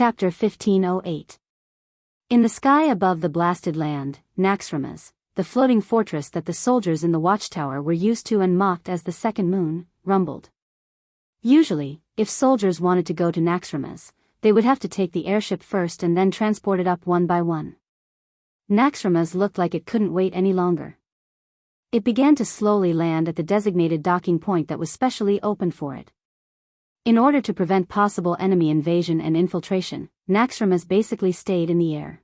Chapter 1508. In the sky above the blasted land, Naxxramas, the floating fortress that the soldiers in the watchtower were used to and mocked as the second moon, rumbled. Usually, if soldiers wanted to go to Naxxramas, they would have to take the airship first and then transport it up one by one. Naxxramas looked like it couldn't wait any longer. It began to slowly land at the designated docking point that was specially opened for it. In order to prevent possible enemy invasion and infiltration, Naxxramas basically stayed in the air.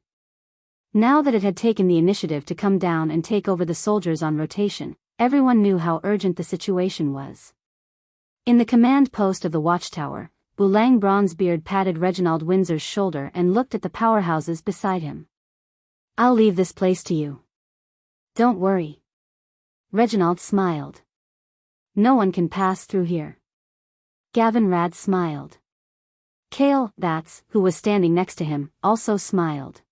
Now that it had taken the initiative to come down and take over the soldiers on rotation, everyone knew how urgent the situation was. In the command post of the watchtower, Bulang Bronzebeard patted Reginald Windsor's shoulder and looked at the powerhouses beside him. "I'll leave this place to you. Don't worry." Reginald smiled. "No one can pass through here." Gavin Rad smiled. Kale, who was standing next to him, also smiled.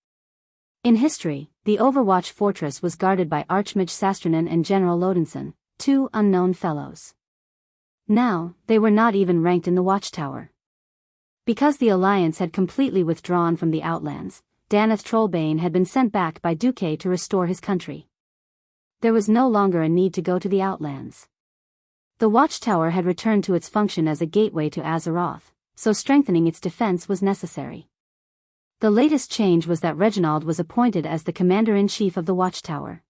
In history, the Overwatch fortress was guarded by Archmage Sastranen and General Lodinson, two unknown fellows. Now, they were not even ranked in the watchtower. Because the Alliance had completely withdrawn from the Outlands, Daneth Trollbane had been sent back by Duque to restore his country. There was no longer a need to go to the Outlands. The watchtower had returned to its function as a gateway to Azeroth, so strengthening its defense was necessary. The latest change was that Reginald was appointed as the Commander-in-Chief of the watchtower.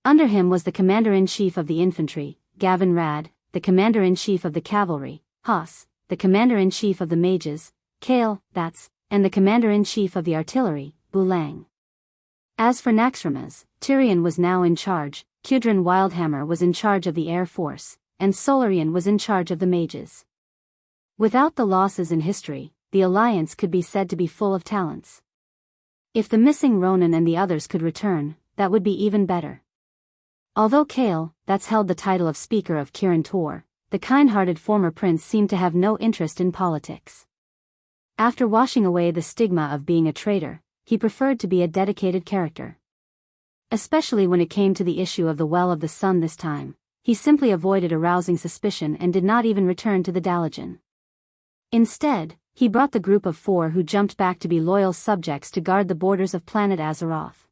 Under him was the Commander-in-Chief of the Infantry, Gavin Rad, the Commander-in-Chief of the Cavalry, Haas, the Commander-in-Chief of the Mages, Kale, and the Commander-in-Chief of the Artillery, Bulang. As for Naxxramas, Tyrion was now in charge, Kudrin Wildhammer was in charge of the Air Force, and Solarian was in charge of the Mages. Without the losses in history, the Alliance could be said to be full of talents. If the missing Ronin and the others could return, that would be even better. Although Kale, held the title of Speaker of Kirin Tor, the kind-hearted former prince seemed to have no interest in politics. After washing away the stigma of being a traitor, he preferred to be a dedicated character. Especially when it came to the issue of the Well of the Sun this time, he simply avoided arousing suspicion and did not even return to the Dalajan. Instead, he brought the group of 4 who jumped back to be loyal subjects to guard the borders of planet Azeroth.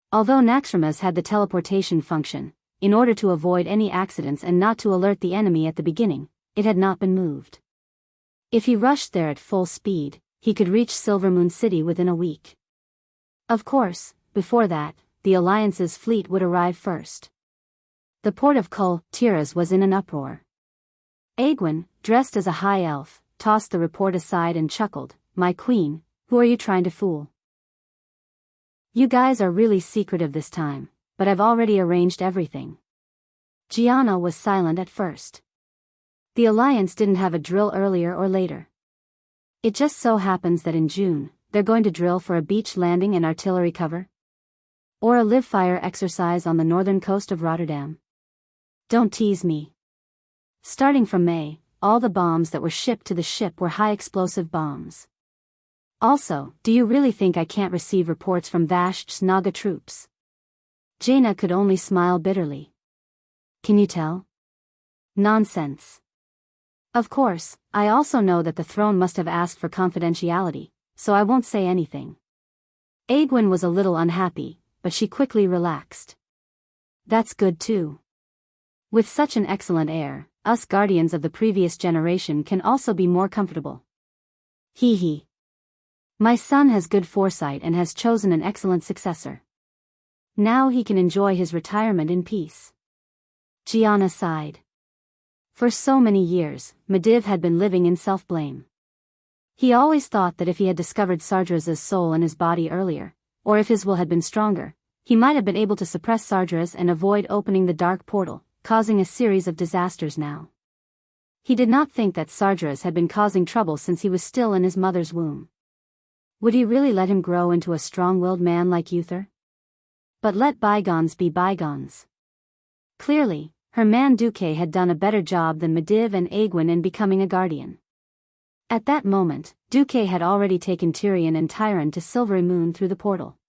Although Naxxramas had the teleportation function, in order to avoid any accidents and not to alert the enemy at the beginning, it had not been moved. If he rushed there at full speed, he could reach Silvermoon City within a week. Of course, before that, the Alliance's fleet would arrive first. The port of Kul Tiras was in an uproar. Aegwynn, dressed as a high elf, tossed the report aside and chuckled, "My queen, who are you trying to fool? You guys are really secretive this time, but I've already arranged everything." Gianna was silent at first. The Alliance didn't have a drill earlier or later. It just so happens that in June, they're going to drill for a beach landing and artillery cover? Or a live-fire exercise on the northern coast of Rotterdam? Don't tease me. Starting from May, all the bombs that were shipped to the ship were high-explosive bombs. Also, do you really think I can't receive reports from Vasht's Naga troops? Jaina could only smile bitterly. Can you tell? Nonsense. Of course, I also know that the throne must have asked for confidentiality, so I won't say anything. Aegwynn was a little unhappy, but she quickly relaxed. That's good too. With such an excellent heir, us guardians of the previous generation can also be more comfortable. Hee hee. My son has good foresight and has chosen an excellent successor. Now he can enjoy his retirement in peace. Gianna sighed. For so many years, Medivh had been living in self-blame. He always thought that if he had discovered Sardra's soul in his body earlier, or if his will had been stronger, he might have been able to suppress Sardra's and avoid opening the dark portal, causing a series of disasters now. He did not think that Sardra's had been causing trouble since he was still in his mother's womb. Would he really let him grow into a strong-willed man like Uther? But let bygones be bygones. Clearly, her man Duque had done a better job than Medivh and Aegwynn in becoming a guardian. At that moment, Duque had already taken Tyrion and Tyron to Silvery Moon through the portal.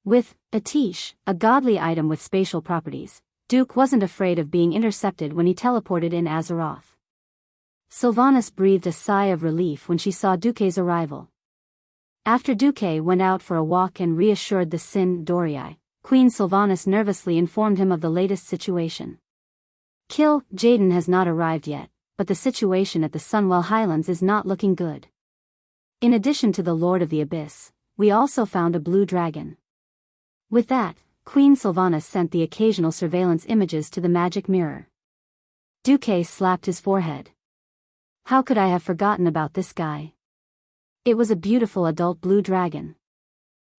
With Atish, a godly item with spatial properties, Duke wasn't afraid of being intercepted when he teleported in Azeroth. Sylvanas breathed a sigh of relief when she saw Duque's arrival. After Duque went out for a walk and reassured the Sin Dorii, Queen Sylvanas nervously informed him of the latest situation. Jaden has not arrived yet, but the situation at the Sunwell Highlands is not looking good. In addition to the Lord of the Abyss, we also found a blue dragon. With that, Queen Sylvanas sent the occasional surveillance images to the magic mirror. Duque slapped his forehead. How could I have forgotten about this guy? It was a beautiful adult blue dragon.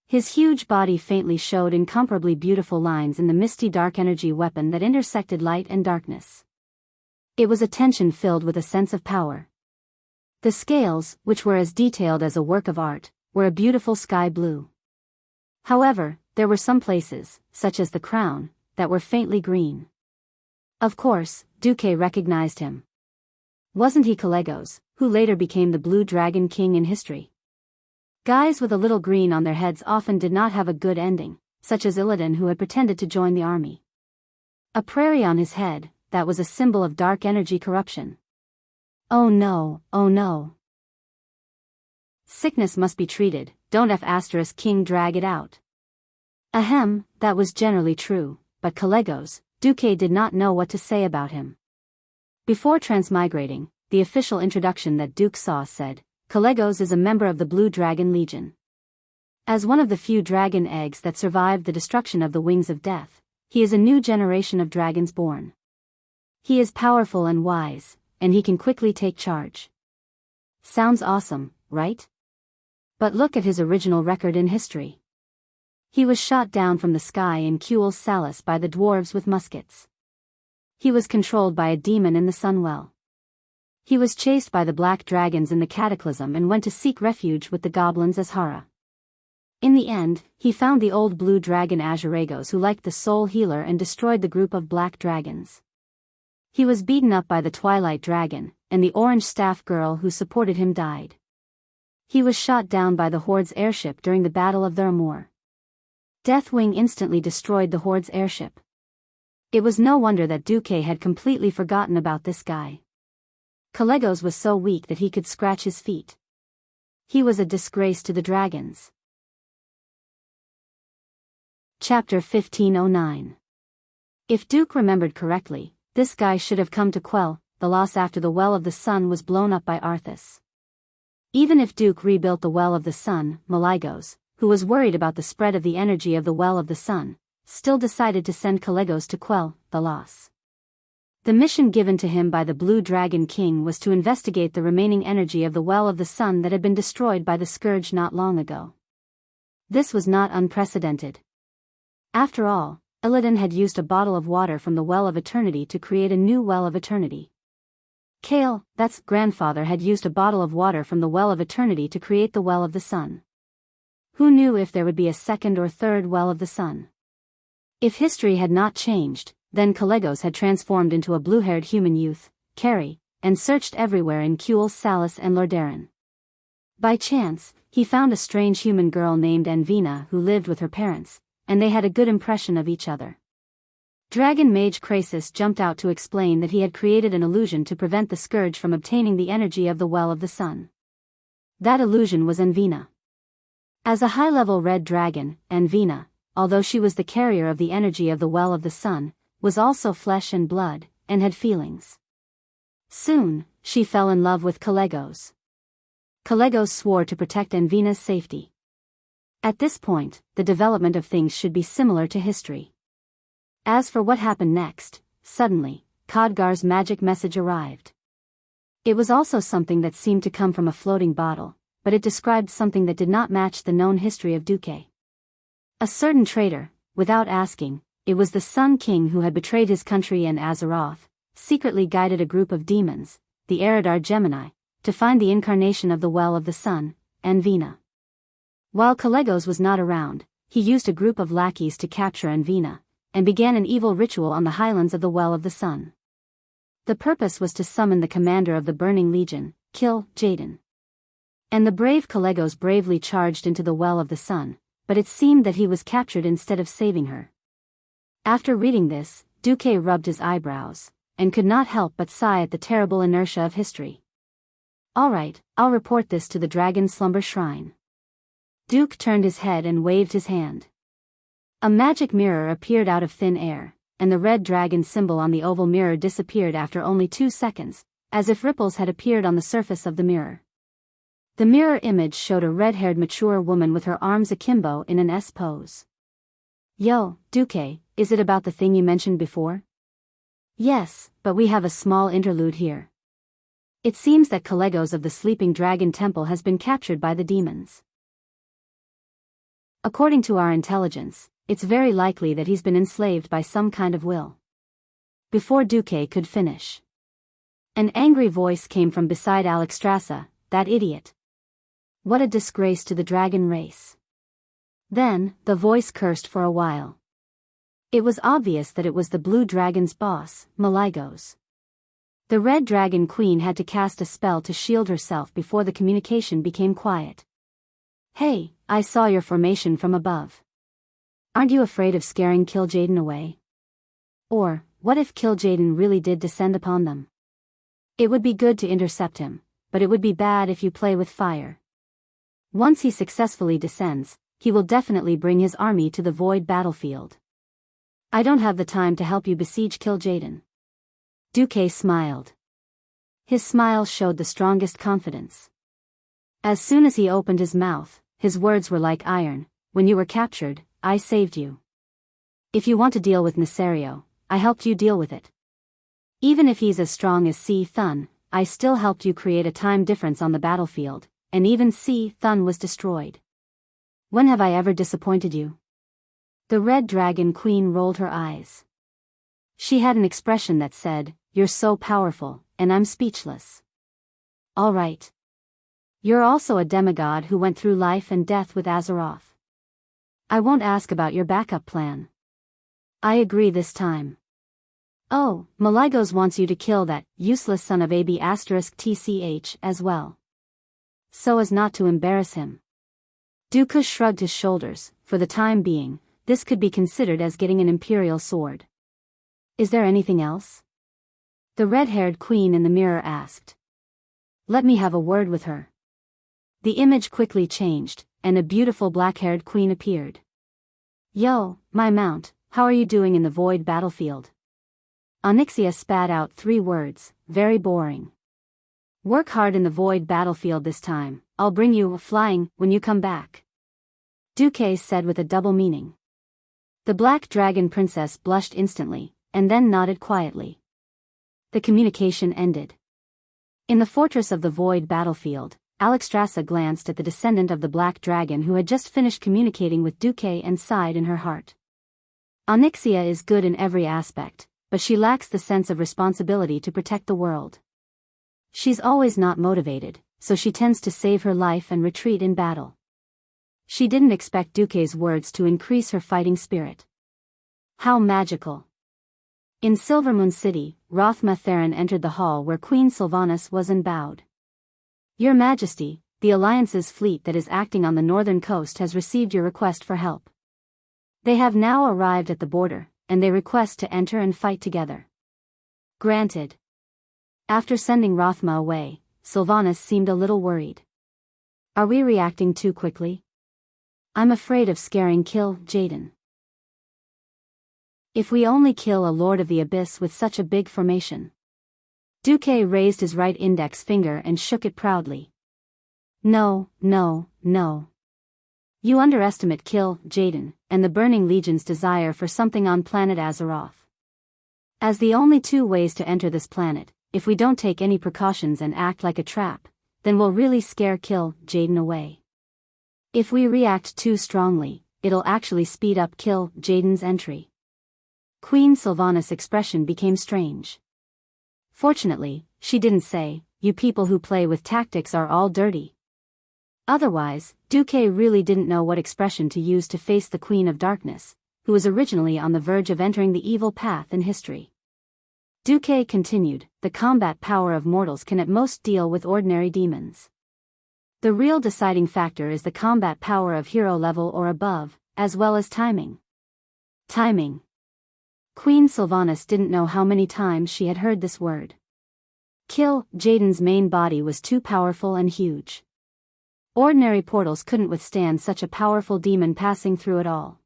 His huge body faintly showed incomparably beautiful lines in the misty dark energy weapon that intersected light and darkness. It was a tension filled with a sense of power. The scales, which were as detailed as a work of art, were a beautiful sky blue. However, there were some places, such as the crown, that were faintly green. Of course, Duque recognized him. Wasn't he Calegos, who later became the Blue Dragon King in history? Guys with a little green on their heads often did not have a good ending, such as Illidan, who had pretended to join the army. A prairie on his head, that was a symbol of dark energy corruption. Oh no, oh no. Sickness must be treated, don't F** King drag it out. Ahem, that was generally true, but Calegos, Duque did not know what to say about him. Before transmigrating, the official introduction that Duke saw said, Calegos is a member of the Blue Dragon Legion. As one of the few dragon eggs that survived the destruction of the Wings of Death, he is a new generation of dragons born. He is powerful and wise, and he can quickly take charge. Sounds awesome, right? But look at his original record in history. He was shot down from the sky in Kuel Salis by the dwarves with muskets. He was controlled by a demon in the Sunwell. He was chased by the black dragons in the Cataclysm and went to seek refuge with the goblins as Hara. In the end, he found the old blue dragon Azuragos, who liked the soul healer, and destroyed the group of black dragons. He was beaten up by the Twilight Dragon, and the orange staff girl who supported him died. He was shot down by the Horde's airship during the Battle of the Amur. Deathwing instantly destroyed the Horde's airship. It was no wonder that Duque had completely forgotten about this guy. Calegos was so weak that he could scratch his feet. He was a disgrace to the dragons. Chapter 1509. If Duke remembered correctly, this guy should have come to quell the loss after the Well of the Sun was blown up by Arthas. Even if Duke rebuilt the Well of the Sun, Maligos, who was worried about the spread of the energy of the Well of the Sun, still decided to send Calegos to quell the loss. The mission given to him by the Blue Dragon King was to investigate the remaining energy of the Well of the Sun that had been destroyed by the Scourge not long ago. This was not unprecedented. After all, Illidan had used a bottle of water from the Well of Eternity to create a new Well of Eternity. Kale, that's grandfather, had used a bottle of water from the Well of Eternity to create the Well of the Sun. Who knew if there would be a second or third Well of the Sun? If history had not changed, then Calegos had transformed into a blue-haired human youth, Carrie, and searched everywhere in Kuel Salis and Lordaeron. By chance, he found a strange human girl named Anvina who lived with her parents, and they had a good impression of each other. Dragon Mage Krasis jumped out to explain that he had created an illusion to prevent the Scourge from obtaining the energy of the Well of the Sun. That illusion was Anvina. As a high-level red dragon, Anvina, although she was the carrier of the energy of the Well of the Sun, was also flesh and blood, and had feelings. Soon, she fell in love with Calegos. Calegos swore to protect Anvina's safety. At this point, the development of things should be similar to history. As for what happened next, suddenly, Khadgar's magic message arrived. It was also something that seemed to come from a floating bottle, but it described something that did not match the known history of Duque. A certain traitor, without asking, it was the Sun King who had betrayed his country, and Azeroth secretly guided a group of demons, the Eridar Gemini, to find the incarnation of the Well of the Sun, Anvina. While Calegos was not around, he used a group of lackeys to capture Anvina, and began an evil ritual on the highlands of the Well of the Sun. The purpose was to summon the commander of the Burning Legion, Jaden. And the brave Calegos bravely charged into the Well of the Sun, but it seemed that he was captured instead of saving her. After reading this, Duque rubbed his eyebrows, and could not help but sigh at the terrible inertia of history. All right, I'll report this to the Dragon Slumber Shrine. Duke turned his head and waved his hand. A magic mirror appeared out of thin air, and the red dragon symbol on the oval mirror disappeared after only 2 seconds, as if ripples had appeared on the surface of the mirror. The mirror image showed a red-haired mature woman with her arms akimbo in an S pose. Yo, Duque, is it about the thing you mentioned before? Yes, but we have a small interlude here. It seems that Calegos of the Sleeping Dragon Temple has been captured by the demons. According to our intelligence, it's very likely that he's been enslaved by some kind of will. Before Duque could finish, an angry voice came from beside Alexstrasza, that idiot. What a disgrace to the dragon race. Then, the voice cursed for a while. It was obvious that it was the blue dragon's boss, Maligos. The red dragon queen had to cast a spell to shield herself before the communication became quiet. Hey, I saw your formation from above. Aren't you afraid of scaring Kil'jaeden away? Or, what if Kil'jaeden really did descend upon them? It would be good to intercept him, but it would be bad if you play with fire. Once he successfully descends, he will definitely bring his army to the void battlefield. I don't have the time to help you besiege Kil'jaeden. Duque smiled. His smile showed the strongest confidence. As soon as he opened his mouth, his words were like iron. When you were captured, I saved you. If you want to deal with Nesario, I helped you deal with it. Even if he's as strong as Si Thun, I still helped you create a time difference on the battlefield, and even Si Thun was destroyed. When have I ever disappointed you? The red dragon queen rolled her eyes. She had an expression that said, "You're so powerful, and I'm speechless." All right. You're also a demigod who went through life and death with Azeroth. I won't ask about your backup plan. I agree this time. Oh, Maligos wants you to kill that useless son of AB *TCH as well. So as not to embarrass him. Duque shrugged his shoulders. For the time being, this could be considered as getting an imperial sword. Is there anything else? The red-haired queen in the mirror asked. Let me have a word with her. The image quickly changed, and a beautiful black-haired queen appeared. Yo, my mount, how are you doing in the void battlefield? Onyxia spat out 3 words, very boring. Work hard in the void battlefield this time, I'll bring you flying when you come back. Duque said with a double meaning. The black dragon princess blushed instantly, and then nodded quietly. The communication ended. In the fortress of the void battlefield, Alexstrasza glanced at the descendant of the black dragon who had just finished communicating with Duque and sighed in her heart. Onyxia is good in every aspect, but she lacks the sense of responsibility to protect the world. She's always not motivated, so she tends to save her life and retreat in battle. She didn't expect Duque's words to increase her fighting spirit. How magical. In Silvermoon City, Rothma Theron entered the hall where Queen Sylvanas was and bowed. Your Majesty, the Alliance's fleet that is acting on the northern coast has received your request for help. They have now arrived at the border, and they request to enter and fight together. Granted. After sending Rothma away, Sylvanas seemed a little worried. Are we reacting too quickly? I'm afraid of scaring Kil'jaeden. If we only kill a Lord of the Abyss with such a big formation. Duque raised his right index finger and shook it proudly. No, no, no. You underestimate Kil'jaeden, and the Burning Legion's desire for something on planet Azeroth. As the only 2 ways to enter this planet, if we don't take any precautions and act like a trap, then we'll really scare Kil'jaeden away. If we react too strongly, it'll actually speed up Kil'jaeden's entry. Queen Sylvanas' expression became strange. Fortunately, she didn't say, you people who play with tactics are all dirty. Otherwise, Duque really didn't know what expression to use to face the Queen of Darkness, who was originally on the verge of entering the evil path in history. Duque continued, the combat power of mortals can at most deal with ordinary demons. The real deciding factor is the combat power of hero level or above, as well as timing. Timing. Queen Sylvanas didn't know how many times she had heard this word. Kill Jaden's main body was too powerful and huge. Ordinary portals couldn't withstand such a powerful demon passing through it all.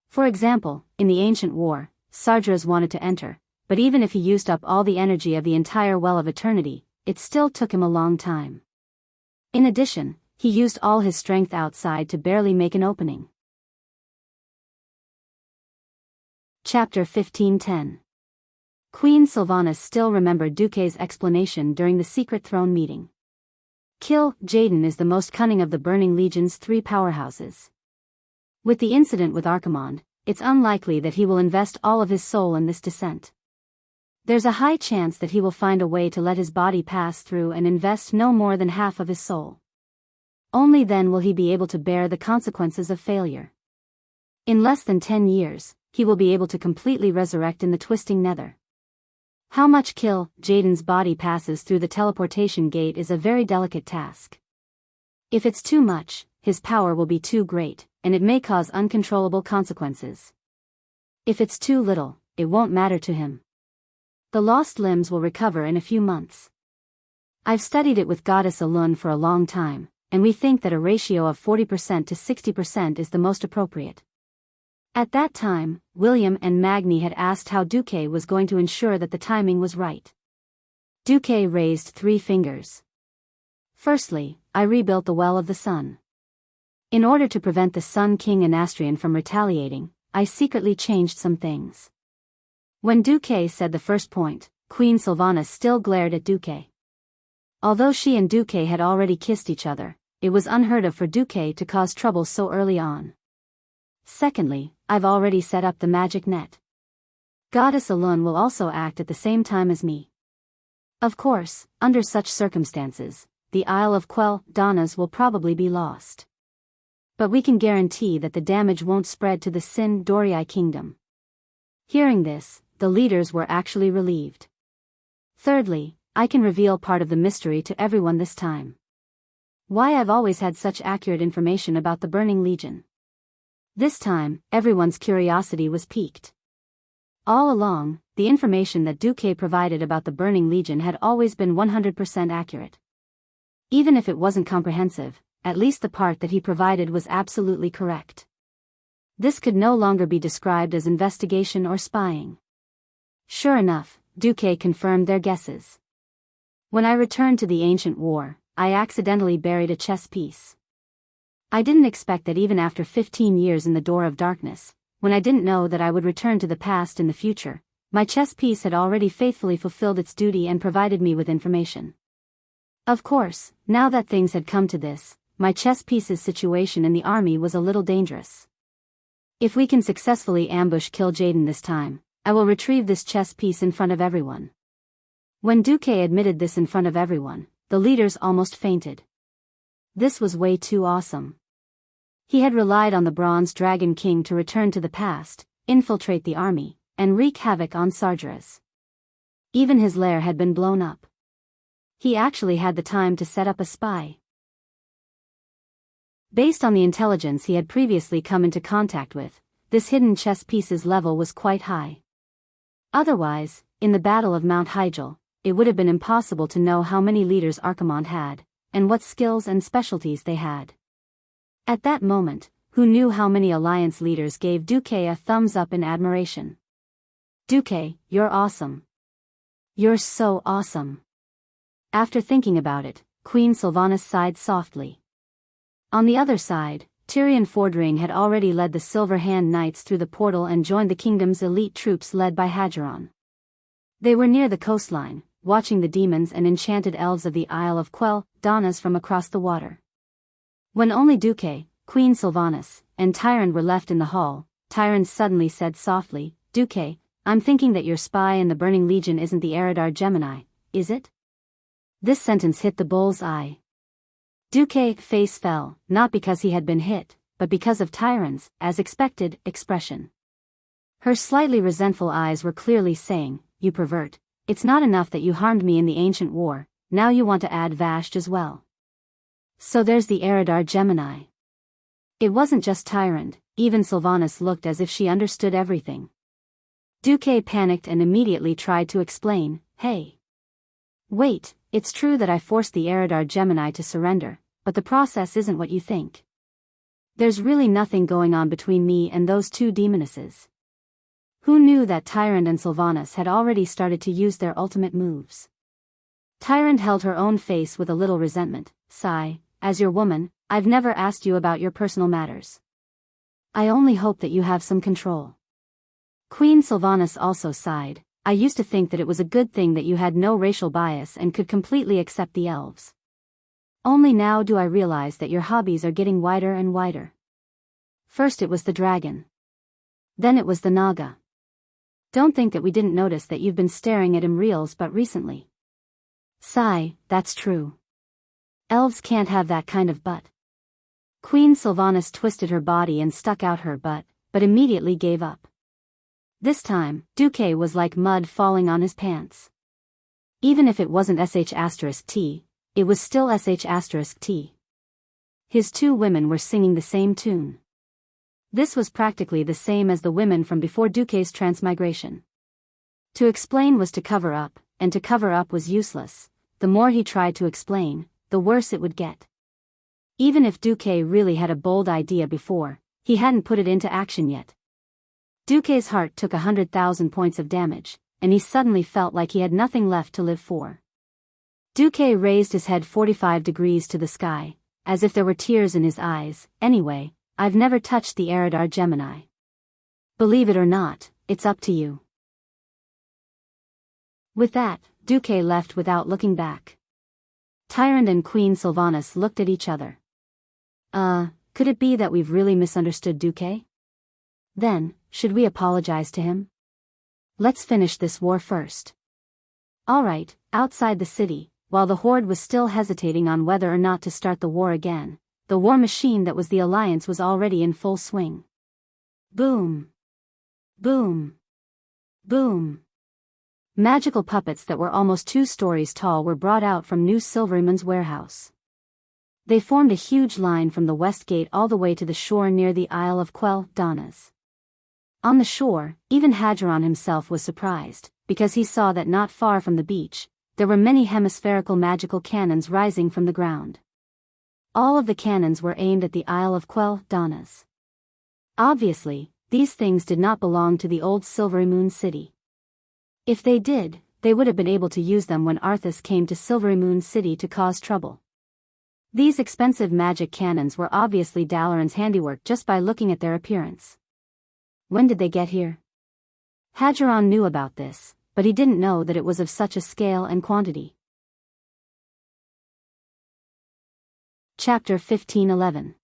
For example, in the ancient war, Sargeras wanted to enter, but even if he used up all the energy of the entire Well of Eternity, it still took him a long time. In addition, he used all his strength outside to barely make an opening. Chapter 15:10. Queen Sylvanas still remembered Duque's explanation during the secret throne meeting. Kill Jaden is the most cunning of the Burning Legion's 3 powerhouses. With the incident with Archimonde, it's unlikely that he will invest all of his soul in this descent. There's a high chance that he will find a way to let his body pass through and invest no more than half of his soul. Only then will he be able to bear the consequences of failure. In less than 10 years, he will be able to completely resurrect in the twisting nether. How much Kill Jaden's body passes through the teleportation gate is a very delicate task. If it's too much, his power will be too great, and it may cause uncontrollable consequences. If it's too little, it won't matter to him. The lost limbs will recover in a few months. I've studied it with Goddess Alun for a long time, and we think that a ratio of 40% to 60% is the most appropriate. At that time, William and Magni had asked how Duque was going to ensure that the timing was right. Duque raised 3 fingers. Firstly, I rebuilt the Well of the Sun. In order to prevent the Sun King Anastrian from retaliating, I secretly changed some things. When Duque said the first point, Queen Sylvanas still glared at Duque. Although she and Duque had already kissed each other, it was unheard of for Duque to cause trouble so early on. Secondly, I've already set up the magic net. Goddess Alun will also act at the same time as me. Of course, under such circumstances, the Isle of Quell Donnas will probably be lost. But we can guarantee that the damage won't spread to the Sin Dorii kingdom. Hearing this, the leaders were actually relieved. Thirdly, I can reveal part of the mystery to everyone this time. Why I've always had such accurate information about the Burning Legion. This time, everyone's curiosity was piqued. All along, the information that Duque provided about the Burning Legion had always been 100% accurate. Even if it wasn't comprehensive, at least the part that he provided was absolutely correct. This could no longer be described as investigation or spying. Sure enough, Duque confirmed their guesses. When I returned to the ancient war, I accidentally buried a chess piece. I didn't expect that even after 15 years in the Door of Darkness, when I didn't know that I would return to the past in the future, my chess piece had already faithfully fulfilled its duty and provided me with information. Of course, now that things had come to this, my chess piece's situation in the army was a little dangerous. If we can successfully ambush Kill Jaden this time, I will retrieve this chess piece in front of everyone. When Duque admitted this in front of everyone, the leaders almost fainted. This was way too awesome. He had relied on the Bronze Dragon King to return to the past, infiltrate the army, and wreak havoc on Sargeras. Even his lair had been blown up. He actually had the time to set up a spy. Based on the intelligence he had previously come into contact with, this hidden chess piece's level was quite high. Otherwise, in the Battle of Mount Hyjal, it would have been impossible to know how many leaders Archimonde had, and what skills and specialties they had. At that moment, who knew how many Alliance leaders gave Duque a thumbs up in admiration. Duque, you're awesome. You're so awesome. After thinking about it, Queen Sylvanas sighed softly. On the other side, Tyrion Fordring had already led the Silver Hand Knights through the portal and joined the kingdom's elite troops led by Hadgeron. They were near the coastline, watching the demons and enchanted elves of the Isle of Quell Donnas from across the water. When only Duque, Queen Sylvanas, and Tyrande were left in the hall, Tyrande suddenly said softly, Duque, I'm thinking that your spy in the Burning Legion isn't the Eridar Gemini, is it? This sentence hit the bull's eye. Duque's face fell, not because he had been hit, but because of Tyrande's, as expected, expression. Her slightly resentful eyes were clearly saying, you pervert, it's not enough that you harmed me in the ancient war, now you want to add Vashj as well. So there's the Eridar Gemini. It wasn't just Tyrande, even Sylvanas looked as if she understood everything. Duque panicked and immediately tried to explain, "Hey. Wait, it's true that I forced the Eridar Gemini to surrender, but the process isn't what you think. There's really nothing going on between me and those two demonesses." Who knew that Tyrant and Sylvanas had already started to use their ultimate moves? Tyrant held her own face with a little resentment. "Sigh, as your woman, I've never asked you about your personal matters. I only hope that you have some control." Queen Sylvanas also sighed. "I used to think that it was a good thing that you had no racial bias and could completely accept the elves. Only now do I realize that your hobbies are getting wider and wider. First it was the dragon. Then it was the Naga. Don't think that we didn't notice that you've been staring at him reels but recently." Sigh, "That's true. Elves can't have that kind of butt." Queen Sylvanas twisted her body and stuck out her butt, but immediately gave up. This time, Duque was like mud falling on his pants. Even if it wasn't sh*t, it was still sh*t. His two women were singing the same tune. This was practically the same as the women from before Duque's transmigration. To explain was to cover up, and to cover up was useless. The more he tried to explain, the worse it would get. Even if Duque really had a bold idea before, he hadn't put it into action yet. Duque's heart took 100,000 points of damage, and he suddenly felt like he had nothing left to live for. Duque raised his head 45 degrees to the sky, as if there were tears in his eyes. "Anyway, I've never touched the Eridar Gemini. Believe it or not, it's up to you." With that, Duque left without looking back. Tyrant and Queen Sylvanas looked at each other. Could it be that we've really misunderstood Duque? Then, should we apologize to him? Let's finish this war first. Alright, outside the city, while the Horde was still hesitating on whether or not to start the war again, the war machine that was the Alliance was already in full swing. Boom. Boom. Boom. Magical puppets that were almost 2 stories tall were brought out from New Silveryman's warehouse. They formed a huge line from the west gate all the way to the shore near the Isle of Quel'Danas. On the shore, even Hadgeron himself was surprised, because he saw that not far from the beach, there were many hemispherical magical cannons rising from the ground. All of the cannons were aimed at the Isle of Quel'Danas. Obviously, these things did not belong to the old Silvery Moon City. If they did, they would have been able to use them when Arthas came to Silvery Moon City to cause trouble. These expensive magic cannons were obviously Dalaran's handiwork just by looking at their appearance. When did they get here? Hadgeron knew about this, but he didn't know that it was of such a scale and quantity. Chapter 1511.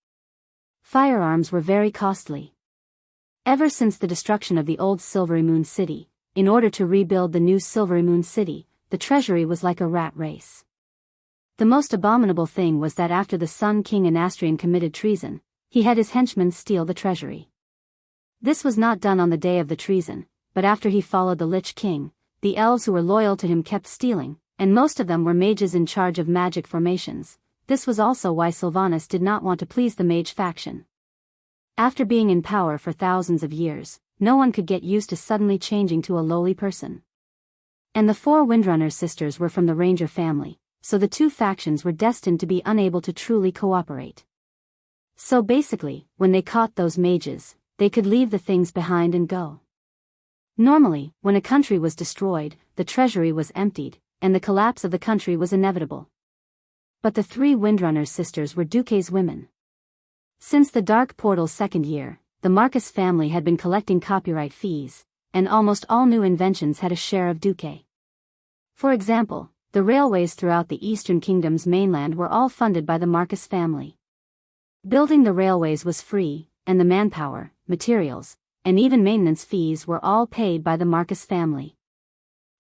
Firearms were very costly. Ever since the destruction of the old Silvery Moon City, in order to rebuild the new Silvery Moon City, the treasury was like a rat race. The most abominable thing was that after the Sun King Anastrian committed treason, he had his henchmen steal the treasury. This was not done on the day of the treason, but after he followed the Lich King, the elves who were loyal to him kept stealing, and most of them were mages in charge of magic formations. This was also why Sylvanas did not want to please the mage faction. After being in power for thousands of years, no one could get used to suddenly changing to a lowly person. And the 4 Windrunner sisters were from the Ranger family, so the 2 factions were destined to be unable to truly cooperate. So basically, when they caught those mages, they could leave the things behind and go. Normally, when a country was destroyed, the treasury was emptied, and the collapse of the country was inevitable. But the 3 Windrunner sisters were Duque's women. Since the Dark Portal's 2nd year, the Marcus family had been collecting copyright fees, and almost all new inventions had a share of Duque. For example, the railways throughout the Eastern Kingdom's mainland were all funded by the Marcus family. Building the railways was free, and the manpower, materials, and even maintenance fees were all paid by the Marcus family.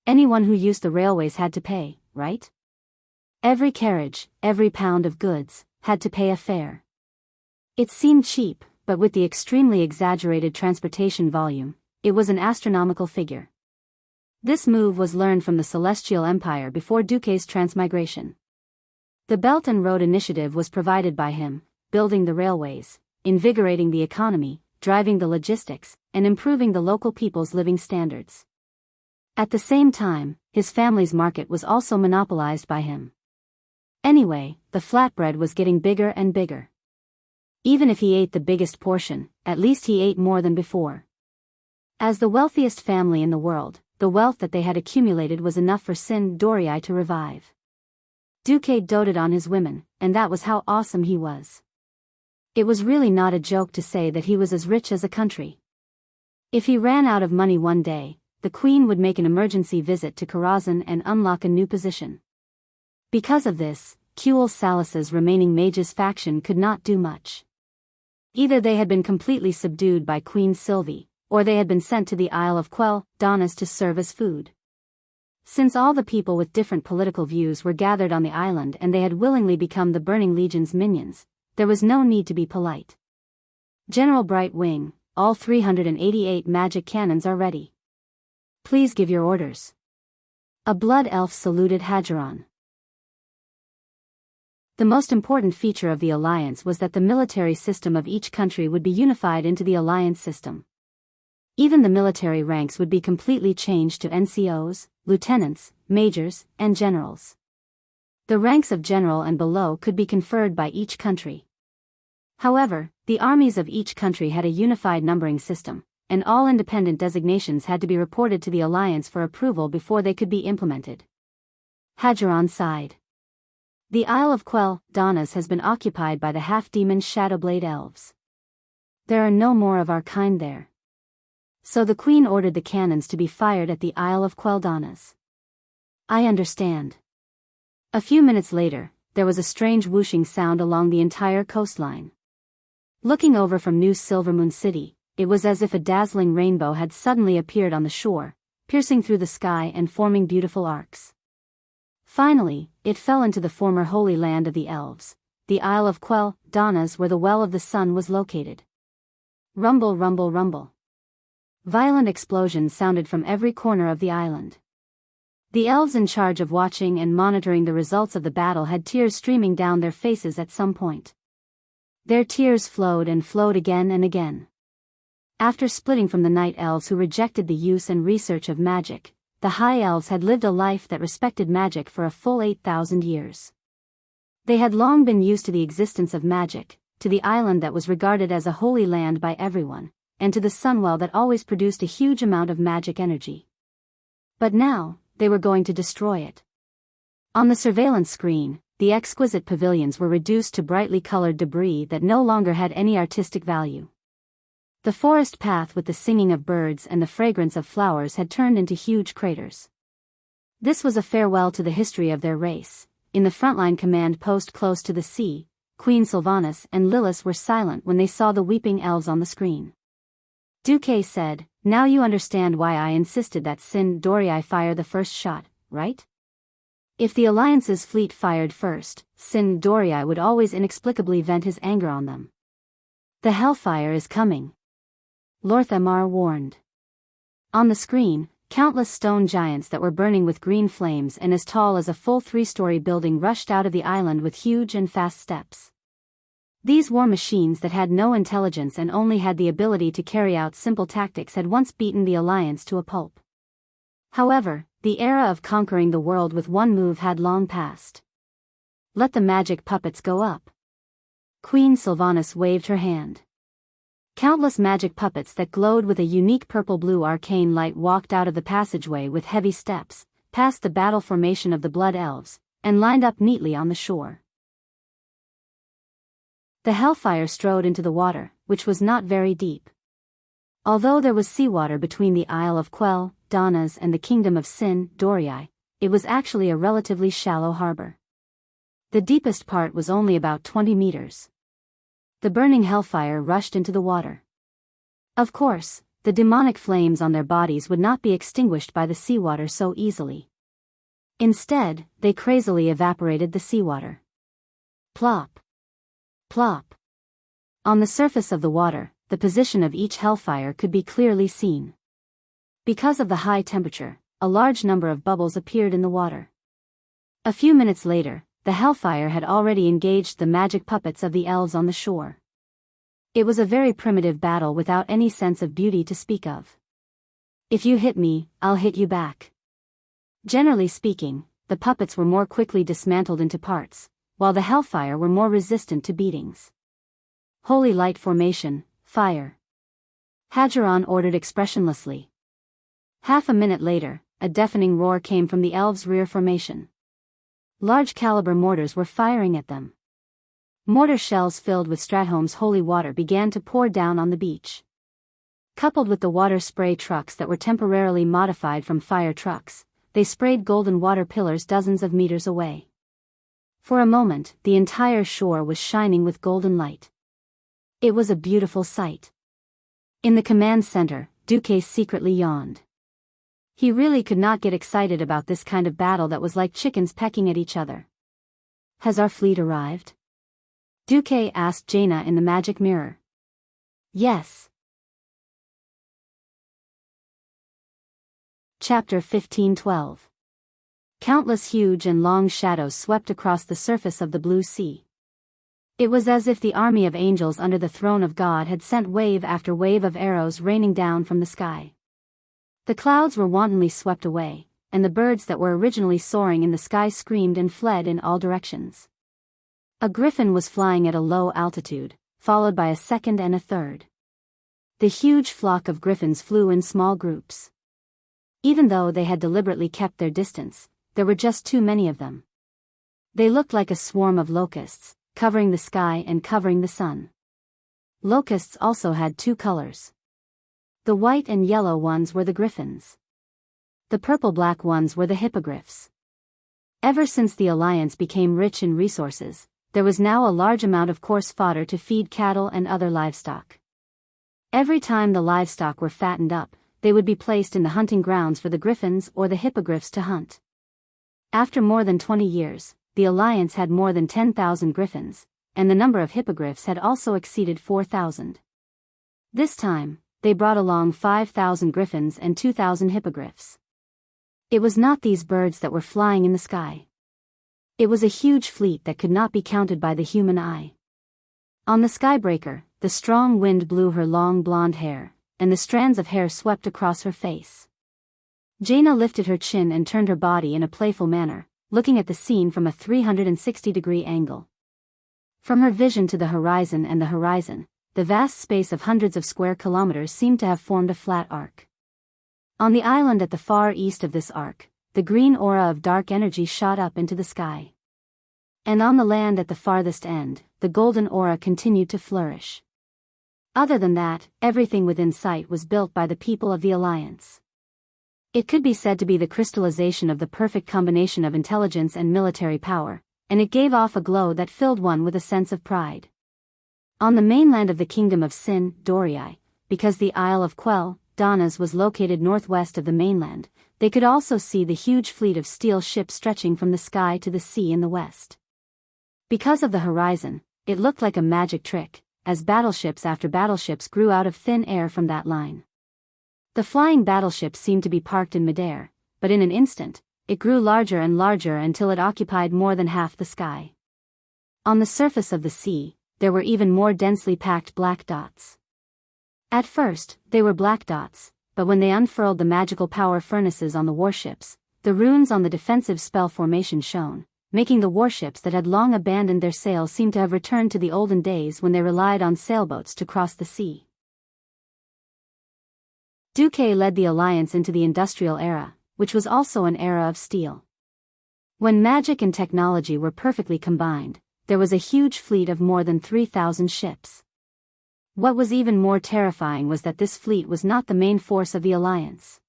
Anyone who used the railways had to pay, right? Every carriage, every pound of goods, had to pay a fare. It seemed cheap, but with the extremely exaggerated transportation volume, it was an astronomical figure. This move was learned from the Celestial Empire before Duque's transmigration. The Belt and Road Initiative was provided by him, building the railways, invigorating the economy, driving the logistics, and improving the local people's living standards. At the same time, his family's market was also monopolized by him. Anyway, the flatbread was getting bigger and bigger. Even if he ate the biggest portion, at least he ate more than before. As the wealthiest family in the world, the wealth that they had accumulated was enough for Sin Doryai to revive. Duque doted on his women, and that was how awesome he was. It was really not a joke to say that he was as rich as a country. If he ran out of money one day, the queen would make an emergency visit to Karazhan and unlock a new position. Because of this, Kuel Salas's remaining mages faction could not do much. Either they had been completely subdued by Queen Sylvie, or they had been sent to the Isle of Quel Donas to serve as food. Since all the people with different political views were gathered on the island and they had willingly become the Burning Legion's minions, there was no need to be polite. General Bright Wing, all 388 magic cannons are ready. Please give your orders. A blood elf saluted Hadgeron. The most important feature of the alliance was that the military system of each country would be unified into the alliance system. Even the military ranks would be completely changed to NCOs, lieutenants, majors, and generals. The ranks of general and below could be conferred by each country. However, the armies of each country had a unified numbering system, and all independent designations had to be reported to the alliance for approval before they could be implemented. Hadgeron sighed. The Isle of Quel Donas has been occupied by the half-demon Shadowblade elves. There are no more of our kind there. So the queen ordered the cannons to be fired at the Isle of Quel Donas. I understand. A few minutes later, there was a strange whooshing sound along the entire coastline. Looking over from New Silvermoon City, it was as if a dazzling rainbow had suddenly appeared on the shore, piercing through the sky and forming beautiful arcs. Finally, it fell into the former holy land of the elves, the Isle of Quel Donas, where the Well of the Sun was located. Rumble, rumble, rumble. Violent explosions sounded from every corner of the island. The elves in charge of watching and monitoring the results of the battle had tears streaming down their faces at some point. Their tears flowed and flowed again and again. After splitting from the night elves who rejected the use and research of magic, the high elves had lived a life that respected magic for a full 8,000 years. They had long been used to the existence of magic, to the island that was regarded as a holy land by everyone, and to the sunwell that always produced a huge amount of magic energy. But now, they were going to destroy it. On the surveillance screen, the exquisite pavilions were reduced to brightly colored debris that no longer had any artistic value. The forest path with the singing of birds and the fragrance of flowers had turned into huge craters. This was a farewell to the history of their race. In the frontline command post close to the sea, Queen Sylvanas and Lilith were silent when they saw the weeping elves on the screen. Duque said, "Now you understand why I insisted that Sin Doryai fire the first shot, right? If the Alliance's fleet fired first, Sin Doryai would always inexplicably vent his anger on them. The hellfire is coming," Lorthamar warned. On the screen, countless stone giants that were burning with green flames and as tall as a full 3-story building rushed out of the island with huge and fast steps. These war machines that had no intelligence and only had the ability to carry out simple tactics had once beaten the Alliance to a pulp. However, the era of conquering the world with one move had long passed. Let the magic puppets go up. Queen Sylvanas waved her hand. Countless magic puppets that glowed with a unique purple-blue arcane light walked out of the passageway with heavy steps, past the battle formation of the Blood Elves, and lined up neatly on the shore. The hellfire strode into the water, which was not very deep. Although there was seawater between the Isle of Quel Donas and the kingdom of Sin Doryai, it was actually a relatively shallow harbor. The deepest part was only about 20 meters. The burning hellfire rushed into the water. Of course, the demonic flames on their bodies would not be extinguished by the seawater so easily. Instead, they crazily evaporated the seawater. Plop. Plop. On the surface of the water, the position of each hellfire could be clearly seen. Because of the high temperature, a large number of bubbles appeared in the water. A few minutes later, the hellfire had already engaged the magic puppets of the elves on the shore. It was a very primitive battle without any sense of beauty to speak of. If you hit me, I'll hit you back. Generally speaking, the puppets were more quickly dismantled into parts, while the hellfire were more resistant to beatings. Holy light formation, fire. Hageron ordered expressionlessly. Half a minute later, a deafening roar came from the elves' rear formation. Large-caliber mortars were firing at them. Mortar shells filled with Stratholme's holy water began to pour down on the beach. Coupled with the water spray trucks that were temporarily modified from fire trucks, they sprayed golden water pillars dozens of meters away. For a moment, the entire shore was shining with golden light. It was a beautiful sight. In the command center, Duque secretly yawned. He really could not get excited about this kind of battle that was like chickens pecking at each other. Has our fleet arrived? Duque asked Jaina in the magic mirror. Yes. Chapter 15:12. Countless huge and long shadows swept across the surface of the blue sea. It was as if the army of angels under the throne of God had sent wave after wave of arrows raining down from the sky. The clouds were wantonly swept away, and the birds that were originally soaring in the sky screamed and fled in all directions. A griffin was flying at a low altitude, followed by a second and a third. The huge flock of griffins flew in small groups. Even though they had deliberately kept their distance, there were just too many of them. They looked like a swarm of locusts, covering the sky and covering the sun. Locusts also had two colors. The white and yellow ones were the griffins. The purple-black ones were the hippogriffs. Ever since the Alliance became rich in resources, there was now a large amount of coarse fodder to feed cattle and other livestock. Every time the livestock were fattened up, they would be placed in the hunting grounds for the griffins or the hippogriffs to hunt. After more than 20 years, the Alliance had more than 10,000 griffins, and the number of hippogriffs had also exceeded 4,000. This time, they brought along 5,000 griffins and 2,000 hippogriffs. It was not these birds that were flying in the sky. It was a huge fleet that could not be counted by the human eye. On the skybreaker, the strong wind blew her long blonde hair, and the strands of hair swept across her face. Jaina lifted her chin and turned her body in a playful manner, looking at the scene from a 360-degree angle. From her vision to the horizon and the horizon, the vast space of hundreds of square kilometers seemed to have formed a flat arc. On the island at the far east of this arc, the green aura of dark energy shot up into the sky. And on the land at the farthest end, the golden aura continued to flourish. Other than that, everything within sight was built by the people of the Alliance. It could be said to be the crystallization of the perfect combination of intelligence and military power, and it gave off a glow that filled one with a sense of pride. On the mainland of the Kingdom of Sin, Dorii, because the Isle of Quell, Danas was located northwest of the mainland, they could also see the huge fleet of steel ships stretching from the sky to the sea in the west. Because of the horizon, it looked like a magic trick, as battleships after battleships grew out of thin air from that line. The flying battleships seemed to be parked in midair, but in an instant, it grew larger and larger until it occupied more than half the sky. On the surface of the sea, there were even more densely packed black dots. At first, they were black dots, but when they unfurled the magical power furnaces on the warships, the runes on the defensive spell formation shone, making the warships that had long abandoned their sails seem to have returned to the olden days when they relied on sailboats to cross the sea. Duque led the Alliance into the industrial era, which was also an era of steel. When magic and technology were perfectly combined, there was a huge fleet of more than 3,000 ships. What was even more terrifying was that this fleet was not the main force of the Alliance.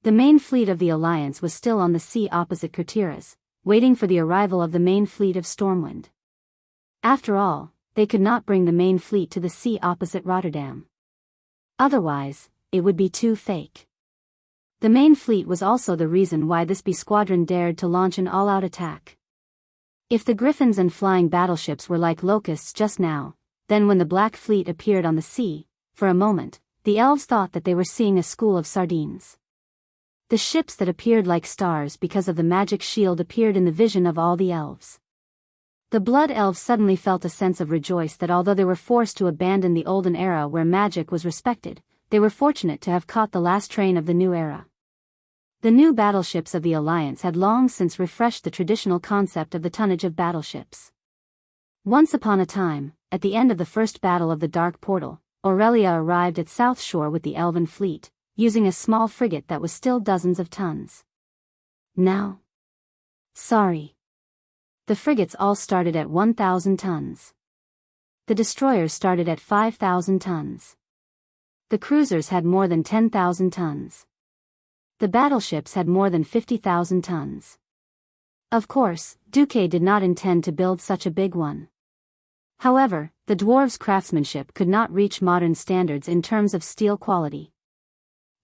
The main fleet of the Alliance was still on the sea opposite Kurtiras, waiting for the arrival of the main fleet of Stormwind. After all, they could not bring the main fleet to the sea opposite Rotterdam. Otherwise, it would be too fake. The main fleet was also the reason why this B squadron dared to launch an all-out attack. If the griffins and flying battleships were like locusts just now, then when the Black Fleet appeared on the sea, for a moment, the elves thought that they were seeing a school of sardines. The ships that appeared like stars because of the magic shield appeared in the vision of all the elves. The Blood Elves suddenly felt a sense of rejoice that although they were forced to abandon the olden era where magic was respected, they were fortunate to have caught the last train of the new era. The new battleships of the Alliance had long since refreshed the traditional concept of the tonnage of battleships. Once upon a time, at the end of the first battle of the Dark Portal, Aurelia arrived at South Shore with the Elven fleet, using a small frigate that was still dozens of tons. Now? Sorry. The frigates all started at 1,000 tons. The destroyers started at 5,000 tons. The cruisers had more than 10,000 tons. The battleships had more than 50,000 tons. Of course, Duque did not intend to build such a big one. However, the dwarves' craftsmanship could not reach modern standards in terms of steel quality.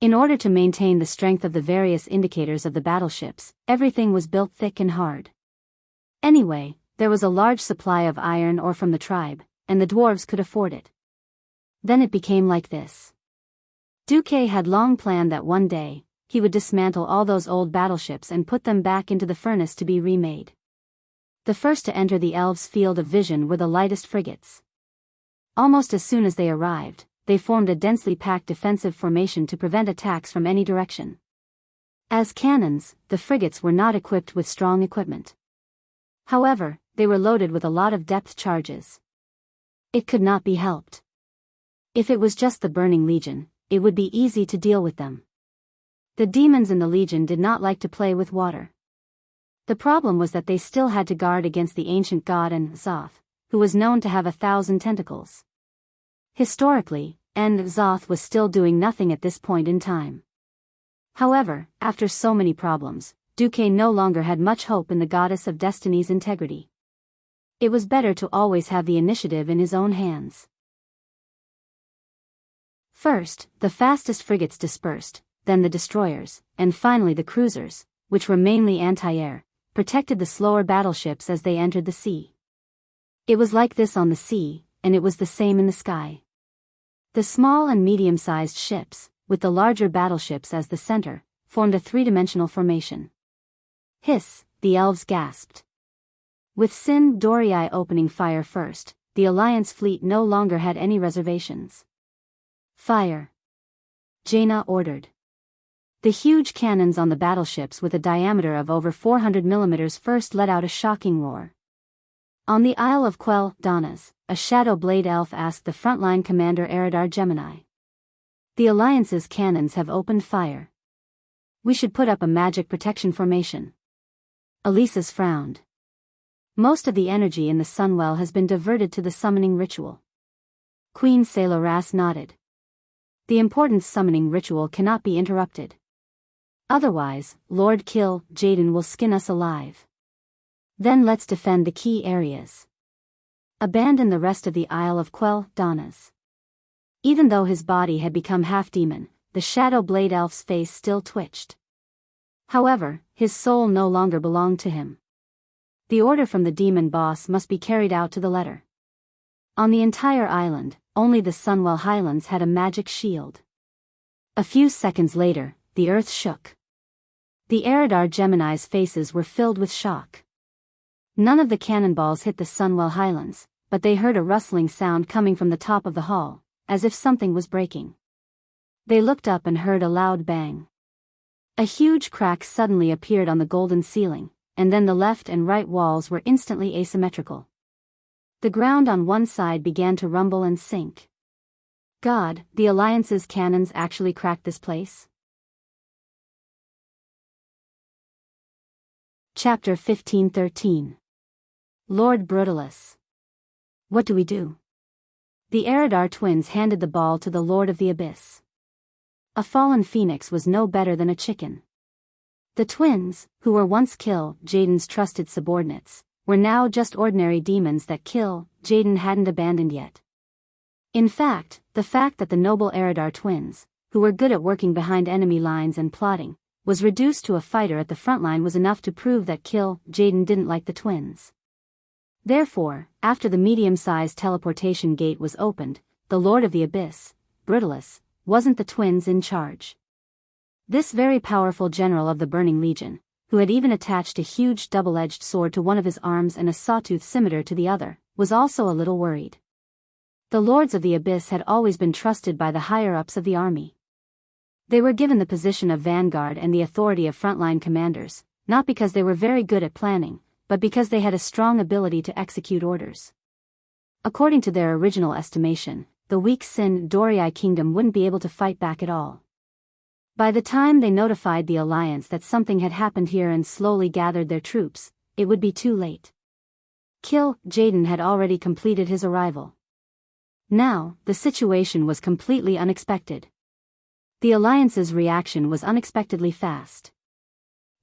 In order to maintain the strength of the various indicators of the battleships, everything was built thick and hard. Anyway, there was a large supply of iron ore from the tribe, and the dwarves could afford it. Then it became like this. Duque had long planned that one day, he would dismantle all those old battleships and put them back into the furnace to be remade. The first to enter the elves' field of vision were the lightest frigates. Almost as soon as they arrived, they formed a densely packed defensive formation to prevent attacks from any direction. As cannons, the frigates were not equipped with strong equipment. However, they were loaded with a lot of depth charges. It could not be helped. If it was just the Burning Legion, it would be easy to deal with them. The demons in the Legion did not like to play with water. The problem was that they still had to guard against the ancient god Zoth, who was known to have 1,000 tentacles. Historically, Zoth was still doing nothing at this point in time. However, after so many problems, Duque no longer had much hope in the goddess of destiny's integrity. It was better to always have the initiative in his own hands. First, the fastest frigates dispersed, then the destroyers, and finally the cruisers, which were mainly anti-air, protected the slower battleships as they entered the sea. It was like this on the sea, and it was the same in the sky. The small and medium-sized ships, with the larger battleships as the center, formed a three-dimensional formation. Hiss, the elves gasped. With Sin Dorii opening fire first, the Alliance fleet no longer had any reservations. Fire! Jaina ordered. The huge cannons on the battleships with a diameter of over 400 mm first let out a shocking roar. On the Isle of Quell Danas, a Shadow Blade elf asked the frontline commander Eridar Gemini. The Alliance's cannons have opened fire. We should put up a magic protection formation. Elisa's frowned. Most of the energy in the Sunwell has been diverted to the summoning ritual. Queen Saloras nodded. The important summoning ritual cannot be interrupted. Otherwise, Lord Kill Jaden will skin us alive. Then let's defend the key areas. Abandon the rest of the Isle of Quell Danas. Even though his body had become half demon, the Shadow Blade elf's face still twitched. However, his soul no longer belonged to him. The order from the demon boss must be carried out to the letter. On the entire island, only the Sunwell Highlands had a magic shield. A few seconds later, the earth shook. The Eridar Gemini's faces were filled with shock. None of the cannonballs hit the Sunwell Highlands, but they heard a rustling sound coming from the top of the hall, as if something was breaking. They looked up and heard a loud bang. A huge crack suddenly appeared on the golden ceiling, and then the left and right walls were instantly asymmetrical. The ground on one side began to rumble and sink. God, the Alliance's cannons actually cracked this place? Chapter 1513. Lord Brutalus. What do we do? The Eridar twins handed the ball to the Lord of the Abyss. A fallen phoenix was no better than a chicken. The twins, who were once Kill Jaden's trusted subordinates, were now just ordinary demons that Kill Jaden hadn't abandoned yet. In fact that the noble Eridar twins, who were good at working behind enemy lines and plotting, was reduced to a fighter at the front line was enough to prove that Kill Jaden didn't like the twins. Therefore, after the medium-sized teleportation gate was opened, the Lord of the Abyss, Brutalus, wasn't the twins in charge. This very powerful general of the Burning Legion, who had even attached a huge double-edged sword to one of his arms and a sawtooth scimitar to the other, was also a little worried. The Lords of the Abyss had always been trusted by the higher-ups of the army. They were given the position of vanguard and the authority of frontline commanders, not because they were very good at planning, but because they had a strong ability to execute orders. According to their original estimation, the weak Sin Dorii kingdom wouldn't be able to fight back at all. By the time they notified the alliance that something had happened here and slowly gathered their troops, it would be too late. Kill Jaden had already completed his arrival. Now, the situation was completely unexpected. The alliance's reaction was unexpectedly fast.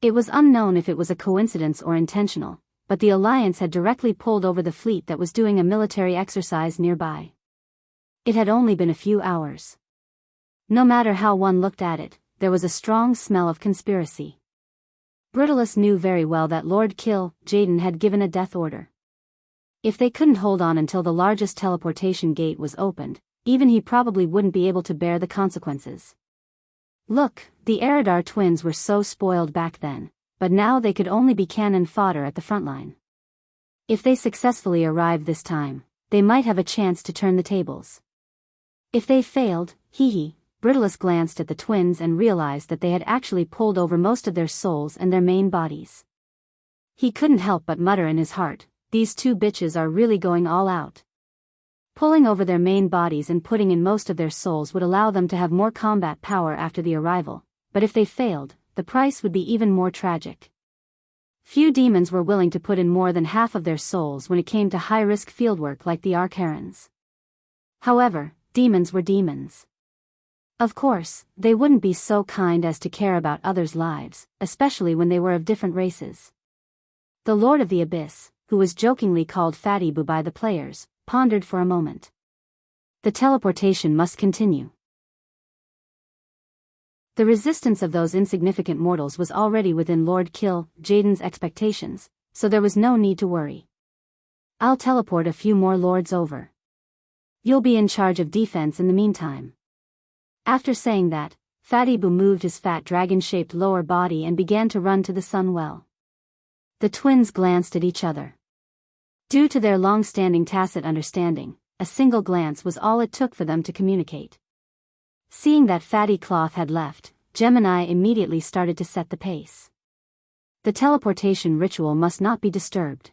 It was unknown if it was a coincidence or intentional, but the alliance had directly pulled over the fleet that was doing a military exercise nearby. It had only been a few hours. No matter how one looked at it, there was a strong smell of conspiracy. Brutalus knew very well that Lord Kill Jaden had given a death order. If they couldn't hold on until the largest teleportation gate was opened, even he probably wouldn't be able to bear the consequences. Look, the Eridar twins were so spoiled back then, but now they could only be cannon fodder at the front line. If they successfully arrived this time, they might have a chance to turn the tables. If they failed, Brutalus glanced at the twins and realized that they had actually pulled over most of their souls and their main bodies. He couldn't help but mutter in his heart, these two bitches are really going all out. Pulling over their main bodies and putting in most of their souls would allow them to have more combat power after the arrival, but if they failed, the price would be even more tragic. Few demons were willing to put in more than half of their souls when it came to high-risk fieldwork like the Archerons. However, demons were demons. Of course, they wouldn't be so kind as to care about others' lives, especially when they were of different races. The Lord of the Abyss, who was jokingly called Fatty Boo by the players, pondered for a moment. The teleportation must continue. The resistance of those insignificant mortals was already within Lord Kill Jaden's expectations, so there was no need to worry. I'll teleport a few more lords over. You'll be in charge of defense in the meantime. After saying that, Fatty Boo moved his fat dragon-shaped lower body and began to run to the sun well. The twins glanced at each other. Due to their long-standing tacit understanding, a single glance was all it took for them to communicate. Seeing that Fatty Cloth had left, Gemini immediately started to set the pace. The teleportation ritual must not be disturbed.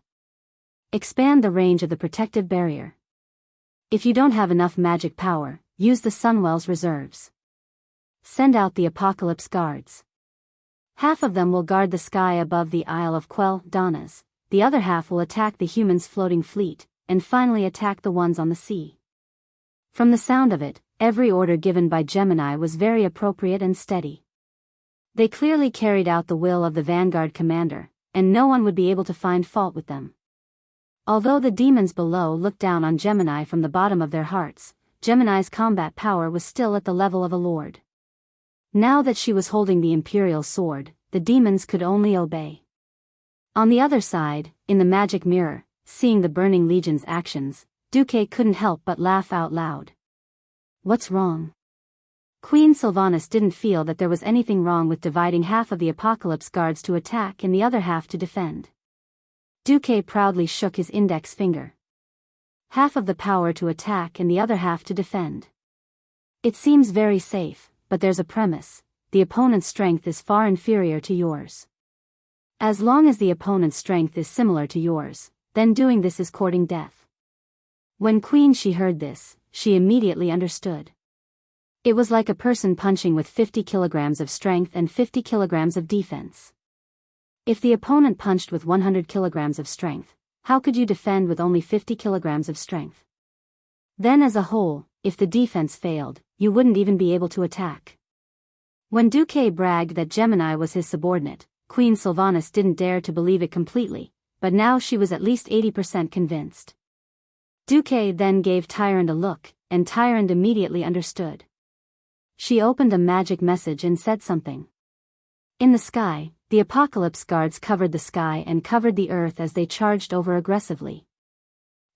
Expand the range of the protective barrier. If you don't have enough magic power, use the Sunwell's reserves. Send out the Apocalypse Guards. Half of them will guard the sky above the Isle of Quell Donnas, the other half will attack the humans' floating fleet, and finally attack the ones on the sea. From the sound of it, every order given by Gemini was very appropriate and steady. They clearly carried out the will of the Vanguard commander, and no one would be able to find fault with them. Although the demons below looked down on Gemini from the bottom of their hearts, Gemini's combat power was still at the level of a lord. Now that she was holding the Imperial sword, the demons could only obey. On the other side, in the magic mirror, seeing the Burning Legion's actions, Duque couldn't help but laugh out loud. What's wrong? Queen Sylvanas didn't feel that there was anything wrong with dividing half of the Apocalypse Guards to attack and the other half to defend. Duque proudly shook his index finger. Half of the power to attack and the other half to defend. It seems very safe, but there's a premise: the opponent's strength is far inferior to yours. As long as the opponent's strength is similar to yours, then doing this is courting death. When Queen She heard this, she immediately understood. It was like a person punching with 50 kilograms of strength and 50 kilograms of defense. If the opponent punched with 100 kilograms of strength, how could you defend with only 50 kilograms of strength? Then as a whole, if the defense failed, you wouldn't even be able to attack. When Duque bragged that Gemini was his subordinate, Queen Sylvanas didn't dare to believe it completely, but now she was at least 80% convinced. Duque then gave Tyrande a look, and Tyrande immediately understood. She opened a magic message and said something. In the sky, the Apocalypse Guards covered the sky and covered the earth as they charged over aggressively.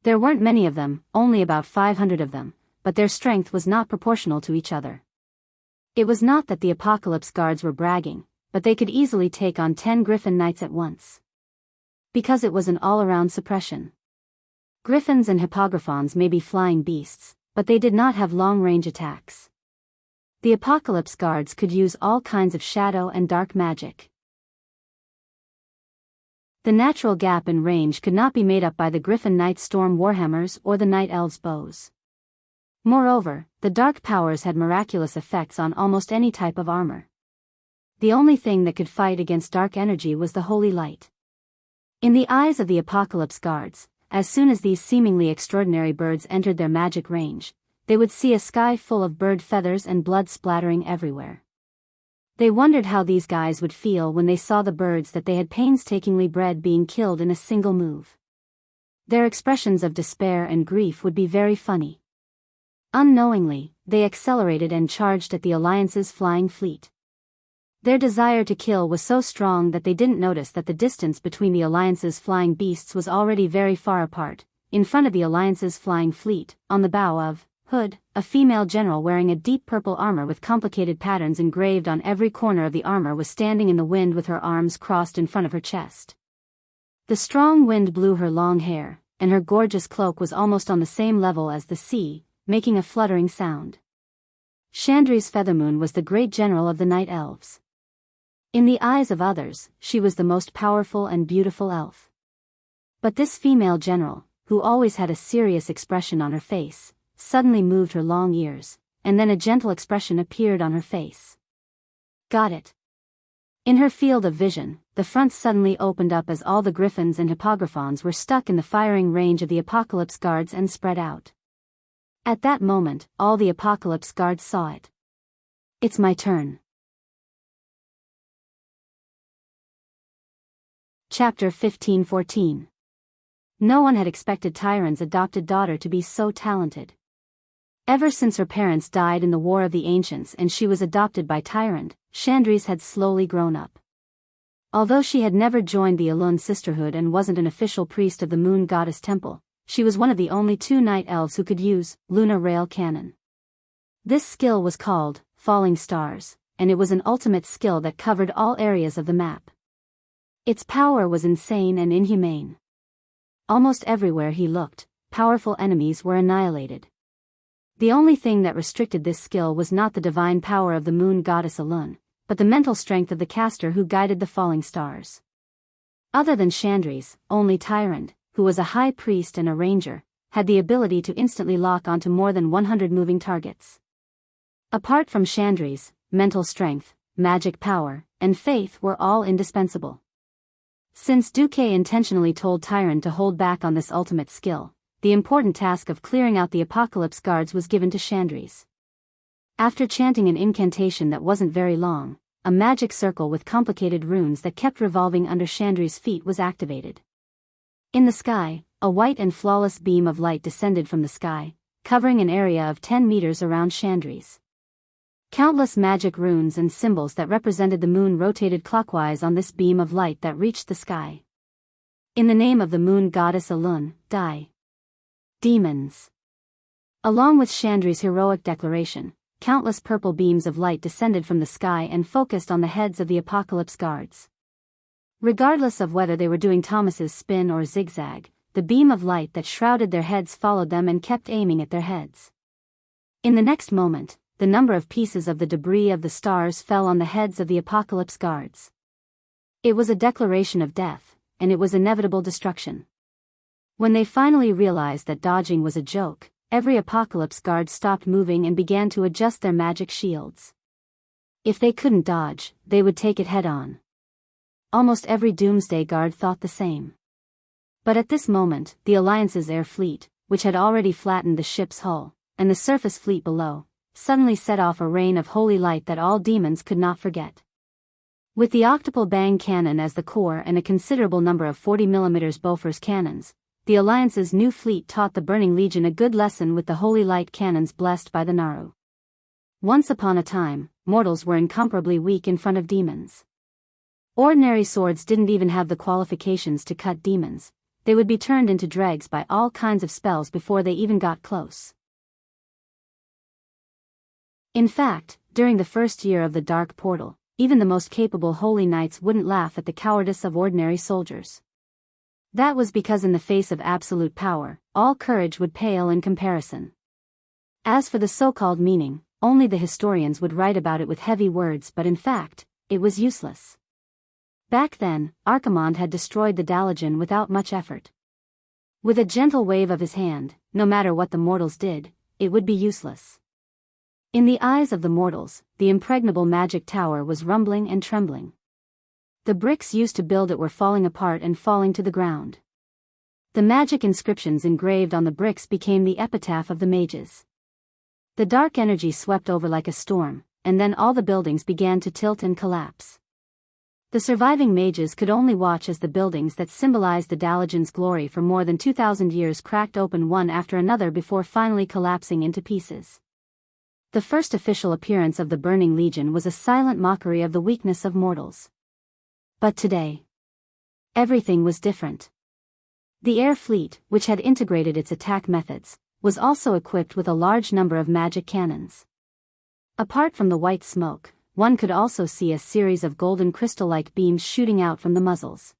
There weren't many of them, only about 500 of them, but their strength was not proportional to each other. It was not that the Apocalypse Guards were bragging, but they could easily take on 10 Griffin Knights at once. Because it was an all-around suppression. Griffins and hippogriffons may be flying beasts, but they did not have long-range attacks. The Apocalypse Guards could use all kinds of shadow and dark magic. The natural gap in range could not be made up by the Griffin Knight's storm warhammers or the Night Elves' bows. Moreover, the dark powers had miraculous effects on almost any type of armor. The only thing that could fight against dark energy was the holy light. In the eyes of the Apocalypse Guards, as soon as these seemingly extraordinary birds entered their magic range, they would see a sky full of bird feathers and blood splattering everywhere. They wondered how these guys would feel when they saw the birds that they had painstakingly bred being killed in a single move. Their expressions of despair and grief would be very funny. Unknowingly, they accelerated and charged at the Alliance's flying fleet. Their desire to kill was so strong that they didn't notice that the distance between the Alliance's flying beasts was already very far apart. In front of the Alliance's flying fleet, on the bow of Hood, a female general wearing a deep purple armor with complicated patterns engraved on every corner of the armor was standing in the wind with her arms crossed in front of her chest. The strong wind blew her long hair, and her gorgeous cloak was almost on the same level as the sea, making a fluttering sound. Chandri's Feathermoon was the great general of the Night Elves. In the eyes of others, she was the most powerful and beautiful elf. But this female general, who always had a serious expression on her face, suddenly moved her long ears, and then a gentle expression appeared on her face. Got it. In her field of vision, the front suddenly opened up as all the griffins and hippogriffons were stuck in the firing range of the Apocalypse Guards and spread out. At that moment, all the Apocalypse Guards saw it. It's my turn. Chapter 15-14. No one had expected Tyron's adopted daughter to be so talented. Ever since her parents died in the War of the Ancients and she was adopted by Tyrant, Chandris had slowly grown up. Although she had never joined the Elun Sisterhood and wasn't an official priest of the Moon Goddess Temple, she was one of the only 2 night elves who could use Luna Rail Cannon. This skill was called Falling Stars, and it was an ultimate skill that covered all areas of the map. Its power was insane and inhumane. Almost everywhere he looked, powerful enemies were annihilated. The only thing that restricted this skill was not the divine power of the moon goddess Elun, but the mental strength of the caster who guided the falling stars. Other than Chandris, only Tyrant, who was a high priest and a ranger, had the ability to instantly lock onto more than 100 moving targets. Apart from Chandris, mental strength, magic power, and faith were all indispensable. Since Duque intentionally told Tyrant to hold back on this ultimate skill, the important task of clearing out the Apocalypse Guards was given to Chandris. After chanting an incantation that wasn't very long, a magic circle with complicated runes that kept revolving under Chandris' feet was activated. In the sky, a white and flawless beam of light descended from the sky, covering an area of 10 meters around Chandris. Countless magic runes and symbols that represented the moon rotated clockwise on this beam of light that reached the sky. In the name of the moon goddess Elun, die. Demons. Along with Chandri's heroic declaration, countless purple beams of light descended from the sky and focused on the heads of the Apocalypse Guards. Regardless of whether they were doing Thomas's spin or zigzag, the beam of light that shrouded their heads followed them and kept aiming at their heads. In the next moment, the number of pieces of the debris of the stars fell on the heads of the Apocalypse Guards. It was a declaration of death, and it was inevitable destruction. When they finally realized that dodging was a joke, every Apocalypse Guard stopped moving and began to adjust their magic shields. If they couldn't dodge, they would take it head-on. Almost every Doomsday Guard thought the same. But at this moment, the Alliance's air fleet, which had already flattened the ship's hull, and the surface fleet below, suddenly set off a rain of holy light that all demons could not forget. With the octuple bang cannon as the core and a considerable number of 40mm Bofors cannons, the Alliance's new fleet taught the Burning Legion a good lesson with the holy light cannons blessed by the Naru. Once upon a time, mortals were incomparably weak in front of demons. Ordinary swords didn't even have the qualifications to cut demons. They would be turned into dregs by all kinds of spells before they even got close. In fact, during the first year of the Dark Portal, even the most capable holy knights wouldn't laugh at the cowardice of ordinary soldiers. That was because in the face of absolute power, all courage would pale in comparison. As for the so-called meaning, only the historians would write about it with heavy words, but in fact, it was useless. Back then, Archimonde had destroyed the Dalajan without much effort. With a gentle wave of his hand, no matter what the mortals did, it would be useless. In the eyes of the mortals, the impregnable magic tower was rumbling and trembling. The bricks used to build it were falling apart and falling to the ground. The magic inscriptions engraved on the bricks became the epitaph of the mages. The dark energy swept over like a storm, and then all the buildings began to tilt and collapse. The surviving mages could only watch as the buildings that symbolized the Dalajan's glory for more than 2,000 years cracked open one after another before finally collapsing into pieces. The first official appearance of the Burning Legion was a silent mockery of the weakness of mortals. But today, everything was different. The air fleet, which had integrated its attack methods, was also equipped with a large number of magic cannons. Apart from the white smoke, one could also see a series of golden crystal-like beams shooting out from the muzzles.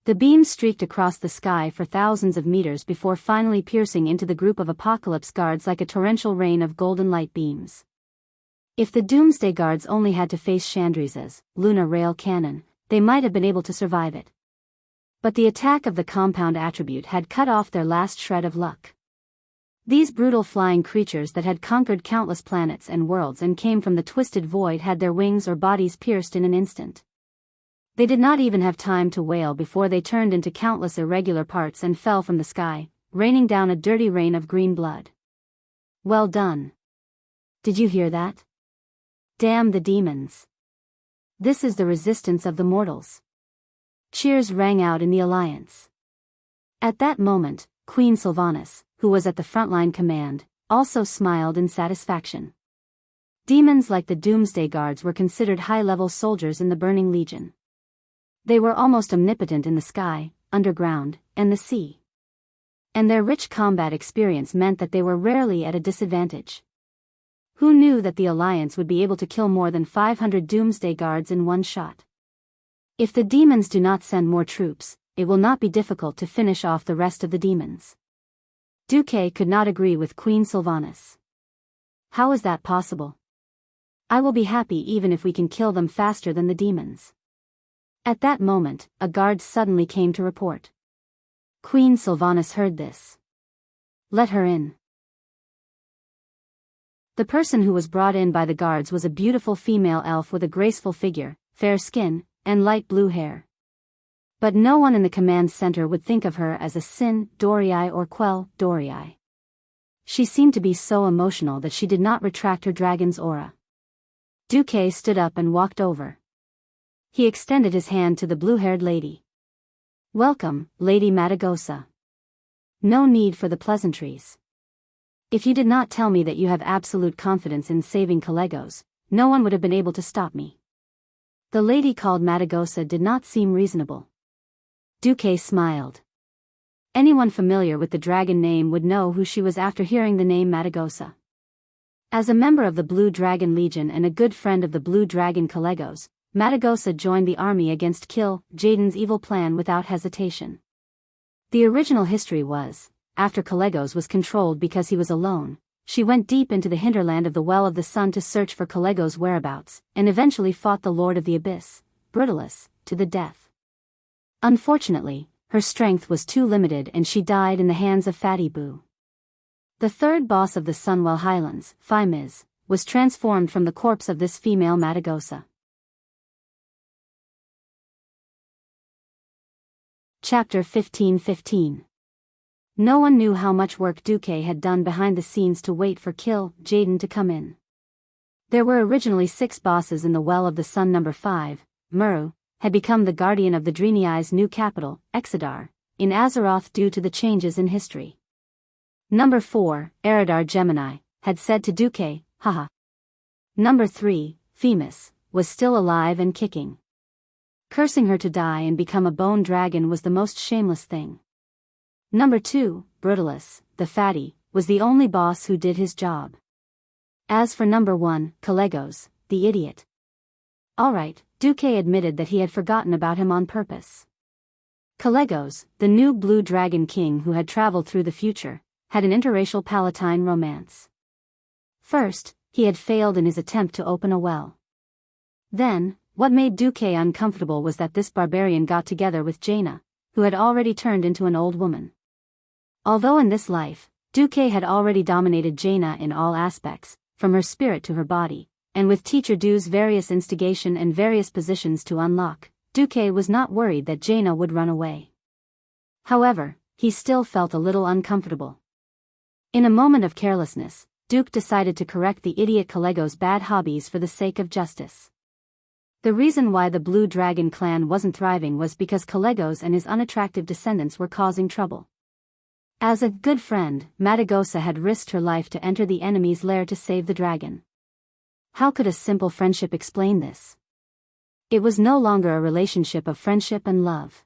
The beams streaked across the sky for thousands of meters before finally piercing into the group of Apocalypse Guards like a torrential rain of golden light beams. If the Doomsday Guards only had to face Chandriza's Luna Rail Cannon, they might have been able to survive it. But the attack of the compound attribute had cut off their last shred of luck. These brutal flying creatures that had conquered countless planets and worlds and came from the twisted void had their wings or bodies pierced in an instant. They did not even have time to wail before they turned into countless irregular parts and fell from the sky, raining down a dirty rain of green blood. Well done. Did you hear that? Damn the demons. This is the resistance of the mortals. Cheers rang out in the alliance. At that moment, Queen Sylvanas, who was at the frontline command, also smiled in satisfaction. Demons like the Doomsday Guards were considered high-level soldiers in the Burning Legion. They were almost omnipotent in the sky, underground, and the sea. And their rich combat experience meant that they were rarely at a disadvantage. Who knew that the Alliance would be able to kill more than 500 Doomsday Guards in one shot? If the demons do not send more troops, it will not be difficult to finish off the rest of the demons. Duque could not agree with Queen Sylvanas. How is that possible? I will be happy even if we can kill them faster than the demons. At that moment, a guard suddenly came to report. Queen Sylvanas heard this. Let her in. The person who was brought in by the guards was a beautiful female elf with a graceful figure, fair skin, and light blue hair. But no one in the command center would think of her as a Sin Dorii or Quell Dorii. She seemed to be so emotional that she did not retract her dragon's aura. Duque stood up and walked over. He extended his hand to the blue-haired lady. Welcome, Lady Matagosa. No need for the pleasantries. If you did not tell me that you have absolute confidence in saving Calegos, no one would have been able to stop me. The lady called Matagosa did not seem reasonable. Duque smiled. Anyone familiar with the dragon name would know who she was after hearing the name Matagosa. As a member of the Blue Dragon Legion and a good friend of the Blue Dragon Calegos, Matagosa joined the army against Kill Jaden's evil plan without hesitation. The original history was, after Calegos was controlled because he was alone, she went deep into the hinterland of the Well of the Sun to search for Calegos' whereabouts, and eventually fought the Lord of the Abyss, Brutalis, to the death. Unfortunately, her strength was too limited and she died in the hands of Fatty Boo. The third boss of the Sunwell Highlands, Phimiz, was transformed from the corpse of this female Matagosa. Chapter 15:15. No one knew how much work Duque had done behind the scenes to wait for Kill Jaden to come in. There were originally 6 bosses in the Well of the Sun. Number 5, Muru, had become the guardian of the Dreniai's new capital, Exodar, in Azeroth due to the changes in history. Number 4, Eridar Gemini, had said to Duque, haha. Number 3, Themis, was still alive and kicking. Cursing her to die and become a bone dragon was the most shameless thing. Number 2, Brutalis, the fatty, was the only boss who did his job. As for number 1, Calegos, the idiot. Alright, Duque admitted that he had forgotten about him on purpose. Calegos, the new blue dragon king who had traveled through the future, had an interracial Palatine romance. First, he had failed in his attempt to open a well. Then, what made Duque uncomfortable was that this barbarian got together with Jaina, who had already turned into an old woman. Although in this life, Duque had already dominated Jaina in all aspects, from her spirit to her body, and with Teacher Du's various instigation and various positions to unlock, Duque was not worried that Jaina would run away. However, he still felt a little uncomfortable. In a moment of carelessness, Duke decided to correct the idiot Calegos' bad hobbies for the sake of justice. The reason why the Blue Dragon clan wasn't thriving was because Calegos and his unattractive descendants were causing trouble. As a good friend, Matagosa had risked her life to enter the enemy's lair to save the dragon. How could a simple friendship explain this? It was no longer a relationship of friendship and love.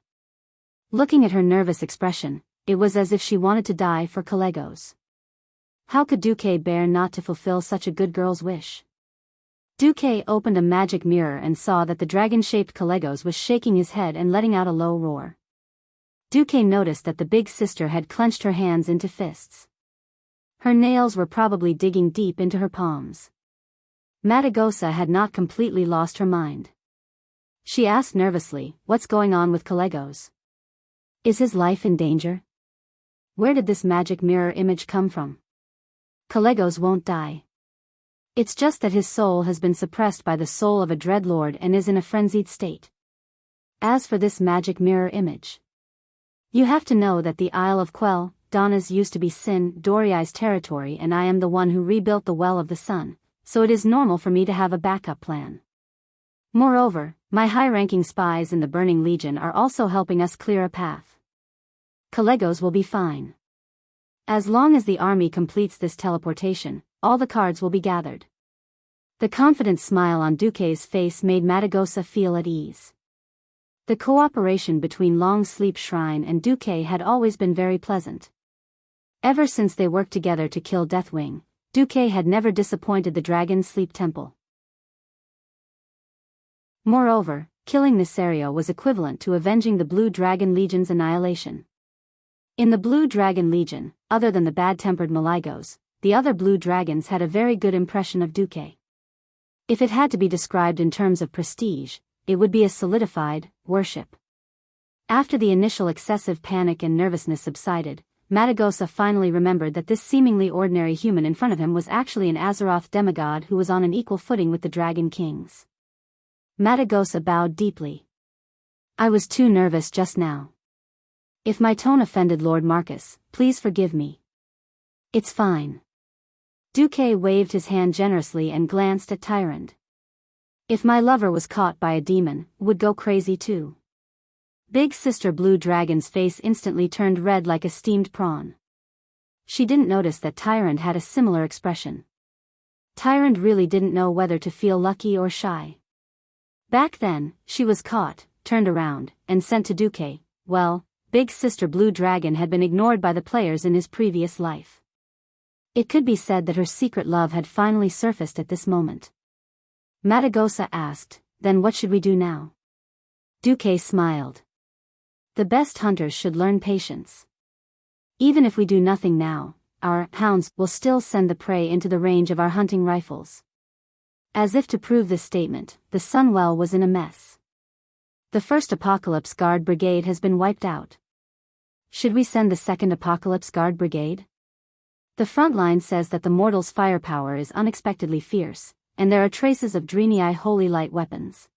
Looking at her nervous expression, it was as if she wanted to die for Calegos. How could Duque bear not to fulfill such a good girl's wish? Duque opened a magic mirror and saw that the dragon-shaped Calegos was shaking his head and letting out a low roar. Duque noticed that the big sister had clenched her hands into fists. Her nails were probably digging deep into her palms. Matagosa had not completely lost her mind. She asked nervously, "What's going on with Calegos? Is his life in danger? Where did this magic mirror image come from? Calegos won't die. It's just that his soul has been suppressed by the soul of a dreadlord and is in a frenzied state. As for this magic mirror image, you have to know that the Isle of Quell, Donna's used to be Sin Doriai's territory, and I am the one who rebuilt the Well of the Sun, so it is normal for me to have a backup plan. Moreover, my high-ranking spies in the Burning Legion are also helping us clear a path. Calegos will be fine. As long as the army completes this teleportation, all the cards will be gathered." The confident smile on Duque's face made Matagosa feel at ease. The cooperation between Long Sleep Shrine and Duque had always been very pleasant. Ever since they worked together to kill Deathwing, Duque had never disappointed the Dragon Sleep Temple. Moreover, killing Nisario was equivalent to avenging the Blue Dragon Legion's annihilation. In the Blue Dragon Legion, other than the bad-tempered Maligos, the other blue dragons had a very good impression of Duque. If it had to be described in terms of prestige, it would be a solidified worship. After the initial excessive panic and nervousness subsided, Matagosa finally remembered that this seemingly ordinary human in front of him was actually an Azeroth demigod who was on an equal footing with the Dragon Kings. Matagosa bowed deeply. "I was too nervous just now. If my tone offended Lord Marcus, please forgive me." "It's fine." Duque waved his hand generously and glanced at Tyrande. "If my lover was caught by a demon, would go crazy too." Big Sister Blue Dragon's face instantly turned red like a steamed prawn. She didn't notice that Tyrande had a similar expression. Tyrande really didn't know whether to feel lucky or shy. Back then, she was caught, turned around, and sent to Duque. Well, Big Sister Blue Dragon had been ignored by the players in his previous life. It could be said that her secret love had finally surfaced at this moment. Matagosa asked, "Then what should we do now?" Duque smiled. "The best hunters should learn patience. Even if we do nothing now, our hounds will still send the prey into the range of our hunting rifles." As if to prove this statement, the Sunwell was in a mess. The first Apocalypse Guard Brigade has been wiped out. Should we send the second Apocalypse Guard Brigade? The front line says that the mortals' firepower is unexpectedly fierce, and there are traces of Drenii holy light weapons.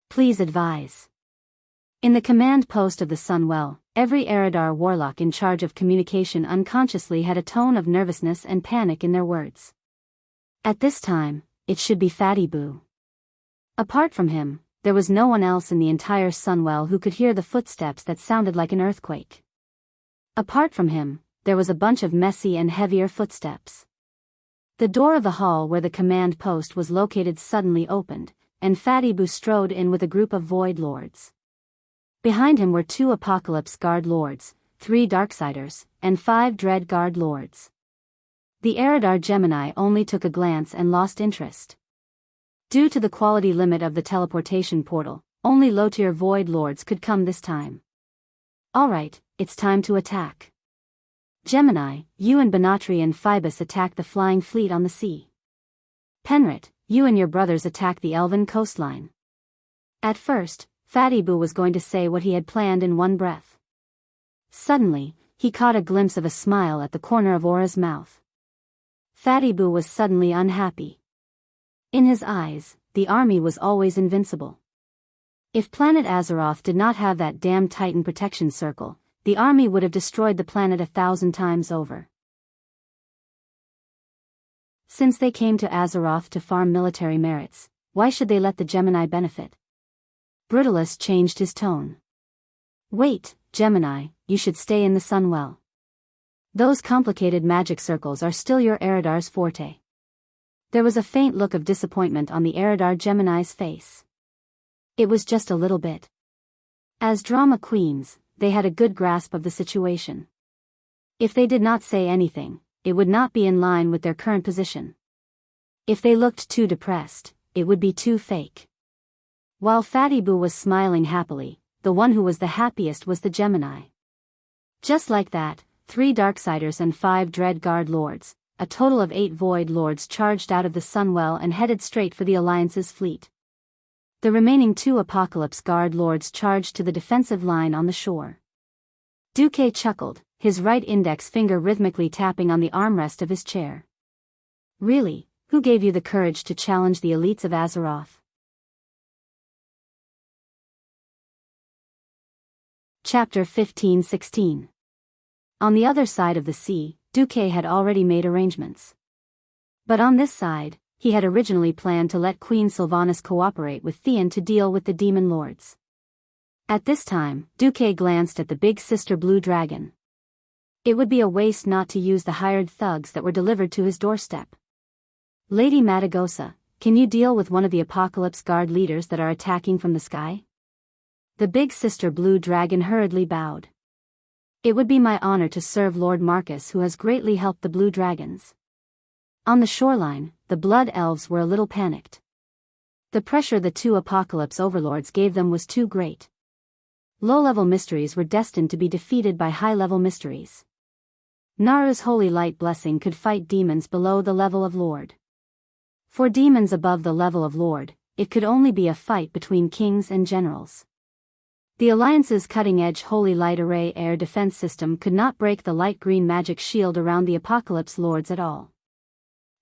Please advise. In the command post of the Sunwell, every Eridar warlock in charge of communication unconsciously had a tone of nervousness and panic in their words. At this time, it should be Fatty Boo. Apart from him, there was no one else in the entire Sunwell who could hear the footsteps that sounded like an earthquake. Apart from him, there was a bunch of messy and heavier footsteps. The door of the hall where the command post was located suddenly opened, and Fatty Boo strode in with a group of Void Lords. Behind him were 2 Apocalypse Guard Lords, 3 Darksiders, and 5 Dread Guard Lords. The Eridar Gemini only took a glance and lost interest. Due to the quality limit of the teleportation portal, only low-tier void lords could come this time. Alright, it's time to attack. Gemini, you and Bonatri and Phoebus attack the flying fleet on the sea. Penrit, you and your brothers attack the elven coastline. At first, Fatty Boo was going to say what he had planned in one breath. Suddenly, he caught a glimpse of a smile at the corner of Aura's mouth. Fatty Boo was suddenly unhappy. In his eyes, the army was always invincible. If planet Azeroth did not have that damned Titan protection circle, the army would have destroyed the planet 1,000 times over. Since they came to Azeroth to farm military merits, why should they let the Gemini benefit? Brutalist changed his tone. Wait, Gemini, you should stay in the Sunwell. Those complicated magic circles are still your Eridar's forte. There was a faint look of disappointment on the Eridar Gemini's face. It was just a little bit. As drama queens, they had a good grasp of the situation. If they did not say anything, it would not be in line with their current position. If they looked too depressed, it would be too fake. While Fatty Boo was smiling happily, the one who was the happiest was the Gemini. Just like that, 3 Darksiders and 5 Dread Guard Lords, a total of 8 Void Lords charged out of the Sunwell and headed straight for the Alliance's fleet. The remaining 2 Apocalypse Guard Lords charged to the defensive line on the shore. Duque chuckled, his right index finger rhythmically tapping on the armrest of his chair. Really, who gave you the courage to challenge the elites of Azeroth? Chapter 15-16. On the other side of the sea, Duque had already made arrangements. But on this side, he had originally planned to let Queen Sylvanas cooperate with Theon to deal with the demon lords. At this time, Duque glanced at the big sister blue dragon. It would be a waste not to use the hired thugs that were delivered to his doorstep. Lady Matagosa, can you deal with one of the Apocalypse Guard leaders that are attacking from the sky? The big sister blue dragon hurriedly bowed. It would be my honor to serve Lord Marcus, who has greatly helped the blue dragons. On the shoreline, the blood elves were a little panicked. The pressure the 2 Apocalypse overlords gave them was too great. Low-level mysteries were destined to be defeated by high-level mysteries. Naru's holy light blessing could fight demons below the level of Lord. For demons above the level of Lord, it could only be a fight between kings and generals. The Alliance's cutting-edge Holy Light Array air defense system could not break the light green magic shield around the Apocalypse Lords at all.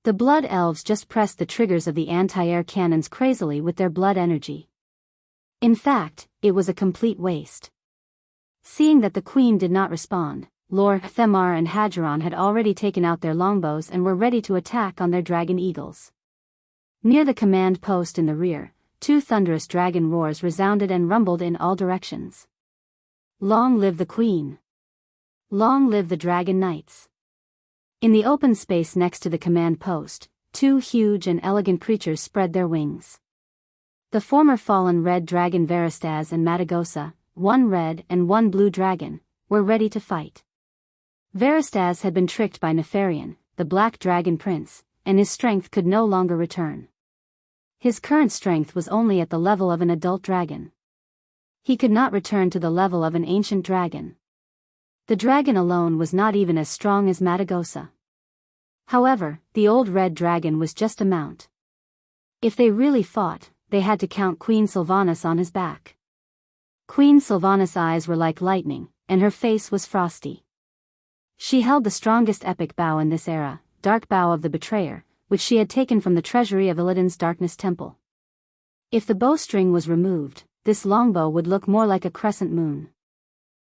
The Blood Elves just pressed the triggers of the anti-air cannons crazily with their blood energy. In fact, it was a complete waste. Seeing that the Queen did not respond, Lord Themar and Hadgeron had already taken out their longbows and were ready to attack on their dragon eagles. Near the command post in the rear, 2 thunderous dragon roars resounded and rumbled in all directions. Long live the Queen! Long live the Dragon Knights! In the open space next to the command post, 2 huge and elegant creatures spread their wings. The former fallen red dragon Veristaz and Matagosa, 1 red and 1 blue dragon, were ready to fight. Veristaz had been tricked by Nefarian, the black dragon prince, and his strength could no longer return. His current strength was only at the level of an adult dragon. He could not return to the level of an ancient dragon. The dragon alone was not even as strong as Matagosa. However, the old red dragon was just a mount. If they really fought, they had to count Queen Sylvanas on his back. Queen Sylvanas' eyes were like lightning, and her face was frosty. She held the strongest epic bow in this era, Dark Bow of the Betrayer, which she had taken from the treasury of Illidan's Darkness Temple. If the bowstring was removed, this longbow would look more like a crescent moon.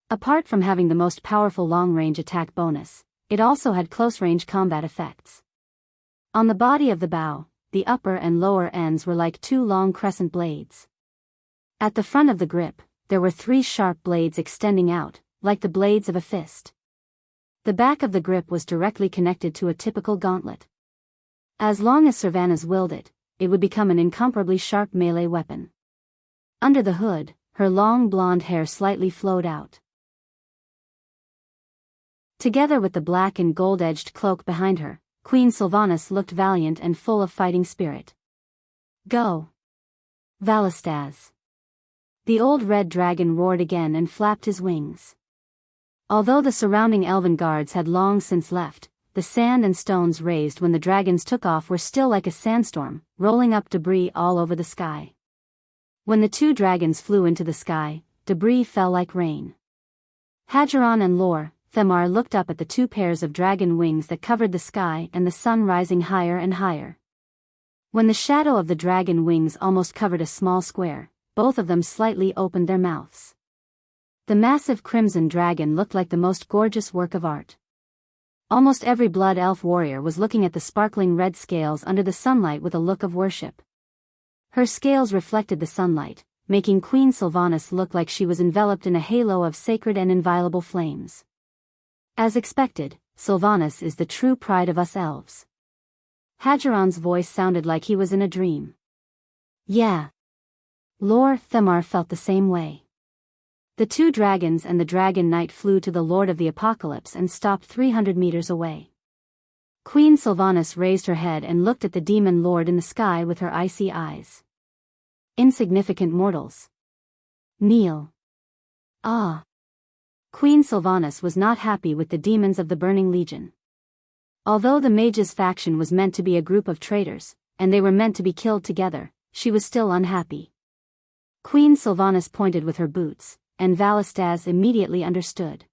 Apart from having the most powerful long-range attack bonus, it also had close-range combat effects. On the body of the bow, the upper and lower ends were like 2 long crescent blades. At the front of the grip, there were 3 sharp blades extending out, like the blades of a fist. The back of the grip was directly connected to a typical gauntlet. As long as Sylvanas willed it, it would become an incomparably sharp melee weapon. Under the hood, her long blonde hair slightly flowed out. Together with the black and gold-edged cloak behind her, Queen Sylvanas looked valiant and full of fighting spirit. Go! Valistaz! The old red dragon roared again and flapped his wings. Although the surrounding elven guards had long since left, the sand and stones raised when the dragons took off were still like a sandstorm, rolling up debris all over the sky. When the two dragons flew into the sky, debris fell like rain. Hadgeron and Lor Themar looked up at the two pairs of dragon wings that covered the sky and the sun rising higher and higher. When the shadow of the dragon wings almost covered a small square, both of them slightly opened their mouths. The massive crimson dragon looked like the most gorgeous work of art. Almost every blood elf warrior was looking at the sparkling red scales under the sunlight with a look of worship. Her scales reflected the sunlight, making Queen Sylvanas look like she was enveloped in a halo of sacred and inviolable flames. As expected, Sylvanas is the true pride of us elves. Hadgeron's voice sounded like he was in a dream. Yeah. Lor Themar felt the same way. The two dragons and the dragon knight flew to the Lord of the Apocalypse and stopped 300 meters away. Queen Sylvanas raised her head and looked at the demon lord in the sky with her icy eyes. Insignificant mortals. Kneel. Ah. Queen Sylvanas was not happy with the demons of the Burning Legion. Although the mages' faction was meant to be a group of traitors, and they were meant to be killed together, she was still unhappy. Queen Sylvanas pointed with her boots, and Valistaz immediately understood.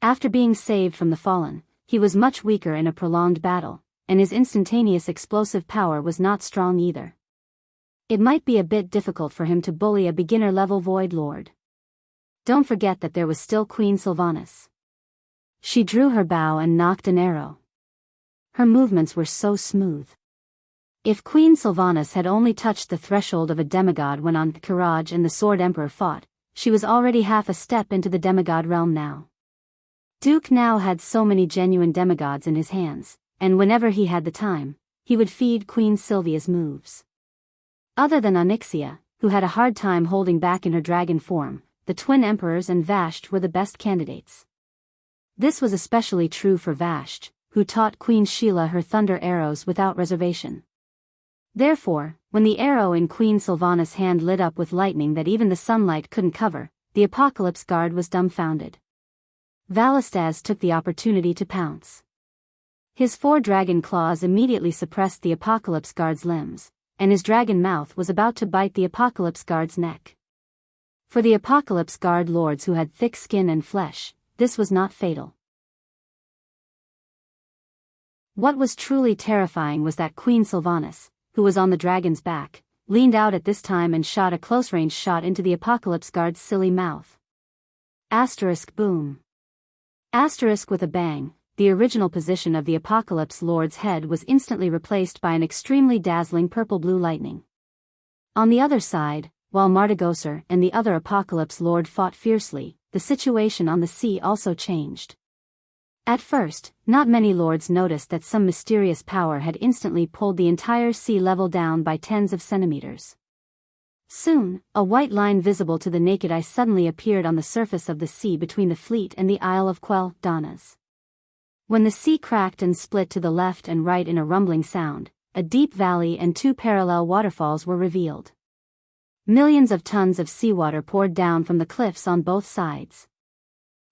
After being saved from the Fallen, he was much weaker in a prolonged battle, and his instantaneous explosive power was not strong either. It might be a bit difficult for him to bully a beginner-level Void Lord. Don't forget that there was still Queen Sylvanas. She drew her bow and knocked an arrow. Her movements were so smooth. If Queen Sylvanas had only touched the threshold of a demigod when Kiraj and the Sword Emperor fought, she was already half a step into the demigod realm now. Duke now had so many genuine demigods in his hands, and whenever he had the time, he would feed Queen Sylvia's moves. Other than Onyxia, who had a hard time holding back in her dragon form, the twin emperors and Vashti were the best candidates. This was especially true for Vashti, who taught Queen Sheila her thunder arrows without reservation. Therefore, when the arrow in Queen Sylvanas' hand lit up with lightning that even the sunlight couldn't cover, the Apocalypse Guard was dumbfounded. Valistaz took the opportunity to pounce. His 4 dragon claws immediately suppressed the Apocalypse Guard's limbs, and his dragon mouth was about to bite the Apocalypse Guard's neck. For the Apocalypse Guard lords who had thick skin and flesh, this was not fatal. What was truly terrifying was that Queen Sylvanas, who was on the dragon's back, leaned out at this time and shot a close-range shot into the Apocalypse Guard's silly mouth. Asterisk boom. Asterisk with a bang, the original position of the Apocalypse Lord's head was instantly replaced by an extremely dazzling purple-blue lightning. On the other side, while Martigosar and the other Apocalypse Lord fought fiercely, the situation on the sea also changed. At first, not many lords noticed that some mysterious power had instantly pulled the entire sea level down by tens of centimeters. Soon, a white line visible to the naked eye suddenly appeared on the surface of the sea between the fleet and the Isle of Quel Danas. When the sea cracked and split to the left and right in a rumbling sound, a deep valley and 2 parallel waterfalls were revealed. Millions of tons of seawater poured down from the cliffs on both sides.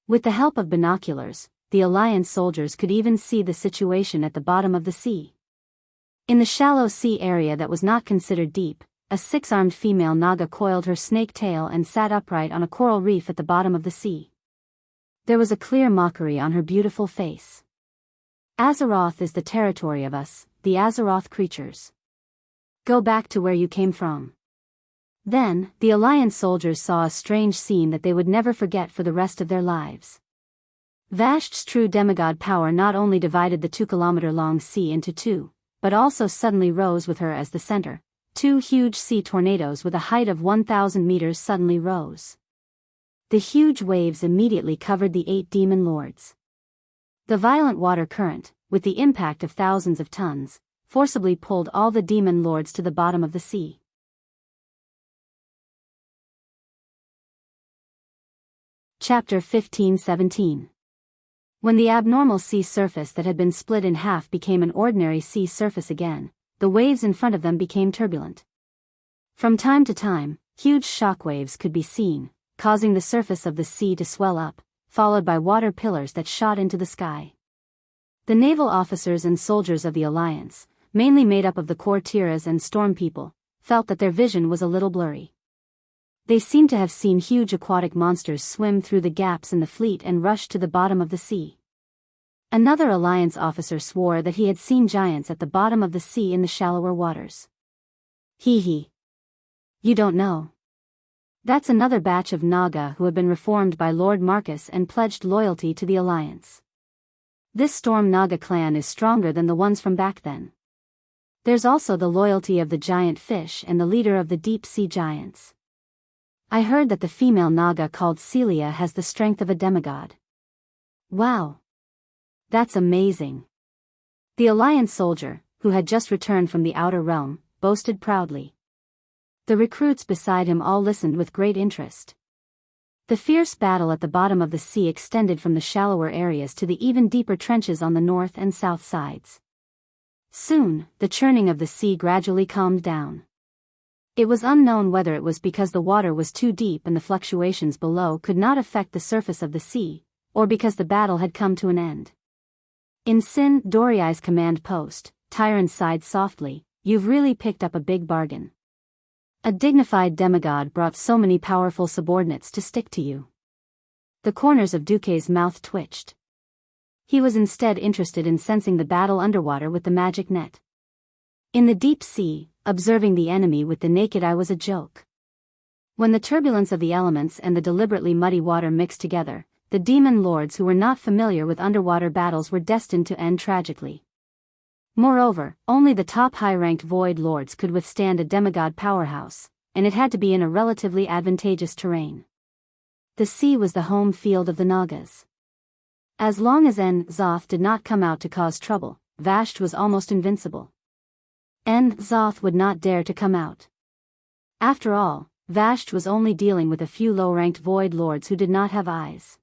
With the help of binoculars, the Alliance soldiers could even see the situation at the bottom of the sea. In the shallow sea area that was not considered deep, a 6-armed female Naga coiled her snake tail and sat upright on a coral reef at the bottom of the sea. There was a clear mockery on her beautiful face. Azeroth is the territory of us, the Azeroth creatures. Go back to where you came from. Then, the Alliance soldiers saw a strange scene that they would never forget for the rest of their lives. Vashti's true demigod power not only divided the 2-kilometer-long sea into 2, but also suddenly rose with her as the center. 2 huge sea tornadoes with a height of 1,000 meters suddenly rose. The huge waves immediately covered the 8 demon lords. The violent water current, with the impact of thousands of tons, forcibly pulled all the demon lords to the bottom of the sea. Chapter 15-17. When the abnormal sea surface that had been split in half became an ordinary sea surface again, the waves in front of them became turbulent. From time to time, huge shock waves could be seen, causing the surface of the sea to swell up, followed by water pillars that shot into the sky. The naval officers and soldiers of the Alliance, mainly made up of the courtiers and storm people, felt that their vision was a little blurry. They seemed to have seen huge aquatic monsters swim through the gaps in the fleet and rush to the bottom of the sea. Another Alliance officer swore that he had seen giants at the bottom of the sea in the shallower waters. Hee. You don't know. That's another batch of Naga who have been reformed by Lord Marcus and pledged loyalty to the Alliance. This Storm Naga clan is stronger than the ones from back then. There's also the loyalty of the giant fish and the leader of the deep sea giants. I heard that the female Naga called Celia has the strength of a demigod. Wow. That's amazing. The Alliance soldier, who had just returned from the outer realm, boasted proudly. The recruits beside him all listened with great interest. The fierce battle at the bottom of the sea extended from the shallower areas to the even deeper trenches on the north and south sides. Soon, the churning of the sea gradually calmed down. It was unknown whether it was because the water was too deep and the fluctuations below could not affect the surface of the sea, or because the battle had come to an end. In Sin Doriai's command post, Tyron sighed softly, "You've really picked up a big bargain. A dignified demigod brought so many powerful subordinates to stick to you." The corners of Duque's mouth twitched. He was instead interested in sensing the battle underwater with the magic net. In the deep sea, observing the enemy with the naked eye was a joke. When the turbulence of the elements and the deliberately muddy water mixed together, the demon lords who were not familiar with underwater battles were destined to end tragically. Moreover, only the top high-ranked void lords could withstand a demigod powerhouse, and it had to be in a relatively advantageous terrain. The sea was the home field of the Nagas. As long as Zoth did not come out to cause trouble, Vashti was almost invincible. Zoth would not dare to come out. After all, Vashti was only dealing with a few low-ranked void lords who did not have eyes.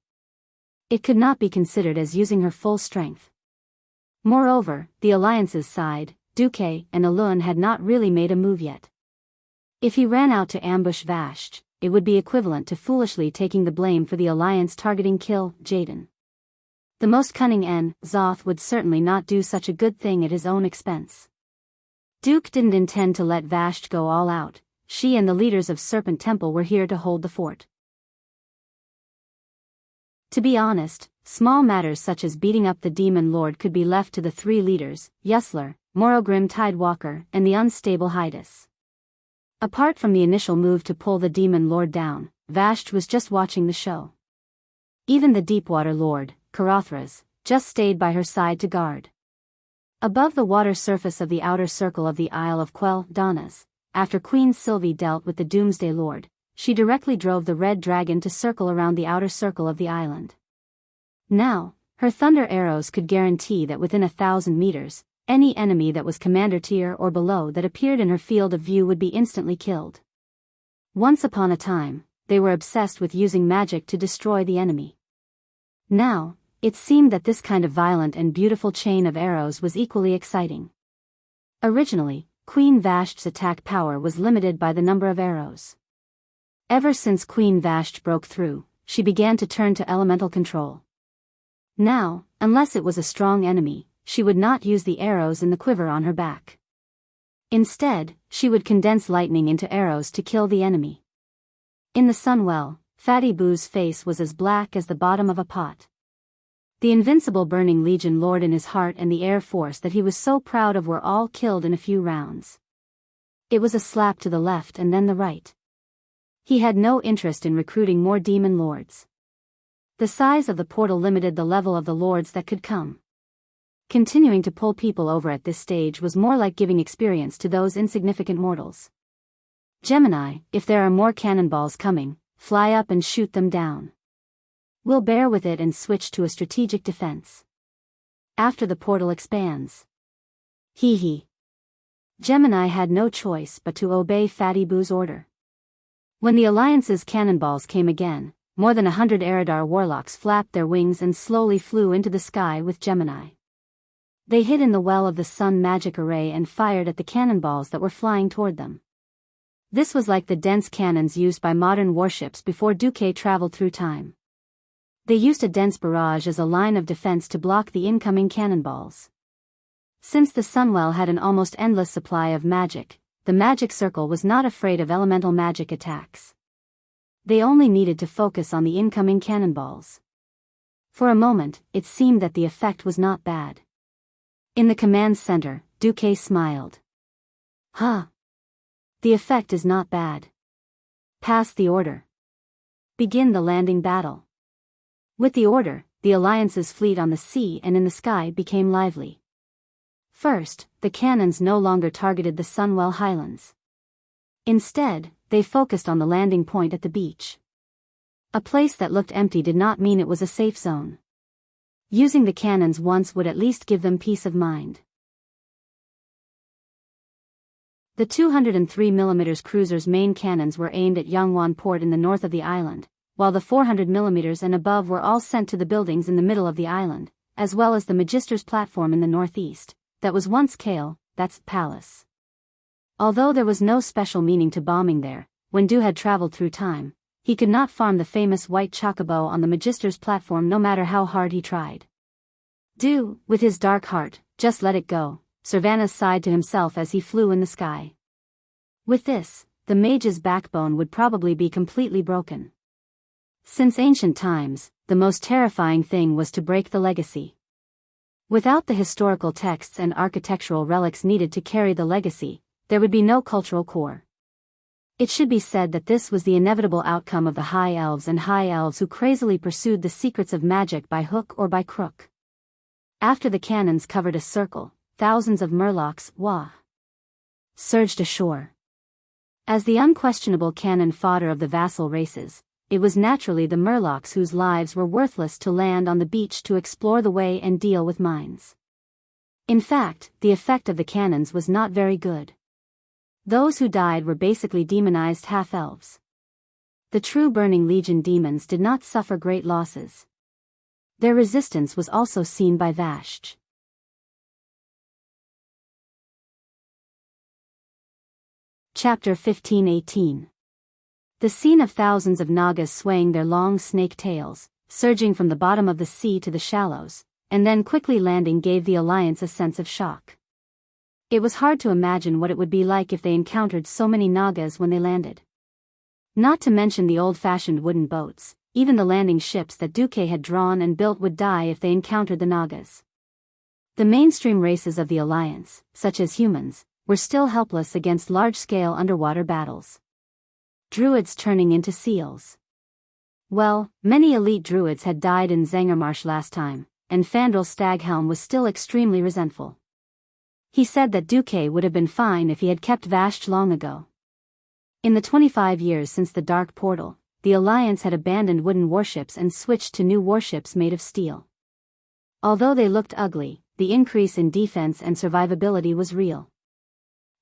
It could not be considered as using her full strength. Moreover, the Alliance's side, Duque and Alun had not really made a move yet. If he ran out to ambush Vashti, it would be equivalent to foolishly taking the blame for the Alliance targeting Kill Jaden. The most cunning Zoth would certainly not do such a good thing at his own expense. Duke didn't intend to let Vashti go all out. She and the leaders of Serpent Temple were here to hold the fort. To be honest, small matters such as beating up the demon lord could be left to the three leaders, Yesler, Morogrim Tidewalker, and the unstable Hydus. Apart from the initial move to pull the demon lord down, Vashti was just watching the show. Even the Deepwater Lord, Karathras, just stayed by her side to guard. Above the water surface of the outer circle of the Isle of Quell Donnas, after Queen Sylvie dealt with the Doomsday Lord, she directly drove the red dragon to circle around the outer circle of the island. Now, her thunder arrows could guarantee that within 1,000 meters, any enemy that was commander tier or below that appeared in her field of view would be instantly killed. Once upon a time, they were obsessed with using magic to destroy the enemy. Now, it seemed that this kind of violent and beautiful chain of arrows was equally exciting. Originally, Queen Vashti's attack power was limited by the number of arrows. Ever since Queen Vashti broke through, she began to turn to elemental control. Now, unless it was a strong enemy, she would not use the arrows in the quiver on her back. Instead, she would condense lightning into arrows to kill the enemy. In the Sunwell, Fatty Boo's face was as black as the bottom of a pot. The invincible Burning Legion lord in his heart and the air force that he was so proud of were all killed in a few rounds. It was a slap to the left and then the right. He had no interest in recruiting more demon lords. The size of the portal limited the level of the lords that could come. Continuing to pull people over at this stage was more like giving experience to those insignificant mortals. Gemini, if there are more cannonballs coming, fly up and shoot them down. We'll bear with it and switch to a strategic defense. After the portal expands. Hee. Gemini had no choice but to obey Fatty Boo's order. When the Alliance's cannonballs came again, more than 100 Eridar warlocks flapped their wings and slowly flew into the sky with Gemini. They hid in the well of the sun magic array and fired at the cannonballs that were flying toward them. This was like the dense cannons used by modern warships before Duque traveled through time. They used a dense barrage as a line of defense to block the incoming cannonballs. Since the Sunwell had an almost endless supply of magic, the magic circle was not afraid of elemental magic attacks. They only needed to focus on the incoming cannonballs. For a moment, it seemed that the effect was not bad. In the command center, Duque smiled. Huh. The effect is not bad. Pass the order. Begin the landing battle. With the order, the Alliance's fleet on the sea and in the sky became lively. First, the cannons no longer targeted the Sunwell Highlands. Instead, they focused on the landing point at the beach. A place that looked empty did not mean it was a safe zone. Using the cannons once would at least give them peace of mind. The 203mm cruiser's main cannons were aimed at Yangwan port in the north of the island, while the 400mm and above were all sent to the buildings in the middle of the island, as well as the Magister's platform in the northeast, that was once Kale, that's palace. Although there was no special meaning to bombing there, when Du had traveled through time, he could not farm the famous white chocobo on the Magister's platform no matter how hard he tried. Du, with his dark heart, just let it go, Cervantes sighed to himself as he flew in the sky. With this, the mage's backbone would probably be completely broken. Since ancient times, the most terrifying thing was to break the legacy. Without the historical texts and architectural relics needed to carry the legacy, there would be no cultural core. It should be said that this was the inevitable outcome of the High Elves and High Elves who crazily pursued the secrets of magic by hook or by crook. After the cannons covered a circle, thousands of murlocs, surged ashore. As the unquestionable cannon fodder of the vassal races, it was naturally the murlocs whose lives were worthless to land on the beach to explore the way and deal with mines. In fact, the effect of the cannons was not very good. Those who died were basically demonized half-elves. The true Burning Legion demons did not suffer great losses. Their resistance was also seen by Vashj. Chapter 15-18. The scene of thousands of Nagas swaying their long snake tails, surging from the bottom of the sea to the shallows, and then quickly landing gave the Alliance a sense of shock. It was hard to imagine what it would be like if they encountered so many Nagas when they landed. Not to mention the old-fashioned wooden boats, even the landing ships that Duque had drawn and built would die if they encountered the Nagas. The mainstream races of the Alliance, such as humans, were still helpless against large-scale underwater battles. Druids turning into seals. Well, many elite druids had died in Zangermarsh last time, and Fandral Staghelm was still extremely resentful. He said that Duque would have been fine if he had kept Vashj long ago. In the 25 years since the Dark Portal, the Alliance had abandoned wooden warships and switched to new warships made of steel. Although they looked ugly, the increase in defense and survivability was real.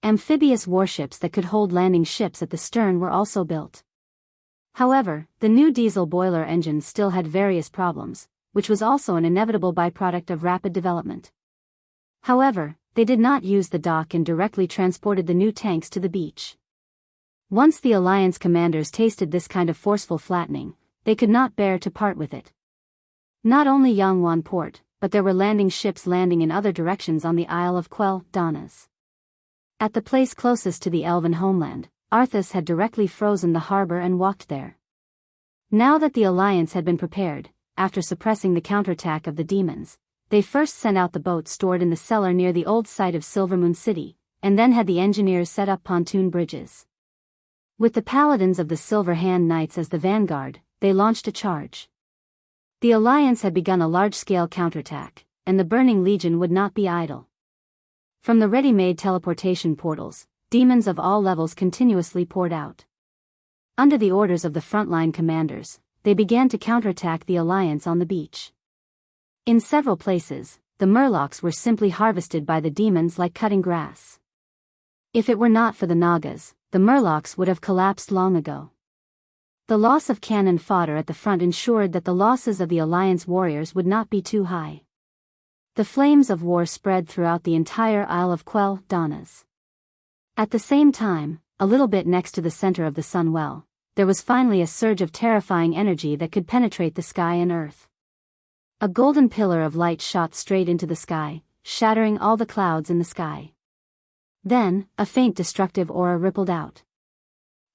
Amphibious warships that could hold landing ships at the stern were also built. However, the new diesel boiler engines still had various problems, which was also an inevitable byproduct of rapid development. However, they did not use the dock and directly transported the new tanks to the beach. Once the Alliance commanders tasted this kind of forceful flattening, they could not bear to part with it. Not only Yangwan port, but there were landing ships landing in other directions on the Isle of Quell, Donnas. At the place closest to the elven homeland, Arthas had directly frozen the harbor and walked there. Now that the Alliance had been prepared, after suppressing the counterattack of the demons, they first sent out the boats stored in the cellar near the old site of Silvermoon City, and then had the engineers set up pontoon bridges. With the paladins of the Silver Hand Knights as the vanguard, they launched a charge. The Alliance had begun a large-scale counterattack, and the Burning Legion would not be idle. From the ready-made teleportation portals, demons of all levels continuously poured out. Under the orders of the frontline commanders, they began to counterattack the Alliance on the beach. In several places, the murlocs were simply harvested by the demons like cutting grass. If it were not for the Nagas, the murlocs would have collapsed long ago. The loss of cannon fodder at the front ensured that the losses of the Alliance warriors would not be too high. The flames of war spread throughout the entire Isle of Quell Danas. At the same time, a little bit next to the center of the sun well, there was finally a surge of terrifying energy that could penetrate the sky and earth. A golden pillar of light shot straight into the sky, shattering all the clouds in the sky. Then, a faint destructive aura rippled out.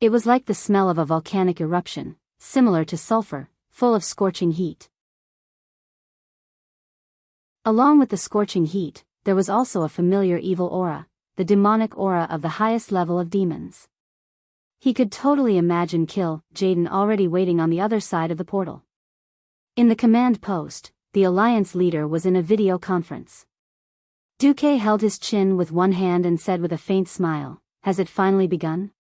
It was like the smell of a volcanic eruption, similar to sulfur, full of scorching heat. Along with the scorching heat, there was also a familiar evil aura, the demonic aura of the highest level of demons. He could totally imagine Jaden already waiting on the other side of the portal. In the command post, the Alliance leader was in a video conference. Duque held his chin with one hand and said with a faint smile, "Has it finally begun?"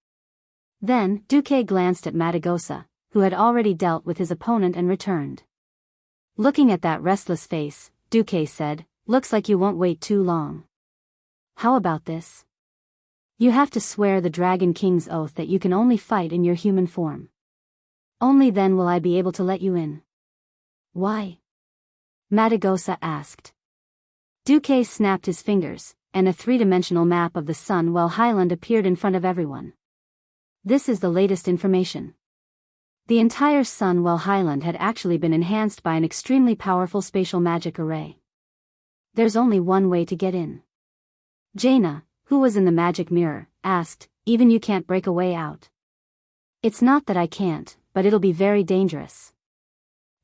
Then, Duque glanced at Madagosa, who had already dealt with his opponent and returned. Looking at that restless face, Duque said, "Looks like you won't wait too long. How about this? You have to swear the Dragon King's oath that you can only fight in your human form. Only then will I be able to let you in." "Why?" Madagosa asked. Duque snapped his fingers, and a three-dimensional map of the Sunwell Highland appeared in front of everyone. This is the latest information. The entire Sunwell Highland had actually been enhanced by an extremely powerful spatial magic array. There's only one way to get in. Jaina, who was in the magic mirror, asked, "Even you can't break a way out?" "It's not that I can't, but it'll be very dangerous.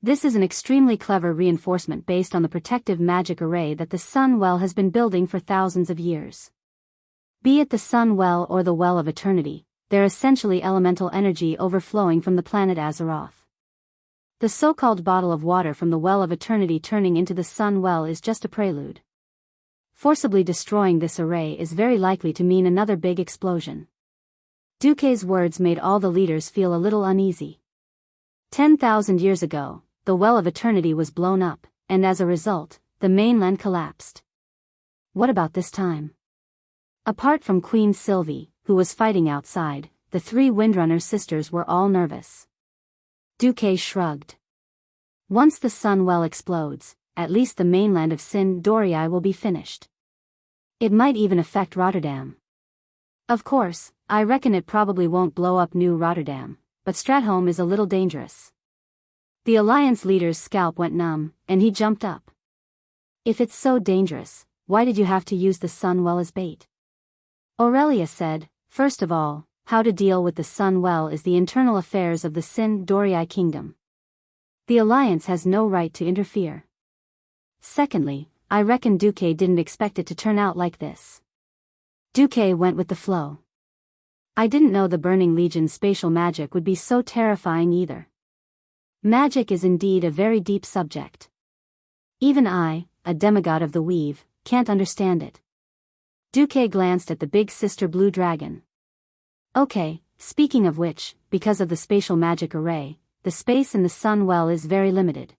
This is an extremely clever reinforcement based on the protective magic array that the Sun Well has been building for thousands of years. Be it the Sun Well or the Well of Eternity, they're essentially elemental energy overflowing from the planet Azeroth. The so-called bottle of water from the Well of Eternity turning into the Sun Well is just a prelude. Forcibly destroying this array is very likely to mean another big explosion." Duque's words made all the leaders feel a little uneasy. 10,000 years ago, the Well of Eternity was blown up, and as a result, the mainland collapsed. What about this time? Apart from Queen Sylvie, who was fighting outside, the three Windrunner sisters were all nervous. Duque shrugged. Once the Sun Well explodes, at least the mainland of Sin Dorii will be finished. It might even affect Rotterdam. Of course, I reckon it probably won't blow up New Rotterdam, but Stratholme is a little dangerous. The Alliance leader's scalp went numb, and he jumped up. "If it's so dangerous, why did you have to use the Sun Well as bait?" Aurelia said, "First of all, how to deal with the Sun Well is the internal affairs of the Sin Dorii kingdom. The Alliance has no right to interfere. Secondly, I reckon Duque didn't expect it to turn out like this." Duque went with the flow. "I didn't know the Burning Legion's spatial magic would be so terrifying either. Magic is indeed a very deep subject. Even I, a demigod of the weave, can't understand it." Duque glanced at the big sister blue dragon. "Okay, speaking of which, because of the spatial magic array, the space in the Sun Well is very limited.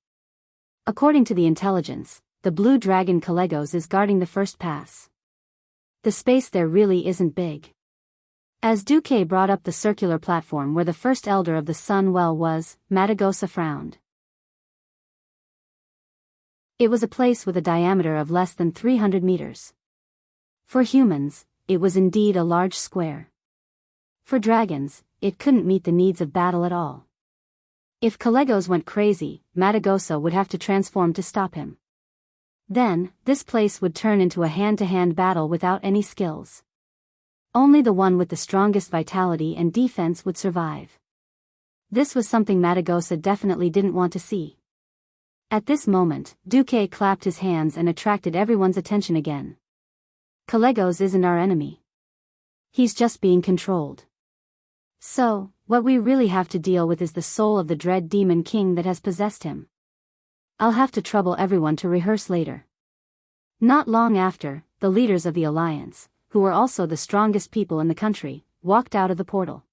According to the intelligence, the blue dragon Calegos is guarding the first pass. The space there really isn't big." As Duque brought up the circular platform where the first elder of the Sun Well was, Madagosa frowned. It was a place with a diameter of less than 300 meters. For humans, it was indeed a large square. For dragons, it couldn't meet the needs of battle at all. If Calegos went crazy, Madagosa would have to transform to stop him. Then, this place would turn into a hand-to-hand battle without any skills. Only the one with the strongest vitality and defense would survive. This was something Madagosa definitely didn't want to see. At this moment, Duque clapped his hands and attracted everyone's attention again. "Calegos isn't our enemy. He's just being controlled. So, what we really have to deal with is the soul of the dread demon king that has possessed him. I'll have to trouble everyone to rehearse later." Not long after, the leaders of the Alliance, who were also the strongest people in the country, walked out of the portal.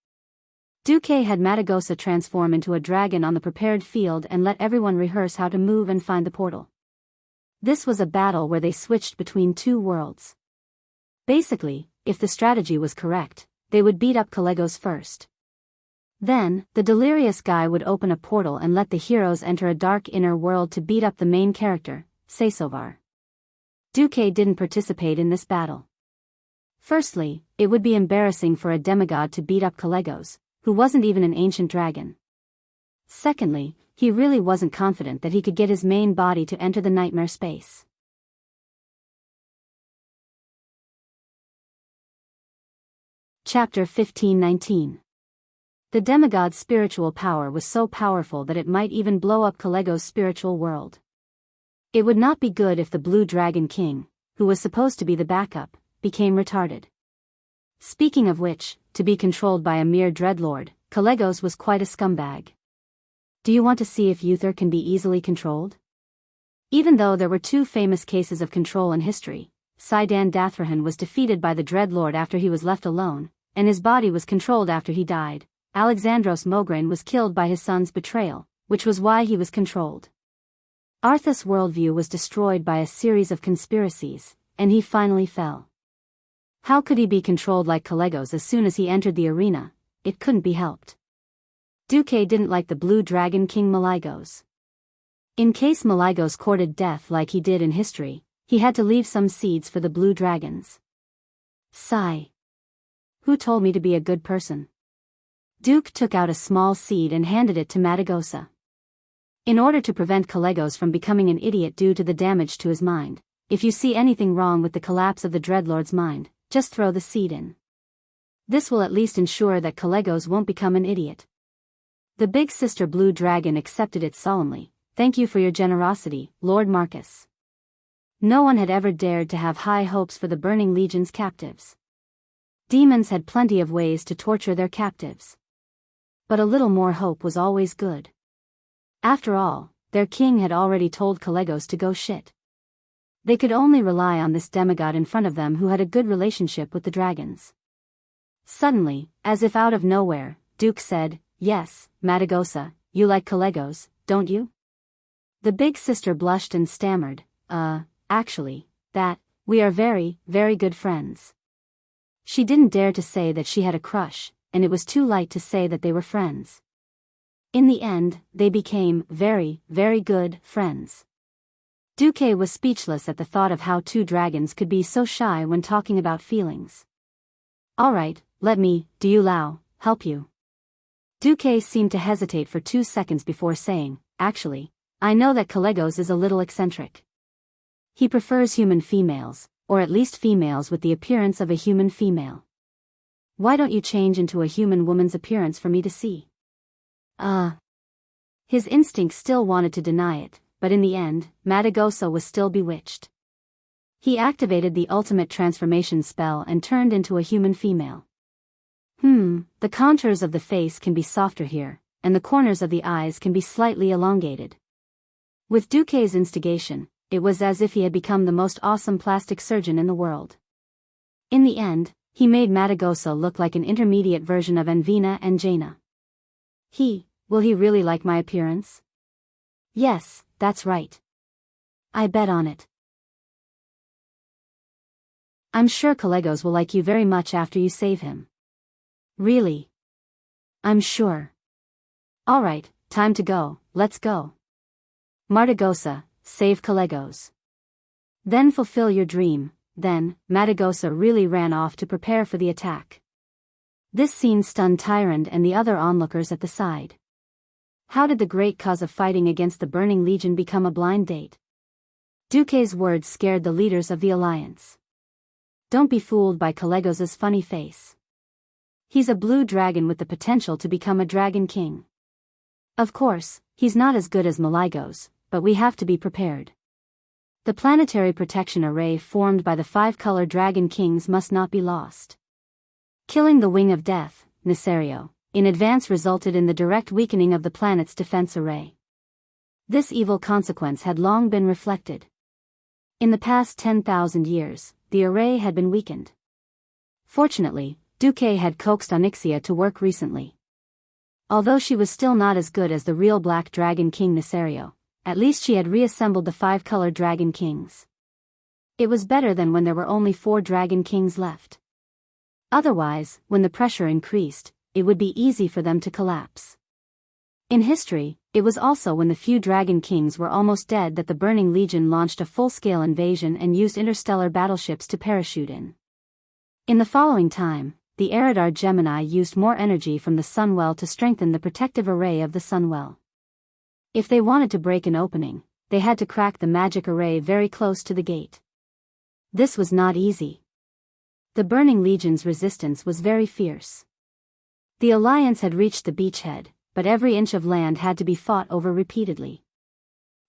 Duque had Madagosa transform into a dragon on the prepared field and let everyone rehearse how to move and find the portal. This was a battle where they switched between two worlds. Basically, if the strategy was correct, they would beat up Calegos first. Then, the delirious guy would open a portal and let the heroes enter a dark inner world to beat up the main character, Sesovar. Duque didn't participate in this battle. Firstly, it would be embarrassing for a demigod to beat up Calegos, who wasn't even an ancient dragon. Secondly, he really wasn't confident that he could get his main body to enter the nightmare space. Chapter 1519. The demigod's spiritual power was so powerful that it might even blow up Calegos' spiritual world. It would not be good if the Blue Dragon King, who was supposed to be the backup, became retarded. Speaking of which, to be controlled by a mere dreadlord, Calegos was quite a scumbag. Do you want to see if Uther can be easily controlled? Even though there were two famous cases of control in history, Sidan Dathrahan was defeated by the dreadlord after he was left alone, and his body was controlled after he died. Alexandros Mograine was killed by his son's betrayal, which was why he was controlled. Arthas' worldview was destroyed by a series of conspiracies, and he finally fell. How could he be controlled like Calegos as soon as he entered the arena? It couldn't be helped. Duque didn't like the Blue Dragon King Malygos. In case Malygos courted death like he did in history, he had to leave some seeds for the Blue Dragons. Sigh. Who told me to be a good person? Duke took out a small seed and handed it to Madagosa. In order to prevent Calegos from becoming an idiot due to the damage to his mind, if you see anything wrong with the collapse of the Dreadlord's mind, just throw the seed in. This will at least ensure that Calegos won't become an idiot. The big sister Blue Dragon accepted it solemnly. Thank you for your generosity, Lord Marcus. No one had ever dared to have high hopes for the Burning Legion's captives. Demons had plenty of ways to torture their captives. But a little more hope was always good. After all, their king had already told Calegos to go shit. They could only rely on this demigod in front of them who had a good relationship with the dragons. Suddenly, as if out of nowhere, Duke said, "Yes, Madagosa, you like Calegos, don't you?" The big sister blushed and stammered, actually, we are very, very good friends." She didn't dare to say that she had a crush, and it was too light to say that they were friends. In the end, they became very, very good friends. Duque was speechless at the thought of how two dragons could be so shy when talking about feelings. "Alright, let me, help you." Duque seemed to hesitate for 2 seconds before saying, "Actually, I know that Calegos is a little eccentric. He prefers human females, or at least females with the appearance of a human female. Why don't you change into a human woman's appearance for me to see?" His instinct still wanted to deny it, but in the end, Madagosa was still bewitched. He activated the ultimate transformation spell and turned into a human female. The contours of the face can be softer here, and the corners of the eyes can be slightly elongated. With Duque's instigation, it was as if he had become the most awesome plastic surgeon in the world. In the end, he made Madagosa look like an intermediate version of Anvina and Jaina. Will he really like my appearance? Yes, that's right. I bet on it. I'm sure Calegos will like you very much after you save him. Really? I'm sure. Alright, time to go, let's go. Madagosa, save Calegos. Then fulfill your dream. Then, Madagosa really ran off to prepare for the attack. This scene stunned Tyrande and the other onlookers at the side. How did the great cause of fighting against the Burning Legion become a blind date? Duque's words scared the leaders of the alliance. Don't be fooled by Calegos' funny face. He's a blue dragon with the potential to become a dragon king. Of course, he's not as good as Malygos, but we have to be prepared. The planetary protection array formed by the 5-color dragon kings must not be lost. Killing the Wing of Death, Nesario, in advance resulted in the direct weakening of the planet's defense array. This evil consequence had long been reflected. In the past 10,000 years, the array had been weakened. Fortunately, Duque had coaxed Onyxia to work recently. Although she was still not as good as the real Black Dragon King Nesario, at least she had reassembled the 5-color Dragon Kings. It was better than when there were only 4 Dragon Kings left. Otherwise, when the pressure increased, it would be easy for them to collapse. In history, it was also when the few dragon kings were almost dead that the Burning Legion launched a full-scale invasion and used interstellar battleships to parachute in. In the following time, the Eridar Gemini used more energy from the Sunwell to strengthen the protective array of the Sunwell. If they wanted to break an opening, they had to crack the magic array very close to the gate. This was not easy. The Burning Legion's resistance was very fierce. The Alliance had reached the beachhead, but every inch of land had to be fought over repeatedly.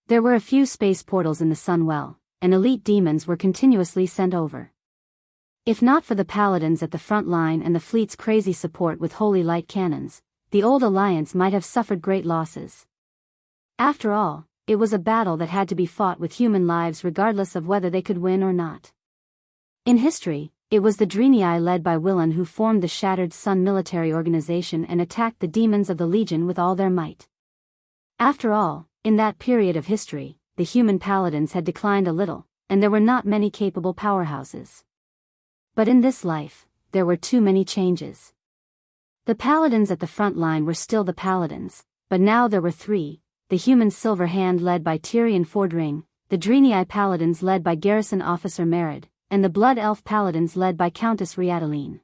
There were a few space portals in the Sunwell, and elite demons were continuously sent over. If not for the paladins at the front line and the fleet's crazy support with holy light cannons, the old Alliance might have suffered great losses. After all, it was a battle that had to be fought with human lives regardless of whether they could win or not. In history, it was the Draenei led by Willan who formed the Shattered Sun military organization and attacked the demons of the Legion with all their might. After all, in that period of history, the human paladins had declined a little, and there were not many capable powerhouses. But in this life, there were too many changes. The paladins at the front line were still the paladins, but now there were three: the human Silver Hand led by Tyrion Fordring, the Draenei paladins led by Garrison Officer Merid, and the Blood Elf paladins led by Countess Riadaline.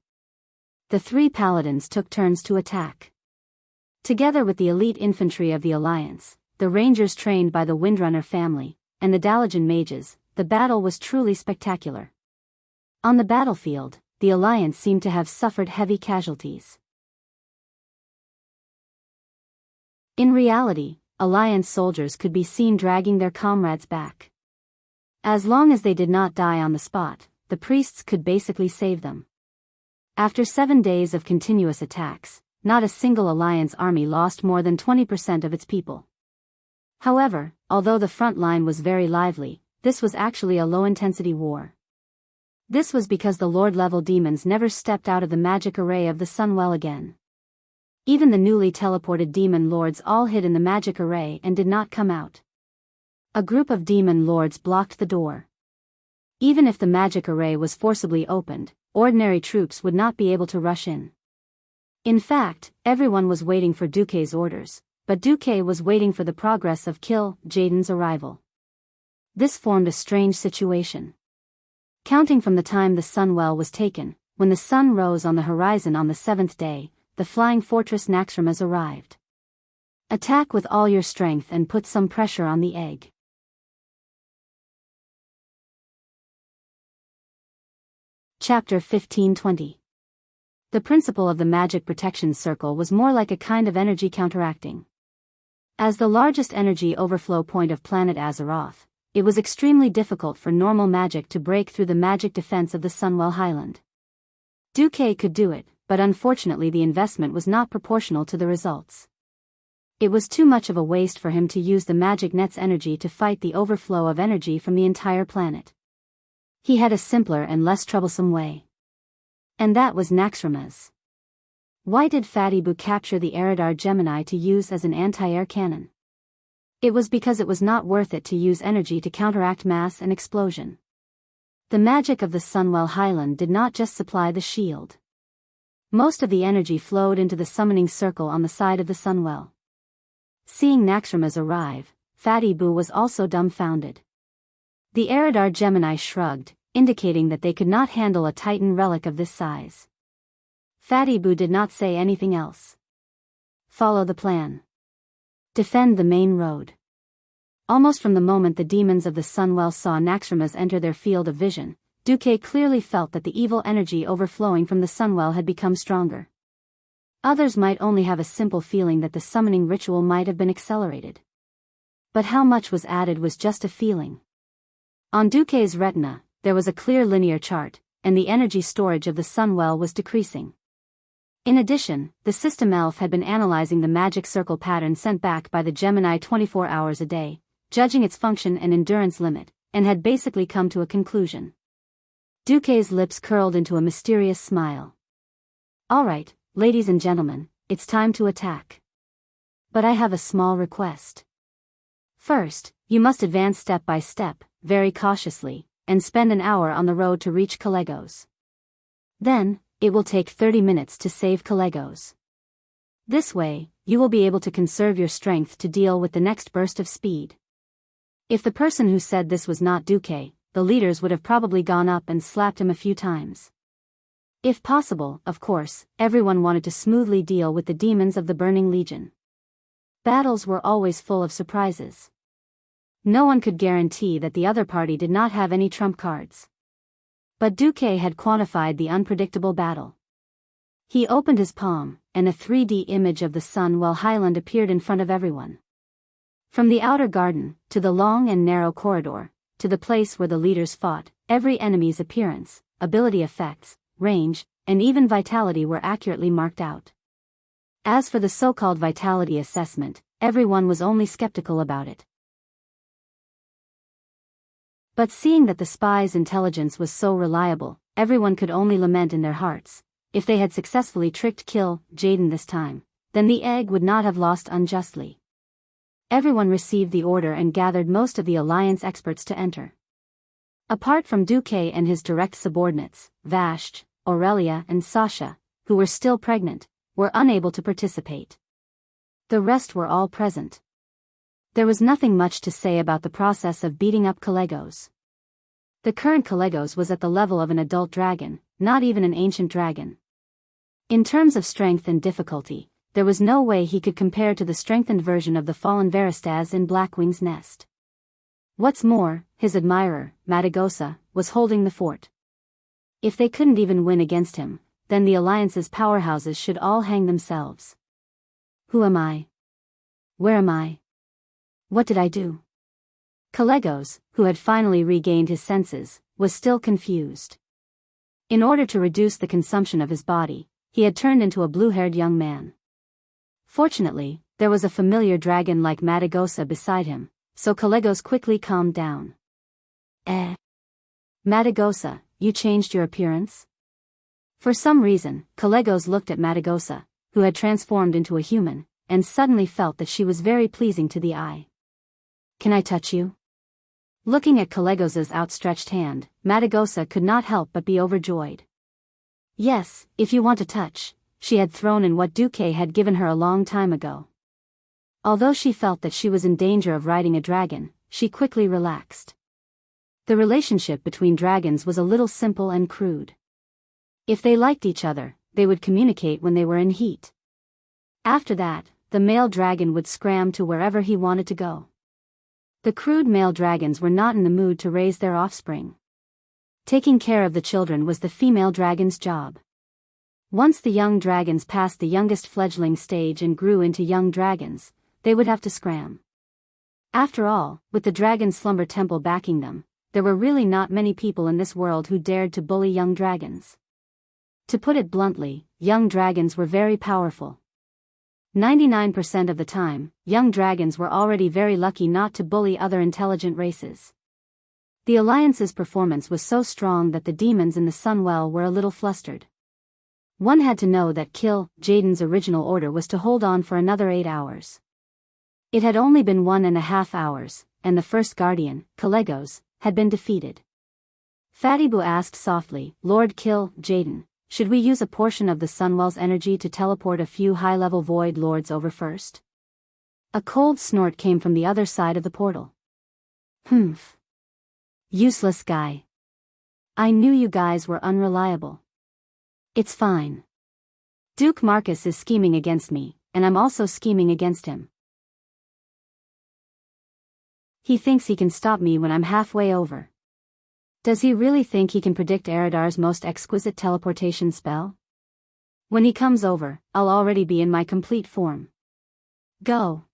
The three paladins took turns to attack. Together with the elite infantry of the Alliance, the rangers trained by the Windrunner family, and the Dalajan mages, the battle was truly spectacular. On the battlefield, the Alliance seemed to have suffered heavy casualties. In reality, Alliance soldiers could be seen dragging their comrades back. As long as they did not die on the spot, the priests could basically save them. After 7 days of continuous attacks, not a single Alliance army lost more than 20% of its people. However, although the front line was very lively, this was actually a low-intensity war. This was because the Lord-level demons never stepped out of the magic array of the Sunwell again. Even the newly teleported demon lords all hid in the magic array and did not come out. A group of demon lords blocked the door. Even if the magic array was forcibly opened, ordinary troops would not be able to rush in. In fact, everyone was waiting for Duque's orders, but Duque was waiting for the progress of Kill Jaden's arrival. This formed a strange situation. Counting from the time the Sunwell was taken, when the sun rose on the horizon on the 7th day, the flying fortress Naxxramas arrived. Attack with all your strength and put some pressure on the egg. Chapter 1520. The principle of the magic protection circle was more like a kind of energy counteracting. As the largest energy overflow point of planet Azeroth, it was extremely difficult for normal magic to break through the magic defense of the Sunwell Highland. Duque could do it, but unfortunately the investment was not proportional to the results. It was too much of a waste for him to use the magic net's energy to fight the overflow of energy from the entire planet. He had a simpler and less troublesome way. And that was Naxxramas. Why did Fatibu capture the Eridar Gemini to use as an anti-air cannon? It was because it was not worth it to use energy to counteract mass and explosion. The magic of the Sunwell Highland did not just supply the shield. Most of the energy flowed into the summoning circle on the side of the Sunwell. Seeing Naxxramas arrive, Fatibu was also dumbfounded. The Eridar Gemini shrugged, indicating that they could not handle a Titan relic of this size. Fatibu did not say anything else. Follow the plan. Defend the main road. Almost from the moment the demons of the Sunwell saw Naxxramas enter their field of vision, Duque clearly felt that the evil energy overflowing from the Sunwell had become stronger. Others might only have a simple feeling that the summoning ritual might have been accelerated. But how much was added was just a feeling. On Duque's retina, there was a clear linear chart, and the energy storage of the Sunwell was decreasing. In addition, the system elf had been analyzing the magic circle pattern sent back by the Gemini 24 hours a day, judging its function and endurance limit, and had basically come to a conclusion. Duque's lips curled into a mysterious smile. All right, ladies and gentlemen, it's time to attack. But I have a small request. First, you must advance step by step, very cautiously, and spend an hour on the road to reach Calegos. Then, it will take 30 minutes to save Calegos. This way, you will be able to conserve your strength to deal with the next burst of speed. If the person who said this was not Duque, the leaders would have probably gone up and slapped him a few times. If possible, of course, everyone wanted to smoothly deal with the demons of the Burning Legion. Battles were always full of surprises. No one could guarantee that the other party did not have any trump cards. But Duque had quantified the unpredictable battle. He opened his palm, and a 3D image of the Sunwell Highland appeared in front of everyone. From the outer garden, to the long and narrow corridor, to the place where the leaders fought, every enemy's appearance, ability effects, range, and even vitality were accurately marked out. As for the so-called vitality assessment, everyone was only skeptical about it. But seeing that the spy's intelligence was so reliable, everyone could only lament in their hearts. If they had successfully tricked Kill Jaden this time, then the egg would not have lost unjustly. Everyone received the order and gathered most of the Alliance experts to enter. Apart from Duque and his direct subordinates, Vashti, Aurelia and Sasha, who were still pregnant, were unable to participate. The rest were all present. There was nothing much to say about the process of beating up Calegos. The current Calegos was at the level of an adult dragon, not even an ancient dragon. In terms of strength and difficulty, there was no way he could compare to the strengthened version of the fallen Veristas in Blackwing's nest. What's more, his admirer, Matagosa, was holding the fort. If they couldn't even win against him, then the Alliance's powerhouses should all hang themselves. Who am I? Where am I? What did I do? Calegos, who had finally regained his senses, was still confused. In order to reduce the consumption of his body, he had turned into a blue-haired young man. Fortunately, there was a familiar dragon like Matagosa beside him, so Calegos quickly calmed down. Matagosa, you changed your appearance? For some reason, Calegos looked at Matagosa, who had transformed into a human, and suddenly felt that she was very pleasing to the eye. Can I touch you? Looking at Calegos's outstretched hand, Matagosa could not help but be overjoyed. Yes, if you want to touch, she had thrown in what Duque had given her a long time ago. Although she felt that she was in danger of riding a dragon, she quickly relaxed. The relationship between dragons was a little simple and crude. If they liked each other, they would communicate when they were in heat. After that, the male dragon would scram to wherever he wanted to go. The crude male dragons were not in the mood to raise their offspring. Taking care of the children was the female dragon's job. Once the young dragons passed the youngest fledgling stage and grew into young dragons, they would have to scram. After all, with the dragon slumber temple backing them, there were really not many people in this world who dared to bully young dragons. To put it bluntly, young dragons were very powerful. 99% of the time, young dragons were already very lucky not to bully other intelligent races. The Alliance's performance was so strong that the demons in the Sunwell were a little flustered. One had to know that Kill Jaden's original order was to hold on for another 8 hours. It had only been 1.5 hours, and the first guardian, Calegos, had been defeated. Fatibu asked softly, Lord Kill Jaden, should we use a portion of the Sunwell's energy to teleport a few high-level Void Lords over first? A cold snort came from the other side of the portal. Humph. Useless guy. I knew you guys were unreliable. It's fine. Duke Marcus is scheming against me, and I'm also scheming against him. He thinks he can stop me when I'm halfway over. Does he really think he can predict Eridar's most exquisite teleportation spell? When he comes over, I'll already be in my complete form. Go.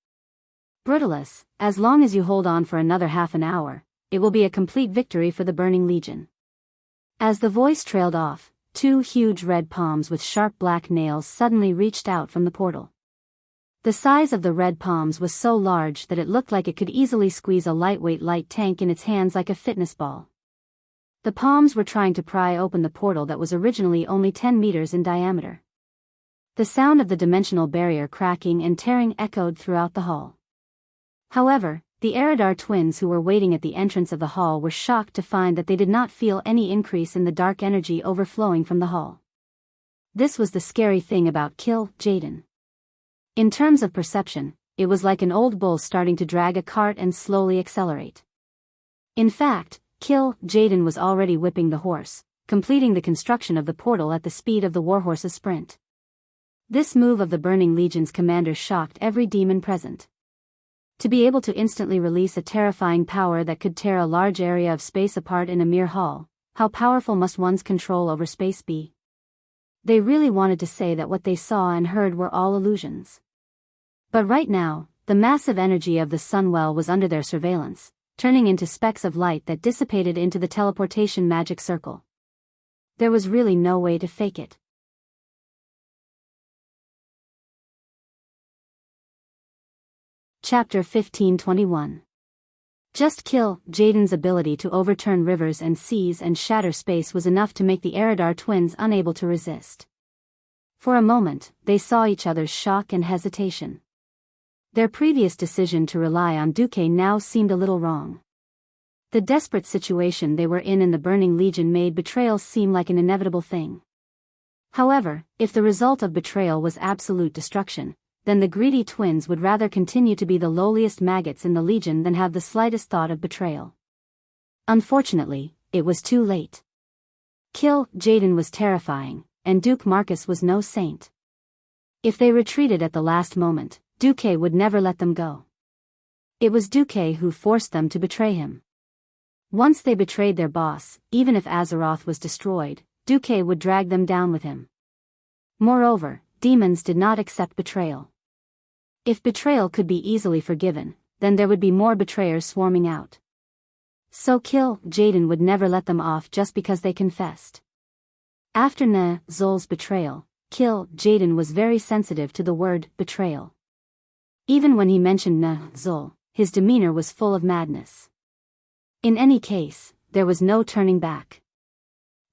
Brutalis, as long as you hold on for another half an hour, it will be a complete victory for the Burning Legion. As the voice trailed off, 2 huge red palms with sharp black nails suddenly reached out from the portal. The size of the red palms was so large that it looked like it could easily squeeze a lightweight light tank in its hands like a fitness ball. The palms were trying to pry open the portal that was originally only 10 meters in diameter. The sound of the dimensional barrier cracking and tearing echoed throughout the hall. However, the Eridar twins who were waiting at the entrance of the hall were shocked to find that they did not feel any increase in the dark energy overflowing from the hall. This was the scary thing about Kill Jaden. In terms of perception, it was like an old bull starting to drag a cart and slowly accelerate. In fact, Jaden was already whipping the horse, completing the construction of the portal at the speed of the warhorse's sprint. This move of the Burning Legion's commander shocked every demon present. To be able to instantly release a terrifying power that could tear a large area of space apart in a mere haul, how powerful must one's control over space be? They really wanted to say that what they saw and heard were all illusions. But right now, the massive energy of the Sunwell was under their surveillance, turning into specks of light that dissipated into the teleportation magic circle. There was really no way to fake it. Chapter 1521. Just Jaden's ability to overturn rivers and seas and shatter space was enough to make the Eridar twins unable to resist. For a moment, they saw each other's shock and hesitation. Their previous decision to rely on Duque now seemed a little wrong. The desperate situation they were in the Burning Legion made betrayal seem like an inevitable thing. However, if the result of betrayal was absolute destruction, then the greedy twins would rather continue to be the lowliest maggots in the Legion than have the slightest thought of betrayal. Unfortunately, it was too late. Jaden was terrifying, and Duke Marcus was no saint. If they retreated at the last moment, Duque would never let them go. It was Duque who forced them to betray him. Once they betrayed their boss, even if Azeroth was destroyed, Duque would drag them down with him. Moreover, demons did not accept betrayal. If betrayal could be easily forgiven, then there would be more betrayers swarming out. So Jaden would never let them off just because they confessed. After Zol's betrayal, Jaden was very sensitive to the word betrayal. Even when he mentioned Zol, his demeanor was full of madness. In any case, there was no turning back.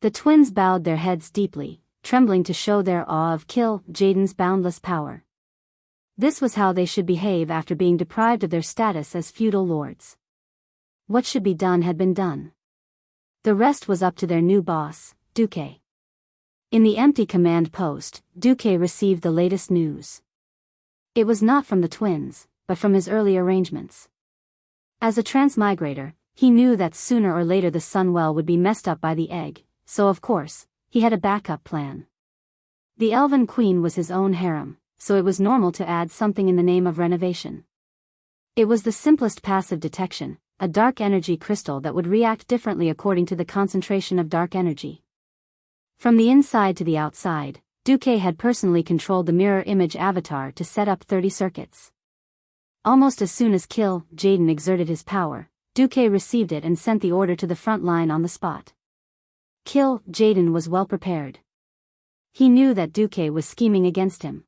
The twins bowed their heads deeply, trembling to show their awe of Jaden's boundless power. This was how they should behave after being deprived of their status as feudal lords. What should be done had been done. The rest was up to their new boss, Duque. In the empty command post, Duque received the latest news. It was not from the twins, but from his early arrangements. As a transmigrator, he knew that sooner or later the Sunwell would be messed up by the egg, so of course, he had a backup plan. The Elven Queen was his own harem, so it was normal to add something in the name of renovation. It was the simplest passive detection, a dark energy crystal that would react differently according to the concentration of dark energy. From the inside to the outside, Duque had personally controlled the mirror image avatar to set up 30 circuits. Almost as soon as Jaden exerted his power, Duque received it and sent the order to the front line on the spot. Jaden was well prepared. He knew that Duque was scheming against him.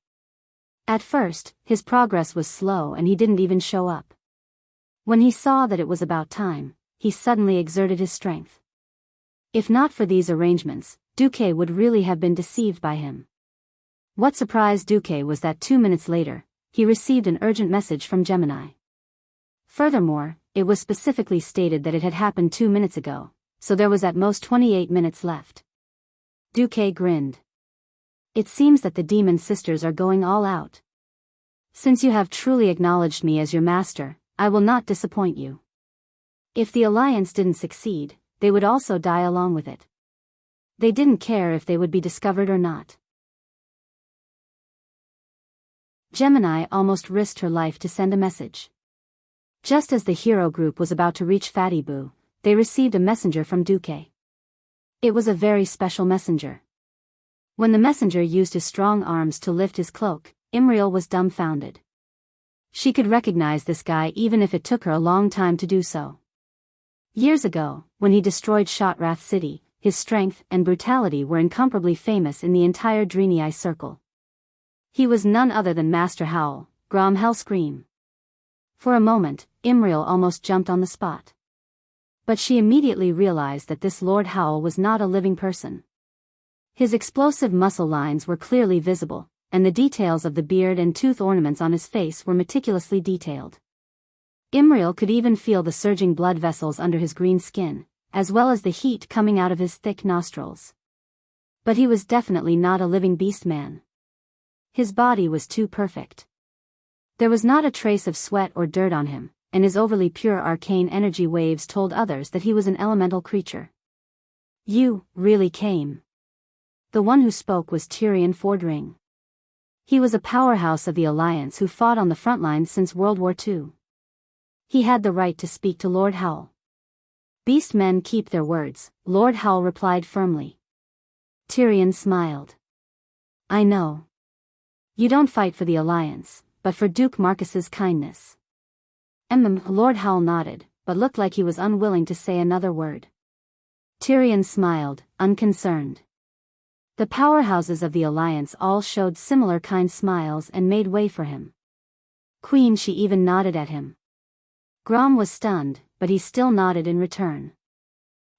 At first, his progress was slow and he didn't even show up. When he saw that it was about time, he suddenly exerted his strength. If not for these arrangements, Duque would really have been deceived by him. What surprised Duque was that 2 minutes later, he received an urgent message from Gemini. Furthermore, it was specifically stated that it had happened 2 minutes ago, so there was at most 28 minutes left. Duque grinned. It seems that the demon sisters are going all out. Since you have truly acknowledged me as your master, I will not disappoint you. If the alliance didn't succeed, they would also die along with it. They didn't care if they would be discovered or not. Gemini almost risked her life to send a message. Just as the hero group was about to reach Fatty-Boo, they received a messenger from Duque. It was a very special messenger. When the messenger used his strong arms to lift his cloak, Imriel was dumbfounded. She could recognize this guy even if it took her a long time to do so. Years ago, when he destroyed Shotrath City, his strength and brutality were incomparably famous in the entire Drenii circle. He was none other than Master Howl, Grom Hellscream. For a moment, Imriel almost jumped on the spot. But she immediately realized that this Lord Howl was not a living person. His explosive muscle lines were clearly visible, and the details of the beard and tooth ornaments on his face were meticulously detailed. Imriel could even feel the surging blood vessels under his green skin, as well as the heat coming out of his thick nostrils. But he was definitely not a living beast man. His body was too perfect. There was not a trace of sweat or dirt on him, and his overly pure arcane energy waves told others that he was an elemental creature. You really came. The one who spoke was Tyrion Fordring. He was a powerhouse of the Alliance who fought on the front lines since World War II. He had the right to speak to Lord Howl. Beastmen keep their words, Lord Howl replied firmly. Tyrion smiled. I know. You don't fight for the Alliance, but for Duke Marcus's kindness. Lord Howl nodded, but looked like he was unwilling to say another word. Tyrion smiled, unconcerned. The powerhouses of the Alliance all showed similar kind smiles and made way for him. Queen, she even nodded at him. Grom was stunned, but he still nodded in return.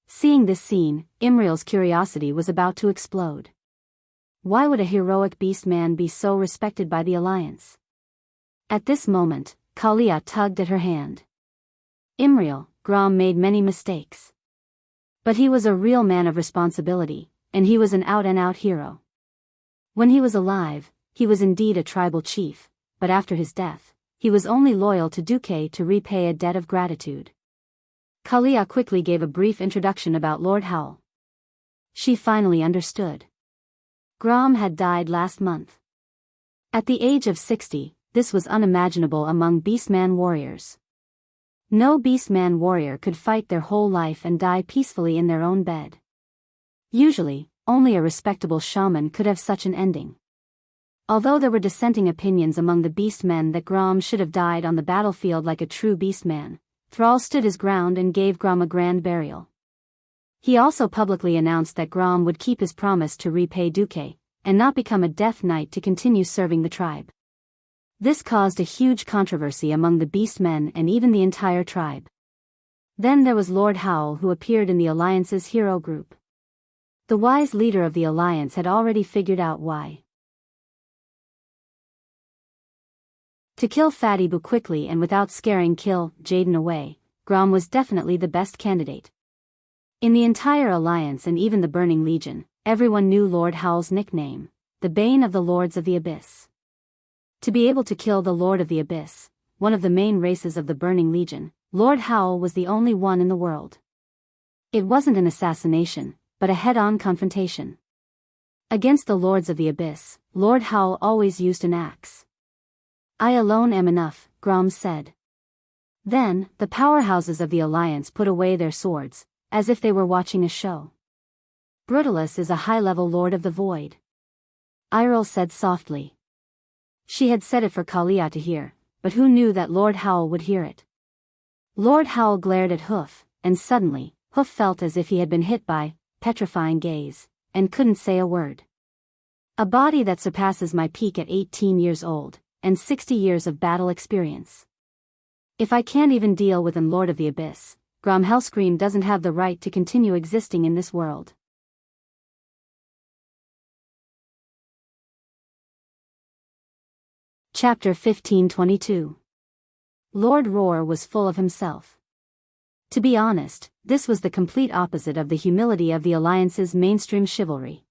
Seeing this scene, Imriel's curiosity was about to explode. Why would a heroic beastman be so respected by the Alliance? At this moment, Kalia tugged at her hand. Imriel, Grom made many mistakes. But he was a real man of responsibility, and he was an out-and-out hero. When he was alive, he was indeed a tribal chief, but after his death, he was only loyal to Duque to repay a debt of gratitude. Kalia quickly gave a brief introduction about Lord Howl. She finally understood. Grom had died last month. At the age of 60, this was unimaginable among Beastman warriors. No Beastman warrior could fight their whole life and die peacefully in their own bed. Usually, only a respectable shaman could have such an ending. Although there were dissenting opinions among the Beastmen that Grom should have died on the battlefield like a true Beastman, Thrall stood his ground and gave Grom a grand burial. He also publicly announced that Grom would keep his promise to repay Duque, and not become a Death Knight to continue serving the tribe. This caused a huge controversy among the Beastmen and even the entire tribe. Then there was Lord Howl, who appeared in the Alliance's hero group. The wise leader of the Alliance had already figured out why. To kill Fatty Boo quickly and without scaring Jaden away, Grom was definitely the best candidate. In the entire Alliance and even the Burning Legion, everyone knew Lord Howl's nickname, the Bane of the Lords of the Abyss. To be able to kill the Lord of the Abyss, one of the main races of the Burning Legion, Lord Howl was the only one in the world. It wasn't an assassination, but a head-on confrontation. Against the Lords of the Abyss, Lord Howl always used an axe. I alone am enough, Grom said. Then, the powerhouses of the Alliance put away their swords, as if they were watching a show. Brutalus is a high-level Lord of the Void. Iril said softly. She had said it for Kalia to hear, but who knew that Lord Howl would hear it? Lord Howl glared at Hoof, and suddenly, Hoof felt as if he had been hit by petrifying gaze, and couldn't say a word. A body that surpasses my peak at 18 years old, and 60 years of battle experience. If I can't even deal with an Lord of the Abyss, Grom Hellscream doesn't have the right to continue existing in this world. Chapter 1522. Lord Roar was full of himself. To be honest, this was the complete opposite of the humility of the Alliance's mainstream chivalry.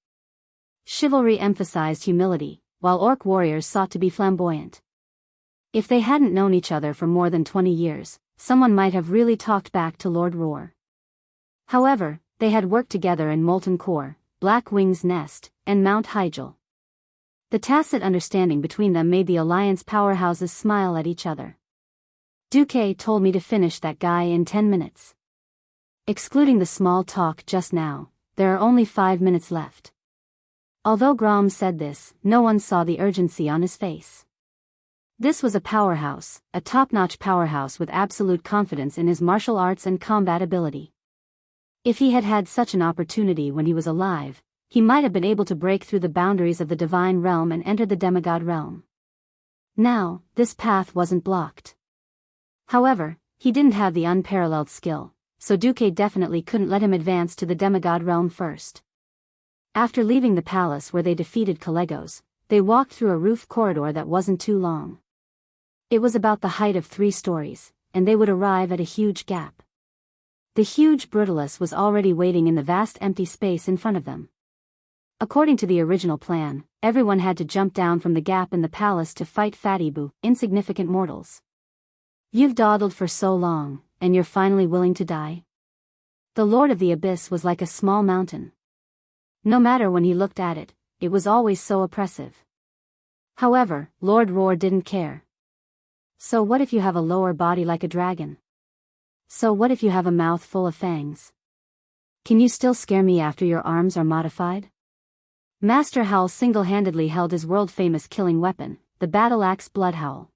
Chivalry emphasized humility, while Orc warriors sought to be flamboyant. If they hadn't known each other for more than 20 years, someone might have really talked back to Lord Roar. However, they had worked together in Molten Core, Black Wing's Nest, and Mount Hyjal. The tacit understanding between them made the Alliance powerhouses smile at each other. Duque told me to finish that guy in 10 minutes. Excluding the small talk just now, there are only 5 minutes left. Although Grom said this, no one saw the urgency on his face. This was a powerhouse, a top-notch powerhouse with absolute confidence in his martial arts and combat ability. If he had had such an opportunity when he was alive, he might have been able to break through the boundaries of the divine realm and enter the demigod realm. Now, this path wasn't blocked. However, he didn't have the unparalleled skill, so Duque definitely couldn't let him advance to the demigod realm first. After leaving the palace where they defeated Calegos, they walked through a roof corridor that wasn't too long. It was about the height of 3 stories, and they would arrive at a huge gap. The huge Brutalus was already waiting in the vast empty space in front of them. According to the original plan, everyone had to jump down from the gap in the palace to fight Fatty Boo, insignificant mortals. You've dawdled for so long, and you're finally willing to die? The Lord of the Abyss was like a small mountain. No matter when he looked at it, it was always so oppressive. However, Lord Roar didn't care. So what if you have a lower body like a dragon? So what if you have a mouth full of fangs? Can you still scare me after your arms are modified? Master Howl single-handedly held his world-famous killing weapon, the battle axe Bloodhowl.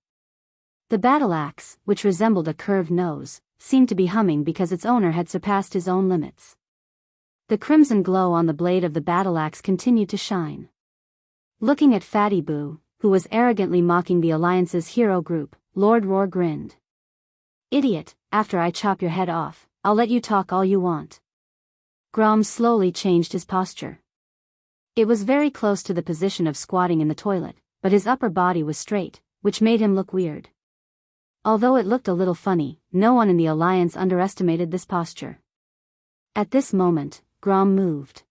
The battle axe, which resembled a curved nose, seemed to be humming because its owner had surpassed his own limits. The crimson glow on the blade of the battle axe continued to shine. Looking at Fatty Boo, who was arrogantly mocking the Alliance's hero group, Lord Roar grinned. Idiot, after I chop your head off, I'll let you talk all you want. Grom slowly changed his posture. It was very close to the position of squatting in the toilet, but his upper body was straight, which made him look weird. Although it looked a little funny, no one in the Alliance underestimated this posture. At this moment, Grom moved.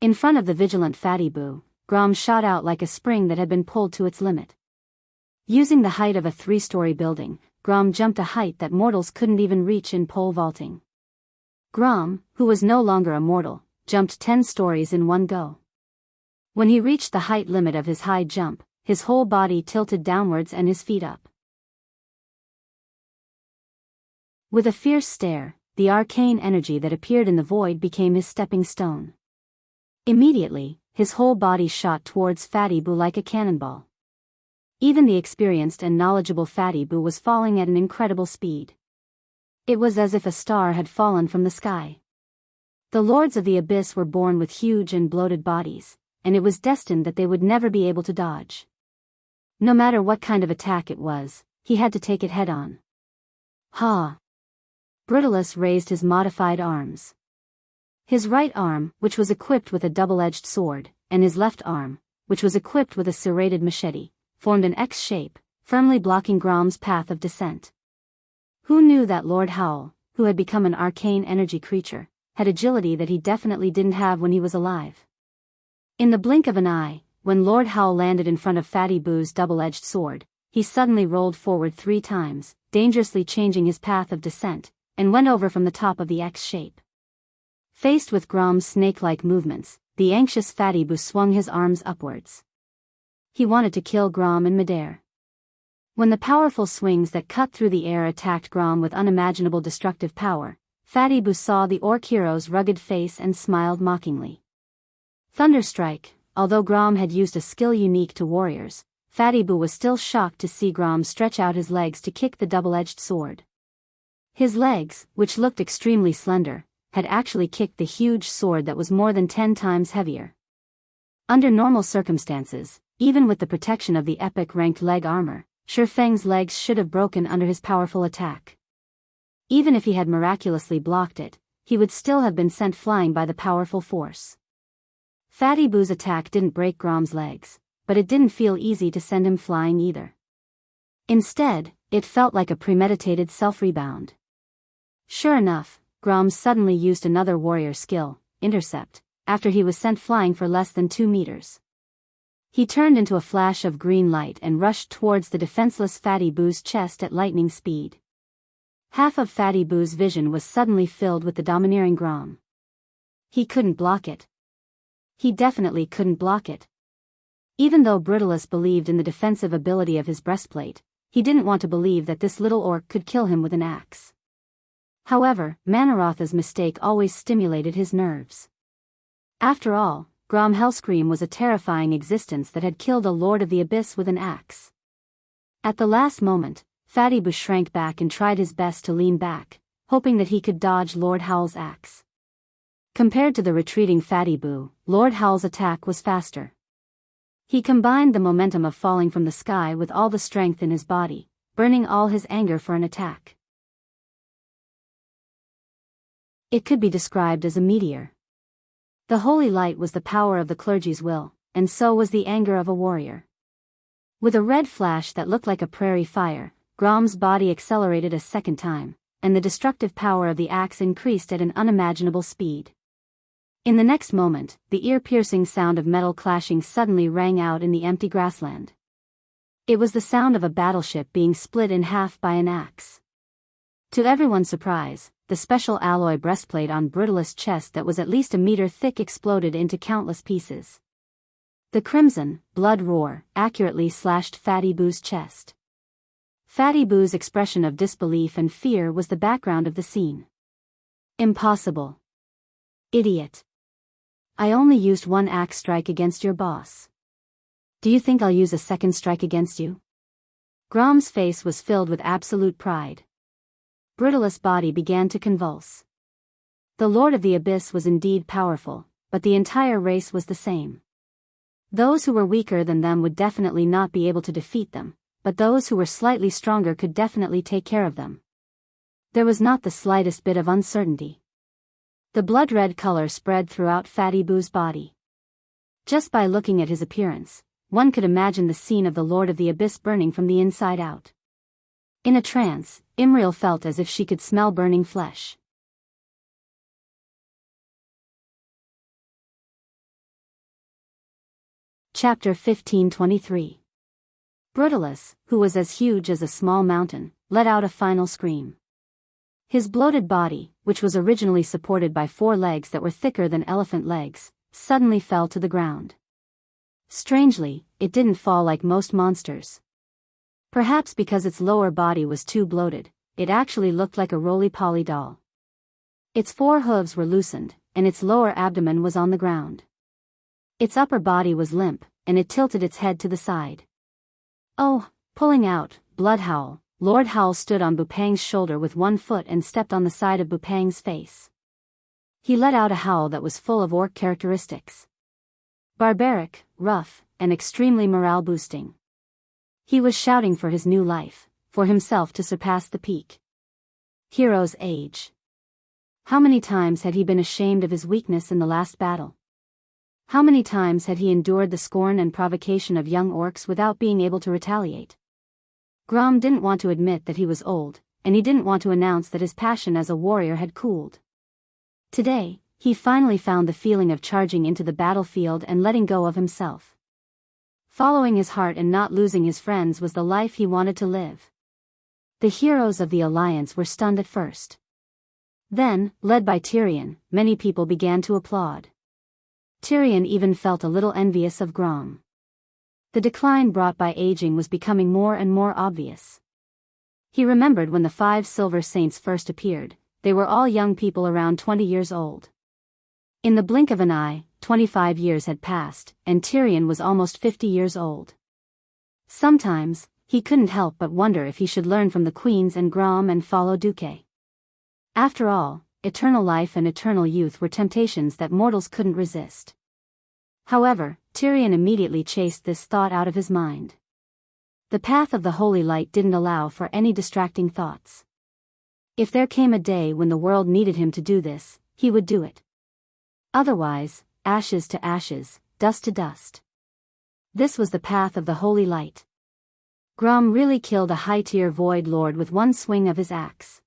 In front of the vigilant Fatty Boo, Grom shot out like a spring that had been pulled to its limit. Using the height of a 3-story building, Grom jumped a height that mortals couldn't even reach in pole vaulting. Grom, who was no longer a mortal, jumped 10 stories in one go. When he reached the height limit of his high jump, his whole body tilted downwards and his feet up. With a fierce stare, the arcane energy that appeared in the void became his stepping stone. Immediately, his whole body shot towards Fatty Boo like a cannonball. Even the experienced and knowledgeable Fatty Boo was falling at an incredible speed. It was as if a star had fallen from the sky. The Lords of the Abyss were born with huge and bloated bodies, and it was destined that they would never be able to dodge. No matter what kind of attack it was, he had to take it head-on. Ha! Brutalus raised his modified arms. His right arm, which was equipped with a double-edged sword, and his left arm, which was equipped with a serrated machete, formed an X shape, firmly blocking Grom's path of descent. Who knew that Lord Howl, who had become an arcane energy creature, had agility that he definitely didn't have when he was alive? In the blink of an eye, when Lord Howl landed in front of Fatty Boo's double-edged sword, he suddenly rolled forward 3 times, dangerously changing his path of descent, and went over from the top of the X shape. Faced with Grom's snake-like movements, the anxious Fatty Boo swung his arms upwards. He wanted to kill Grom in midair. When the powerful swings that cut through the air attacked Grom with unimaginable destructive power, Fatty Boo saw the orc hero's rugged face and smiled mockingly. Thunderstrike, although Grom had used a skill unique to warriors, Fatty Boo was still shocked to see Grom stretch out his legs to kick the double-edged sword. His legs, which looked extremely slender, had actually kicked the huge sword that was more than 10 times heavier. Under normal circumstances, even with the protection of the epic-ranked leg armor, Shi Feng's legs should have broken under his powerful attack. Even if he had miraculously blocked it, he would still have been sent flying by the powerful force. Fatty Boo's attack didn't break Grom's legs, but it didn't feel easy to send him flying either. Instead, it felt like a premeditated self-rebound. Sure enough, Grom suddenly used another warrior skill, Intercept, after he was sent flying for less than 2 meters. He turned into a flash of green light and rushed towards the defenseless Fatty Boo's chest at lightning speed. Half of Fatty Boo's vision was suddenly filled with the domineering Grom. He couldn't block it. He definitely couldn't block it. Even though Brutalus believed in the defensive ability of his breastplate, he didn't want to believe that this little orc could kill him with an axe. However, Manarotha's mistake always stimulated his nerves. After all, Grom Hellscream was a terrifying existence that had killed a Lord of the Abyss with an axe. At the last moment, Fatty Boo shrank back and tried his best to lean back, hoping that he could dodge Lord Howl's axe. Compared to the retreating Fatty Boo, Lord Howl's attack was faster. He combined the momentum of falling from the sky with all the strength in his body, burning all his anger for an attack. It could be described as a meteor. The holy light was the power of the clergy's will, and so was the anger of a warrior. With a red flash that looked like a prairie fire, Grom's body accelerated a second time, and the destructive power of the axe increased at an unimaginable speed. In the next moment, the ear-piercing sound of metal clashing suddenly rang out in the empty grassland. It was the sound of a battleship being split in half by an axe. To everyone's surprise, the special alloy breastplate on Brutalist's chest that was at least a meter thick exploded into countless pieces. The crimson, blood roar accurately slashed Fatty Boo's chest. Fatty Boo's expression of disbelief and fear was the background of the scene. Impossible. Idiot. I only used one axe strike against your boss. Do you think I'll use a second strike against you? Grom's face was filled with absolute pride. Brutalist's body began to convulse. The Lord of the Abyss was indeed powerful, but the entire race was the same. Those who were weaker than them would definitely not be able to defeat them, but those who were slightly stronger could definitely take care of them. There was not the slightest bit of uncertainty. The blood-red color spread throughout Fatty Boo's body. Just by looking at his appearance, one could imagine the scene of the Lord of the Abyss burning from the inside out. In a trance, Imriel felt as if she could smell burning flesh. Chapter 1523. Brutalist, who was as huge as a small mountain, let out a final scream. His bloated body, which was originally supported by 4 legs that were thicker than elephant legs, suddenly fell to the ground. Strangely, it didn't fall like most monsters. Perhaps because its lower body was too bloated, it actually looked like a roly-poly doll. Its 4 hooves were loosened, and its lower abdomen was on the ground. Its upper body was limp, and it tilted its head to the side. Oh, pulling out, Blood Howl. Lord Howl stood on Bupang's shoulder with one foot and stepped on the side of Bupang's face. He let out a howl that was full of orc characteristics. Barbaric, rough, and extremely morale-boosting. He was shouting for his new life, for himself to surpass the peak. Hero's age. How many times had he been ashamed of his weakness in the last battle? How many times had he endured the scorn and provocation of young orcs without being able to retaliate? Grom didn't want to admit that he was old, and he didn't want to announce that his passion as a warrior had cooled. Today, he finally found the feeling of charging into the battlefield and letting go of himself. Following his heart and not losing his friends was the life he wanted to live. The heroes of the Alliance were stunned at first. Then, led by Tyrion, many people began to applaud. Tyrion even felt a little envious of Grom. The decline brought by aging was becoming more and more obvious. He remembered when the 5 Silver Saints first appeared, they were all young people around 20 years old. In the blink of an eye, 25 years had passed, and Tyrion was almost 50 years old. Sometimes, he couldn't help but wonder if he should learn from the queens and Grom and follow Duque. After all, eternal life and eternal youth were temptations that mortals couldn't resist. However, Tyrion immediately chased this thought out of his mind. The path of the holy light didn't allow for any distracting thoughts. If there came a day when the world needed him to do this, he would do it. Otherwise, ashes to ashes, dust to dust. This was the path of the holy light. Grom really killed a high-tier Void Lord with one swing of his axe.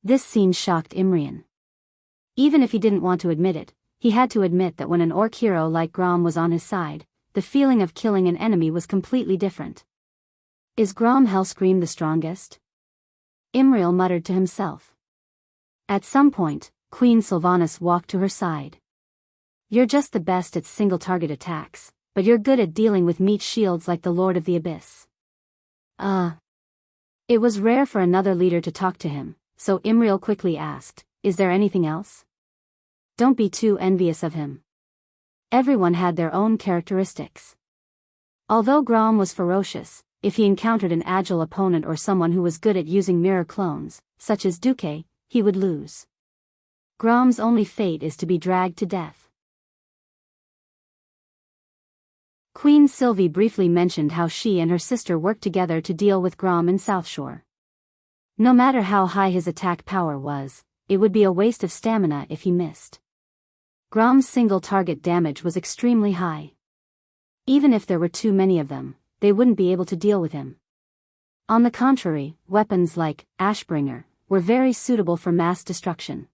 This scene shocked Imrian. Even if he didn't want to admit it, he had to admit that when an orc hero like Grom was on his side, the feeling of killing an enemy was completely different. Is Grom Hellscream the strongest? Imriel muttered to himself. At some point, Queen Sylvanas walked to her side. You're just the best at single-target attacks, but you're good at dealing with meat shields like the Lord of the Abyss. It was rare for another leader to talk to him, so Imriel quickly asked, is there anything else? Don't be too envious of him. Everyone had their own characteristics. Although Grom was ferocious, if he encountered an agile opponent or someone who was good at using mirror clones, such as Duque, he would lose. Grom's only fate is to be dragged to death. Queen Sylvie briefly mentioned how she and her sister worked together to deal with Grom in Southshore. No matter how high his attack power was, it would be a waste of stamina if he missed. Grom's single-target damage was extremely high. Even if there were too many of them, they wouldn't be able to deal with him. On the contrary, weapons like Ashbringer were very suitable for mass destruction.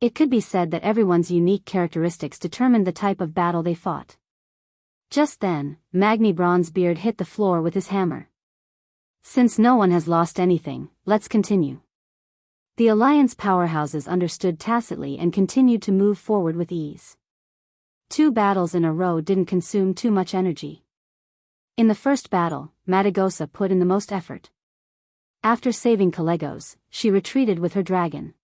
It could be said that everyone's unique characteristics determined the type of battle they fought. Just then, Magni Bronzebeard hit the floor with his hammer. Since no one has lost anything, let's continue. The Alliance powerhouses understood tacitly and continued to move forward with ease. 2 battles in a row didn't consume too much energy. In the first battle, Madagosa put in the most effort. After saving Calegos, she retreated with her dragon.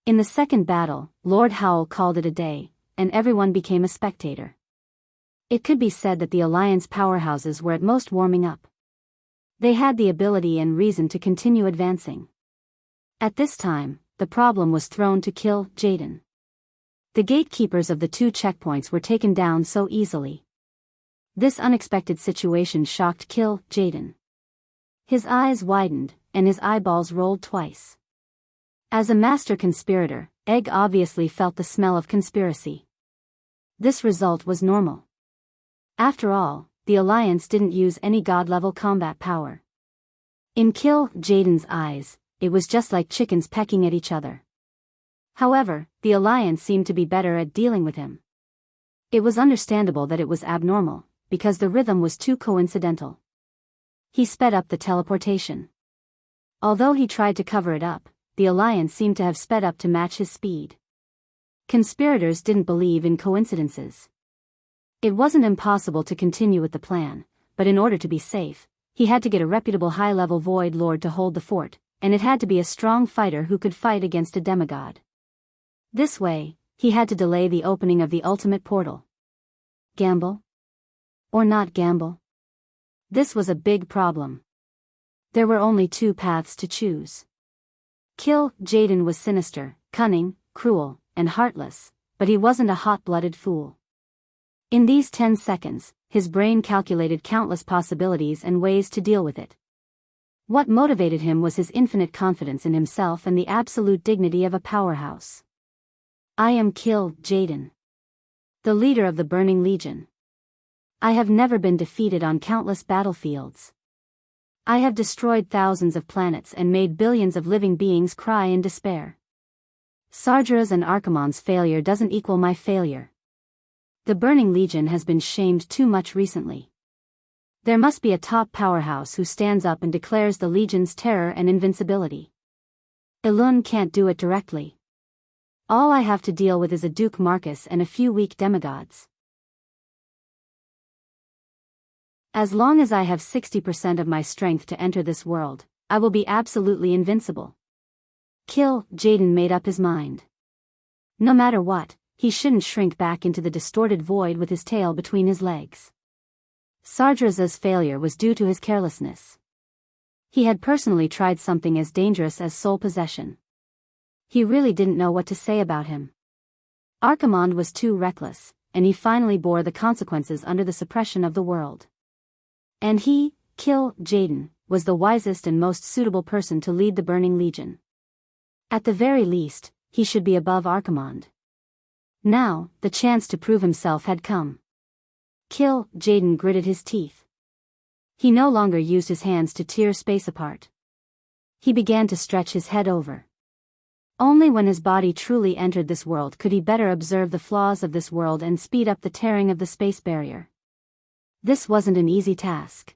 In the second battle, Lord Howl called it a day, and everyone became a spectator. It could be said that the Alliance powerhouses were at most warming up. They had the ability and reason to continue advancing. At this time, the problem was thrown to kill Jaden. The gatekeepers of the 2 checkpoints were taken down so easily. This unexpected situation shocked Kill Jaden. His eyes widened, and his eyeballs rolled twice. As a master conspirator, Egg obviously felt the smell of conspiracy. This result was normal. After all, the Alliance didn't use any god-level combat power. In Kill Jaden's eyes, it was just like chickens pecking at each other. However, the Alliance seemed to be better at dealing with him. It was understandable that it was abnormal, because the rhythm was too coincidental. He sped up the teleportation. Although he tried to cover it up, the Alliance seemed to have sped up to match his speed. Conspirators didn't believe in coincidences. It wasn't impossible to continue with the plan, but in order to be safe, he had to get a reputable high-level Void Lord to hold the fort, and it had to be a strong fighter who could fight against a demigod. This way, he had to delay the opening of the ultimate portal. Gamble? Or not gamble? This was a big problem. There were only 2 paths to choose. Kill Jaden was sinister, cunning, cruel, and heartless, but he wasn't a hot-blooded fool. In these 10 seconds, his brain calculated countless possibilities and ways to deal with it. What motivated him was his infinite confidence in himself and the absolute dignity of a powerhouse. I am Kill Jaden, the leader of the Burning Legion. I have never been defeated on countless battlefields. I have destroyed thousands of planets and made billions of living beings cry in despair. Sardra's and Archimonde's failure doesn't equal my failure. The Burning Legion has been shamed too much recently. There must be a top powerhouse who stands up and declares the Legion's terror and invincibility. Elun can't do it directly. All I have to deal with is a Duke Marcus and a few weak demigods. As long as I have 60% of my strength to enter this world, I will be absolutely invincible. Kill Jaden made up his mind. No matter what, he shouldn't shrink back into the distorted void with his tail between his legs. Sardra's failure was due to his carelessness. He had personally tried something as dangerous as soul possession. He really didn't know what to say about him. Archimonde was too reckless, and he finally bore the consequences under the suppression of the world. And he, Kill Jaden, was the wisest and most suitable person to lead the Burning Legion. At the very least, he should be above Archimonde. Now, the chance to prove himself had come. Kill Jaden gritted his teeth. He no longer used his hands to tear space apart. He began to stretch his head over. Only when his body truly entered this world could he better observe the flaws of this world and speed up the tearing of the space barrier. This wasn't an easy task.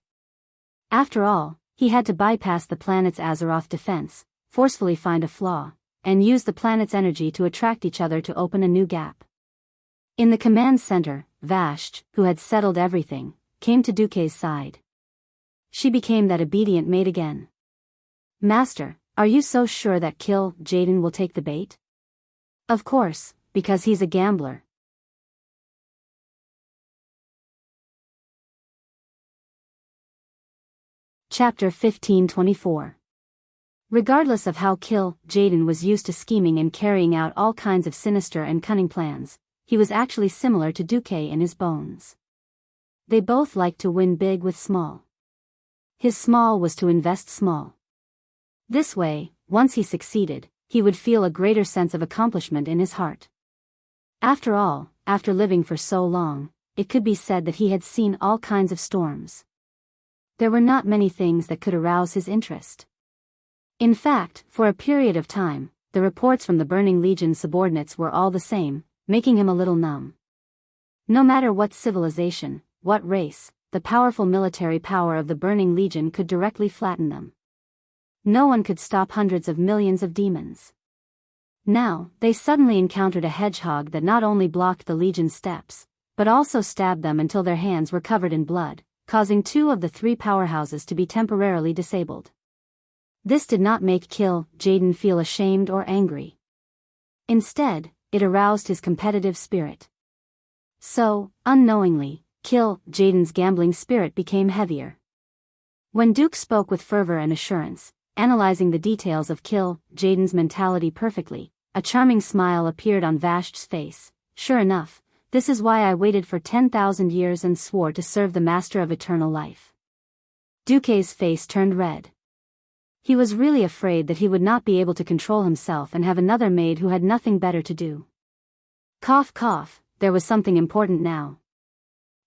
After all, he had to bypass the planet's Azeroth defense, forcefully find a flaw, and use the planet's energy to attract each other to open a new gap. In the command center, Vashj, who had settled everything, came to Duke's side. She became that obedient maid again. Master, are you so sure that Kill Jaden will take the bait? Of course, because he's a gambler. Chapter 1524. Regardless of how Kill Jaden was used to scheming and carrying out all kinds of sinister and cunning plans, he was actually similar to Duke in his bones. They both liked to win big with small. His small was to invest small. This way, once he succeeded, he would feel a greater sense of accomplishment in his heart. After all, after living for so long, it could be said that he had seen all kinds of storms. There were not many things that could arouse his interest. In fact, for a period of time, the reports from the Burning Legion subordinates were all the same, making him a little numb. No matter what civilization, what race, the powerful military power of the Burning Legion could directly flatten them. No one could stop hundreds of millions of demons. Now, they suddenly encountered a hedgehog that not only blocked the Legion's steps, but also stabbed them until their hands were covered in blood, causing 2 of the 3 powerhouses to be temporarily disabled. This did not make Kill Jaden feel ashamed or angry. Instead, it aroused his competitive spirit. So, unknowingly, Kill Jaden's gambling spirit became heavier. When Duke spoke with fervor and assurance, analyzing the details of Kill Jaden's mentality perfectly, a charming smile appeared on Vashti's face. Sure enough, this is why I waited for 10,000 years and swore to serve the Master of Eternal Life. Duke's face turned red. He was really afraid that he would not be able to control himself and have another maid who had nothing better to do. Cough cough, there was something important now.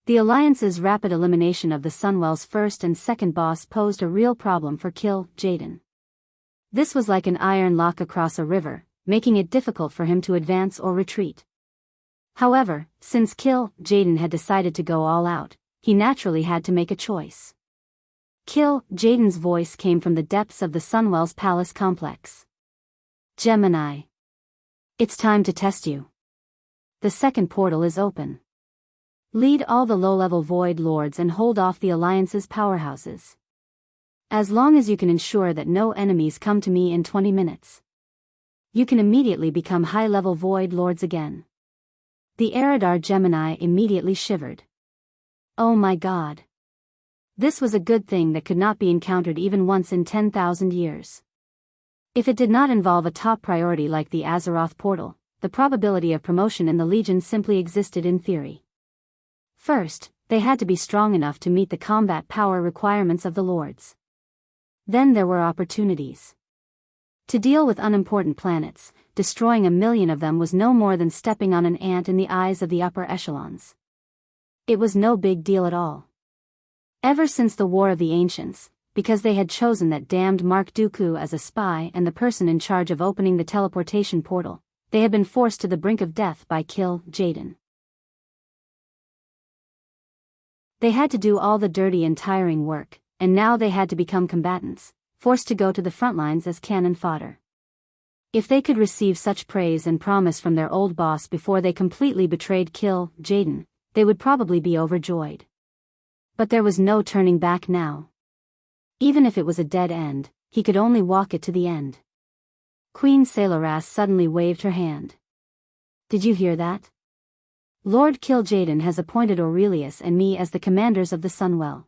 The Alliance's rapid elimination of the Sunwell's first and second boss posed a real problem for Kill Jaden. This was like an iron lock across a river, making it difficult for him to advance or retreat. However, since Kill Jaden had decided to go all out, he naturally had to make a choice. Kill Jaden's voice came from the depths of the Sunwell's palace complex. Gemini. It's time to test you. The second portal is open. Lead all the low-level Void Lords and hold off the Alliance's powerhouses. As long as you can ensure that no enemies come to me in 20 minutes. You can immediately become high-level Void Lords again. The Eridar Gemini immediately shivered. Oh my god. This was a good thing that could not be encountered even once in 10,000 years. If it did not involve a top priority like the Azeroth portal, the probability of promotion in the Legion simply existed in theory. First, they had to be strong enough to meet the combat power requirements of the Lords. Then there were opportunities. To deal with unimportant planets, destroying 1,000,000 of them was no more than stepping on an ant in the eyes of the upper echelons. It was no big deal at all. Ever since the War of the Ancients, because they had chosen that damned Mark Dooku as a spy and the person in charge of opening the teleportation portal, they had been forced to the brink of death by Kill Jaden. They had to do all the dirty and tiring work, and now they had to become combatants, forced to go to the front lines as cannon fodder. If they could receive such praise and promise from their old boss before they completely betrayed Kill Jaden, they would probably be overjoyed. But there was no turning back now. Even if it was a dead end, he could only walk it to the end. Queen Sailoras suddenly waved her hand. Did you hear that? Lord Kill Jaden has appointed Aurelius and me as the commanders of the Sunwell.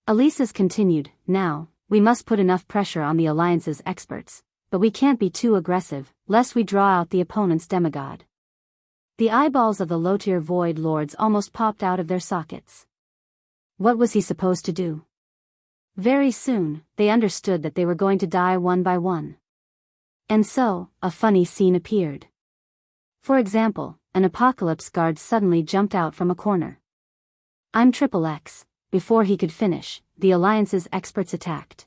Elisa's continued, now, we must put enough pressure on the Alliance's experts, but we can't be too aggressive, lest we draw out the opponent's demigod. The eyeballs of the low-tier Void Lords almost popped out of their sockets. What was he supposed to do? Very soon, they understood that they were going to die one by one. And so, a funny scene appeared. For example, an Apocalypse Guard suddenly jumped out from a corner. I'm Triple X. Before he could finish, the Alliance's experts attacked.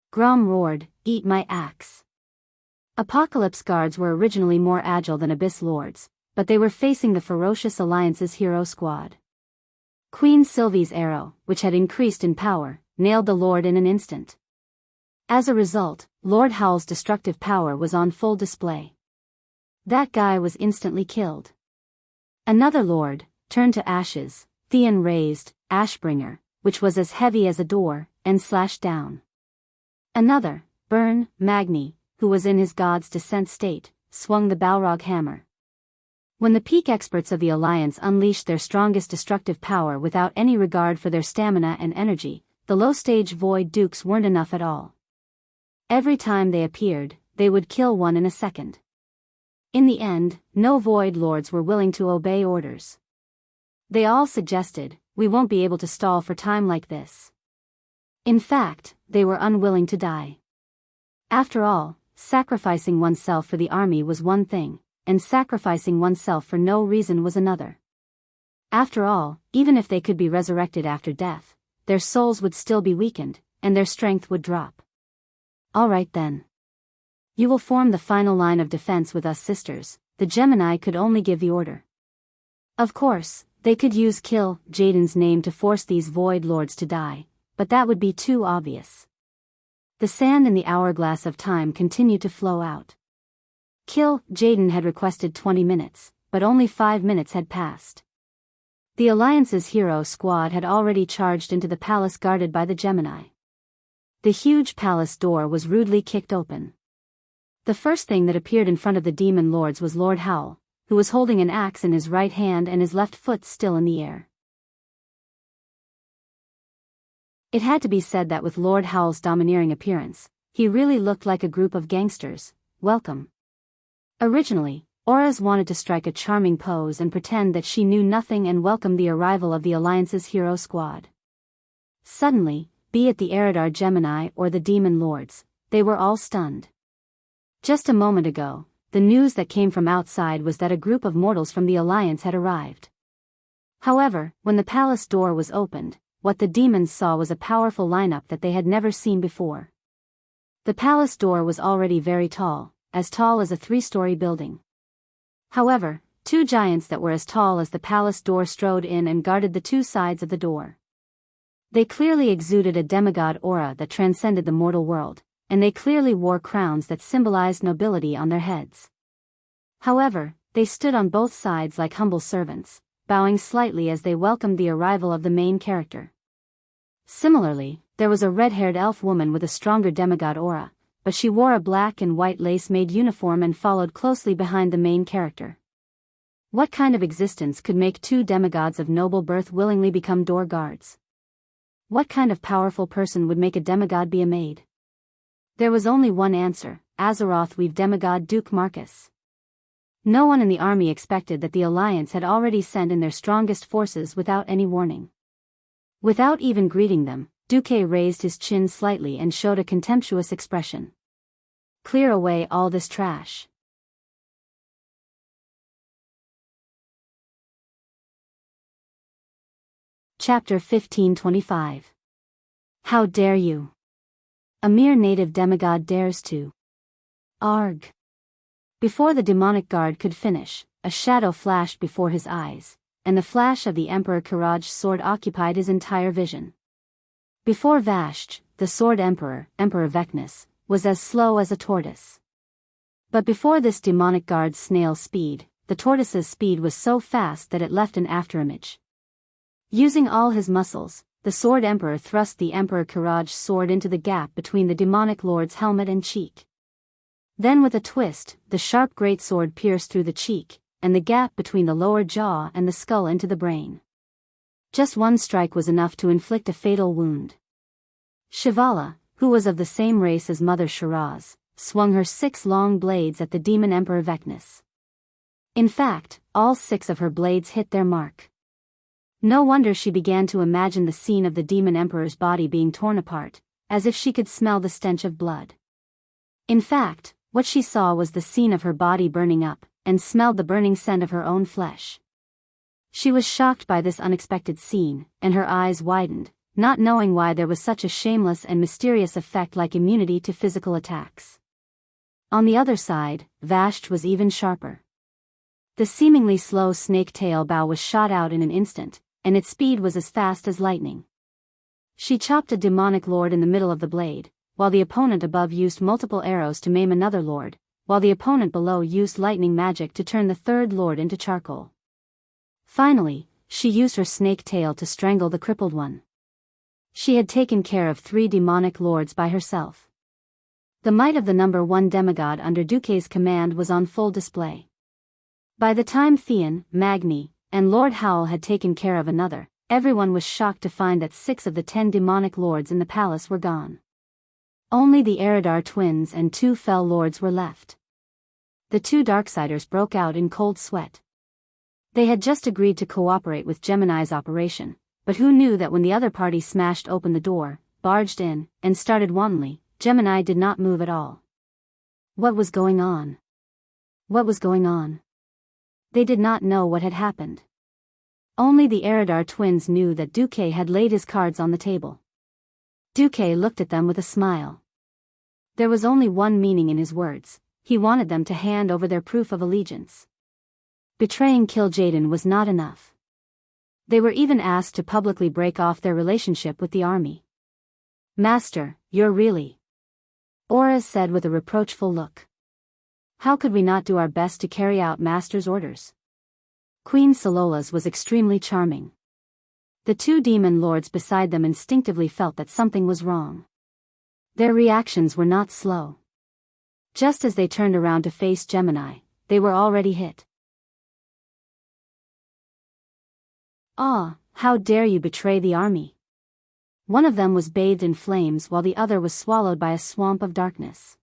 Grom roared, eat my axe. Apocalypse Guards were originally more agile than Abyss Lords, but they were facing the ferocious Alliance's hero squad. Queen Sylvie's arrow, which had increased in power, nailed the Lord in an instant. As a result, Lord Howl's destructive power was on full display. That guy was instantly killed. Another Lord, turned to ashes, Theon raised, Ashbringer, which was as heavy as a door, and slashed down. Another, Burn, Magni, who was in his god's descent state, swung the Balrog hammer. When the peak experts of the Alliance unleashed their strongest destructive power without any regard for their stamina and energy, the low-stage Void Dukes weren't enough at all. Every time they appeared, they would kill one in a second. In the end, no Void Lords were willing to obey orders. They all suggested, we won't be able to stall for time like this. In fact, they were unwilling to die. After all, sacrificing oneself for the army was one thing, and sacrificing oneself for no reason was another. After all, even if they could be resurrected after death, their souls would still be weakened, and their strength would drop. All right then. You will form the final line of defense with us sisters. The Gemini could only give the order. Of course, they could use Kill Jaden's name to force these Void Lords to die, but that would be too obvious. The sand in the hourglass of time continued to flow out. Kill Jaden had requested 20 minutes, but only 5 minutes had passed. The Alliance's hero squad had already charged into the palace guarded by the Gemini. The huge palace door was rudely kicked open. The first thing that appeared in front of the demon lords was Lord Howl, who was holding an axe in his right hand and his left foot still in the air. It had to be said that with Lord Howl's domineering appearance, he really looked like a group of gangsters. Welcome. Originally, Auras wanted to strike a charming pose and pretend that she knew nothing and welcome the arrival of the Alliance's hero squad. Suddenly, be it the Eridar Gemini or the Demon Lords, they were all stunned. Just a moment ago, the news that came from outside was that a group of mortals from the Alliance had arrived. However, when the palace door was opened, what the demons saw was a powerful lineup that they had never seen before. The palace door was already very tall as a 3-story building. However, 2 giants that were as tall as the palace door strode in and guarded the 2 sides of the door. They clearly exuded a demigod aura that transcended the mortal world, and they clearly wore crowns that symbolized nobility on their heads. However, they stood on both sides like humble servants, bowing slightly as they welcomed the arrival of the main character. Similarly, there was a red-haired elf woman with a stronger demigod aura, but she wore a black and white lace-made uniform and followed closely behind the main character. What kind of existence could make 2 demigods of noble birth willingly become door guards? What kind of powerful person would make a demigod be a maid? There was only one answer: Azeroth Weave demigod Duke Marcus. No one in the army expected that the Alliance had already sent in their strongest forces without any warning. Without even greeting them, Duque raised his chin slightly and showed a contemptuous expression. Clear away all this trash. Chapter 1525. How dare you? A mere native demigod dares to. Arg. Before the demonic guard could finish, a shadow flashed before his eyes, and the flash of the Emperor Kiraj's sword occupied his entire vision. Before Vashj, the sword Emperor Vecnus, was as slow as a tortoise. But before this demonic guard's snail speed, the tortoise's speed was so fast that it left an afterimage. Using all his muscles, the sword Emperor thrust the Emperor Kiraj's sword into the gap between the demonic lord's helmet and cheek. Then with a twist, the sharp greatsword pierced through the cheek, and the gap between the lower jaw and the skull into the brain. Just one strike was enough to inflict a fatal wound. Shivala, who was of the same race as Mother Shiraz, swung her 6 long blades at the demon Emperor Vecnus. In fact, all 6 of her blades hit their mark. No wonder she began to imagine the scene of the demon emperor's body being torn apart, as if she could smell the stench of blood. In fact, what she saw was the scene of her body burning up, and smelled the burning scent of her own flesh. She was shocked by this unexpected scene, and her eyes widened, not knowing why there was such a shameless and mysterious effect like immunity to physical attacks. On the other side, Vashj was even sharper. The seemingly slow snake-tail bow was shot out in an instant, and its speed was as fast as lightning. She chopped a demonic lord in the middle of the blade, while the opponent above used multiple arrows to maim another lord, while the opponent below used lightning magic to turn the 3rd lord into charcoal. Finally, she used her snake tail to strangle the crippled one. She had taken care of 3 demonic lords by herself. The might of the number 1 demigod under Duque's command was on full display. By the time Theon, Magni, and Lord Howl had taken care of another, everyone was shocked to find that 6 of the 10 demonic lords in the palace were gone. Only the Eridar twins and 2 fell lords were left. The 2 Darksiders broke out in cold sweat. They had just agreed to cooperate with Gemini's operation, but who knew that when the other party smashed open the door, barged in, and started wantonly, Gemini did not move at all. What was going on? What was going on? They did not know what had happened. Only the Eridar twins knew that Duque had laid his cards on the table. Duque looked at them with a smile. There was only one meaning in his words: he wanted them to hand over their proof of allegiance. Betraying Kil'jaeden was not enough. They were even asked to publicly break off their relationship with the army. "Master, you're really..." Auras said with a reproachful look. "How could we not do our best to carry out Master's orders?" Queen Salola's was extremely charming. The two demon lords beside them instinctively felt that something was wrong. Their reactions were not slow. Just as they turned around to face Gemini, they were already hit. "Ah, how dare you betray the army!" One of them was bathed in flames while the other was swallowed by a swamp of darkness.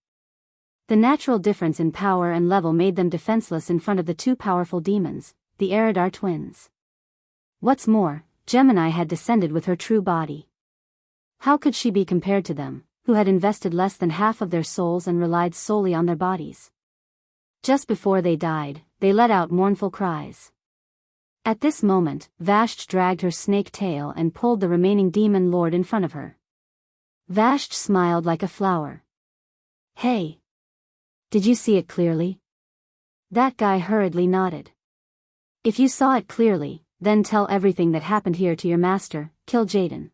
The natural difference in power and level made them defenseless in front of the two powerful demons, the Eridar twins. What's more, Gemini had descended with her true body. How could she be compared to them, who had invested less than half of their souls and relied solely on their bodies? Just before they died, they let out mournful cries. At this moment, Vashti dragged her snake tail and pulled the remaining demon lord in front of her. Vashti smiled like a flower. "Hey! Did you see it clearly?" That guy hurriedly nodded. "If you saw it clearly, then tell everything that happened here to your master, Kil'jaeden.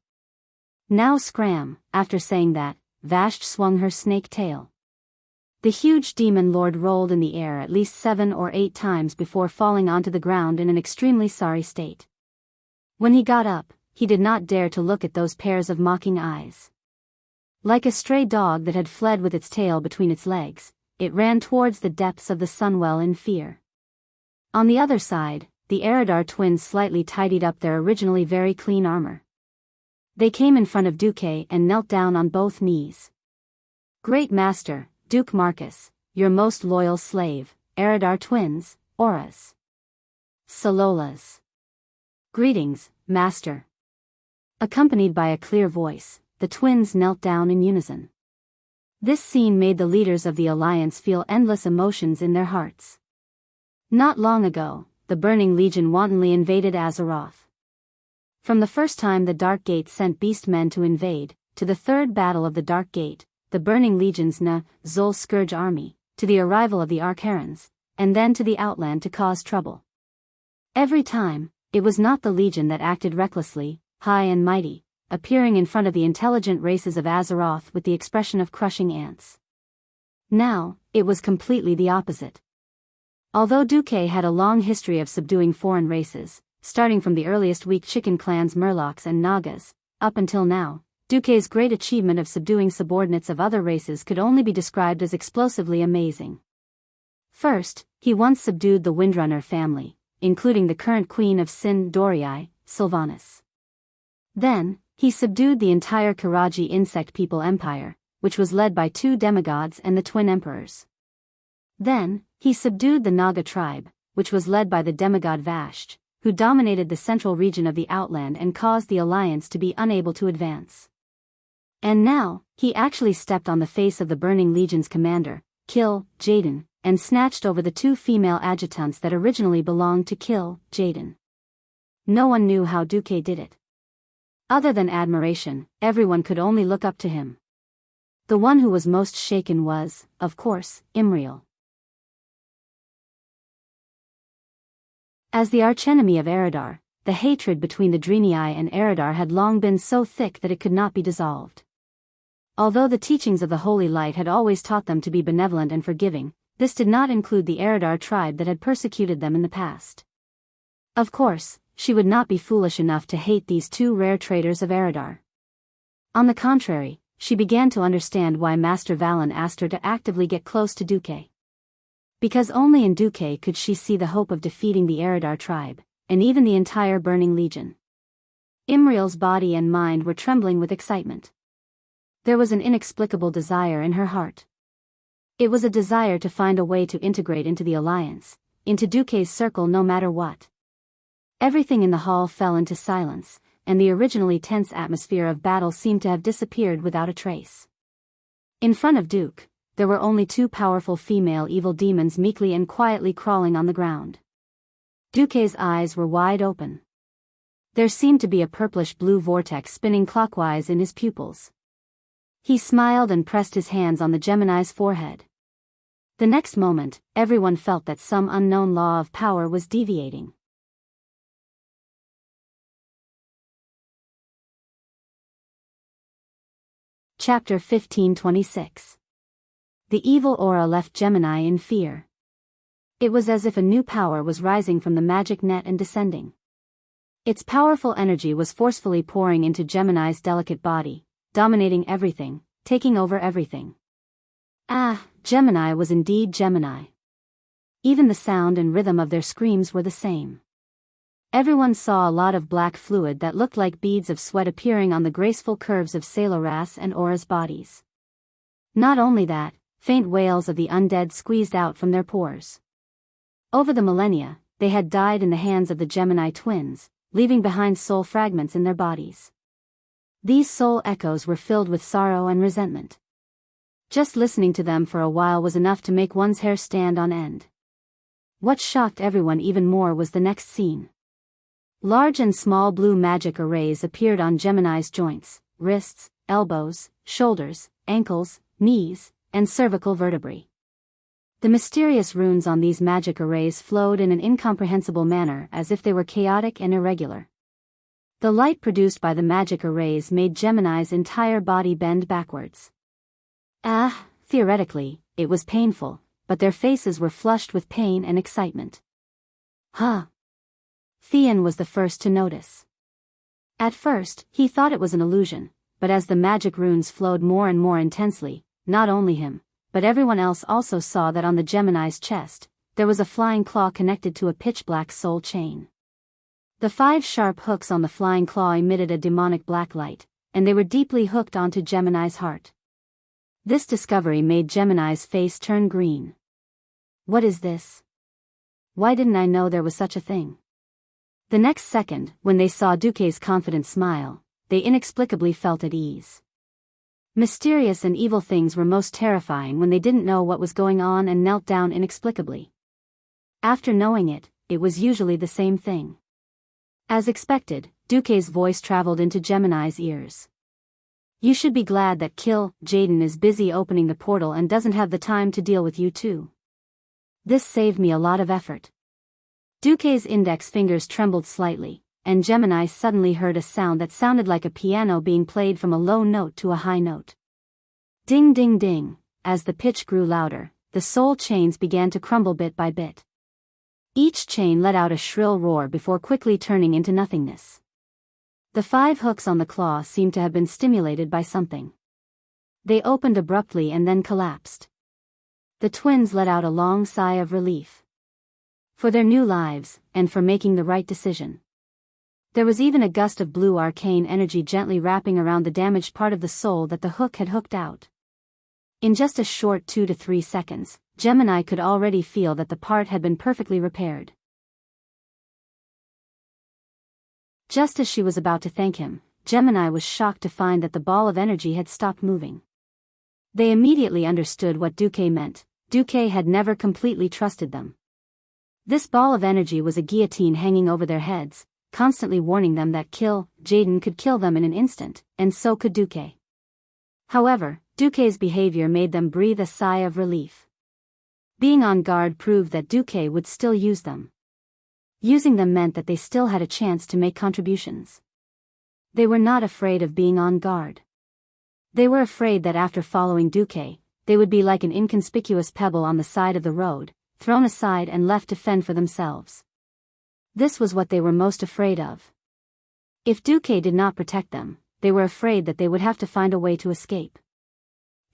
Now scram." After saying that, Vashti swung her snake tail. The huge demon lord rolled in the air at least 7 or 8 times before falling onto the ground in an extremely sorry state. When he got up, he did not dare to look at those pairs of mocking eyes. Like a stray dog that had fled with its tail between its legs, it ran towards the depths of the sunwell in fear. On the other side, the Eridar twins slightly tidied up their originally very clean armor. They came in front of Duque and knelt down on both knees. "Great Master, Duke Marcus, your most loyal slave, Eridar twins, Auras. Salolas. Greetings, Master." Accompanied by a clear voice, the twins knelt down in unison. This scene made the leaders of the Alliance feel endless emotions in their hearts. Not long ago, the Burning Legion wantonly invaded Azeroth. From the first time the Dark Gate sent beastmen to invade, to the third battle of the Dark Gate, the Burning Legion's Zul Scourge army, to the arrival of the Archerons, and then to the Outland to cause trouble. Every time, it was not the Legion that acted recklessly, high and mighty, appearing in front of the intelligent races of Azeroth with the expression of crushing ants. Now, it was completely the opposite. Although Duque had a long history of subduing foreign races, starting from the earliest weak chicken clans Murlocs and Nagas, up until now, Duque's great achievement of subduing subordinates of other races could only be described as explosively amazing. First, he once subdued the Windrunner family, including the current queen of Sin Dorii, Sylvanas. Then, he subdued the entire Karaji insect people empire, which was led by 2 demigods and the twin emperors. Then, he subdued the Naga tribe, which was led by the demigod Vashti, who dominated the central region of the Outland and caused the Alliance to be unable to advance. And now, he actually stepped on the face of the Burning Legion's commander, Kil'jaeden, and snatched over the 2 female adjutants that originally belonged to Kil'jaeden. No one knew how Duque did it. Other than admiration, everyone could only look up to him. The one who was most shaken was, of course, Imriel. As the archenemy of Eridar, the hatred between the Draenei and Eridar had long been so thick that it could not be dissolved. Although the teachings of the Holy Light had always taught them to be benevolent and forgiving, this did not include the Eridar tribe that had persecuted them in the past. Of course, she would not be foolish enough to hate these 2 rare traitors of Eridar. On the contrary, she began to understand why Master Valen asked her to actively get close to Duque. Because only in Duque could she see the hope of defeating the Eridar tribe, and even the entire Burning Legion. Imriel's body and mind were trembling with excitement. There was an inexplicable desire in her heart. It was a desire to find a way to integrate into the Alliance, into Duque's circle no matter what. Everything in the hall fell into silence, and the originally tense atmosphere of battle seemed to have disappeared without a trace. In front of Duque, there were only 2 powerful female evil demons meekly and quietly crawling on the ground. Duque's eyes were wide open. There seemed to be a purplish-blue vortex spinning clockwise in his pupils. He smiled and pressed his hands on the Gemini's forehead. The next moment, everyone felt that some unknown law of power was deviating. Chapter 1526. The evil aura left Gemini in fear. It was as if a new power was rising from the magic net and descending. Its powerful energy was forcefully pouring into Gemini's delicate body, dominating everything, taking over everything. Gemini was indeed Gemini. Even the sound and rhythm of their screams were the same. Everyone saw a lot of black fluid that looked like beads of sweat appearing on the graceful curves of Sailoras and Aura's bodies. Not only that, faint wails of the undead squeezed out from their pores. Over the millennia, they had died in the hands of the Gemini twins, leaving behind soul fragments in their bodies. These soul echoes were filled with sorrow and resentment. Just listening to them for a while was enough to make one's hair stand on end. What shocked everyone even more was the next scene. Large and small blue magic arrays appeared on Gemini's joints, wrists, elbows, shoulders, ankles, knees, and cervical vertebrae. The mysterious runes on these magic arrays flowed in an incomprehensible manner as if they were chaotic and irregular. The light produced by the magic arrays made Gemini's entire body bend backwards. Theoretically, it was painful, but their faces were flushed with pain and excitement. Thean was the first to notice. At first, he thought it was an illusion, but as the magic runes flowed more and more intensely, not only him, but everyone else also saw that on the Gemini's chest, there was a flying claw connected to a pitch-black soul chain. The 5 sharp hooks on the flying claw emitted a demonic black light, and they were deeply hooked onto Gemini's heart. This discovery made Gemini's face turn green. What is this? Why didn't I know there was such a thing? The next second, when they saw Duque's confident smile, they inexplicably felt at ease. Mysterious and evil things were most terrifying when they didn't know what was going on and knelt down inexplicably. After knowing it, it was usually the same thing. As expected, Duque's voice traveled into Gemini's ears. You should be glad that Jaden is busy opening the portal and doesn't have the time to deal with you too. This saved me a lot of effort. Duque's index fingers trembled slightly, and Gemini suddenly heard a sound that sounded like a piano being played from a low note to a high note. Ding ding ding, as the pitch grew louder, the soul chains began to crumble bit by bit. Each chain let out a shrill roar before quickly turning into nothingness. The 5 hooks on the claw seemed to have been stimulated by something. They opened abruptly and then collapsed. The twins let out a long sigh of relief. For their new lives, and for making the right decision. There was even a gust of blue arcane energy gently wrapping around the damaged part of the soul that the hook had hooked out. In just a short 2 to 3 seconds, Gemini could already feel that the part had been perfectly repaired. Just as she was about to thank him, Gemini was shocked to find that the ball of energy had stopped moving. They immediately understood what Duque meant. Duque had never completely trusted them. This ball of energy was a guillotine hanging over their heads, constantly warning them that Jaden could kill them in an instant, and so could Duque. However, Duque's behavior made them breathe a sigh of relief. Being on guard proved that Duque would still use them. Using them meant that they still had a chance to make contributions. They were not afraid of being on guard. They were afraid that after following Duque, they would be like an inconspicuous pebble on the side of the road, thrown aside and left to fend for themselves. This was what they were most afraid of. If Duque did not protect them, they were afraid that they would have to find a way to escape.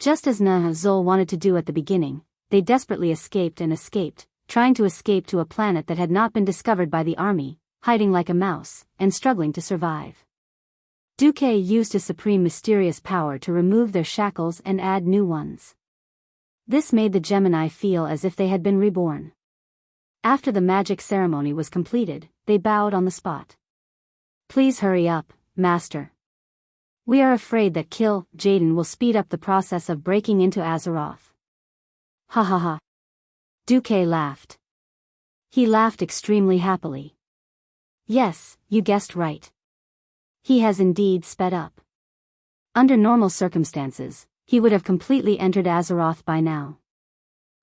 Just as Zol wanted to do at the beginning, they desperately escaped, trying to escape to a planet that had not been discovered by the army, hiding like a mouse, and struggling to survive. Duque used his supreme mysterious power to remove their shackles and add new ones. This made the Gemini feel as if they had been reborn. After the magic ceremony was completed, they bowed on the spot. Please hurry up, Master. We are afraid that Jaden will speed up the process of breaking into Azeroth. Ha ha ha. Duque laughed. He laughed extremely happily. Yes, you guessed right. He has indeed sped up. Under normal circumstances, he would have completely entered Azeroth by now.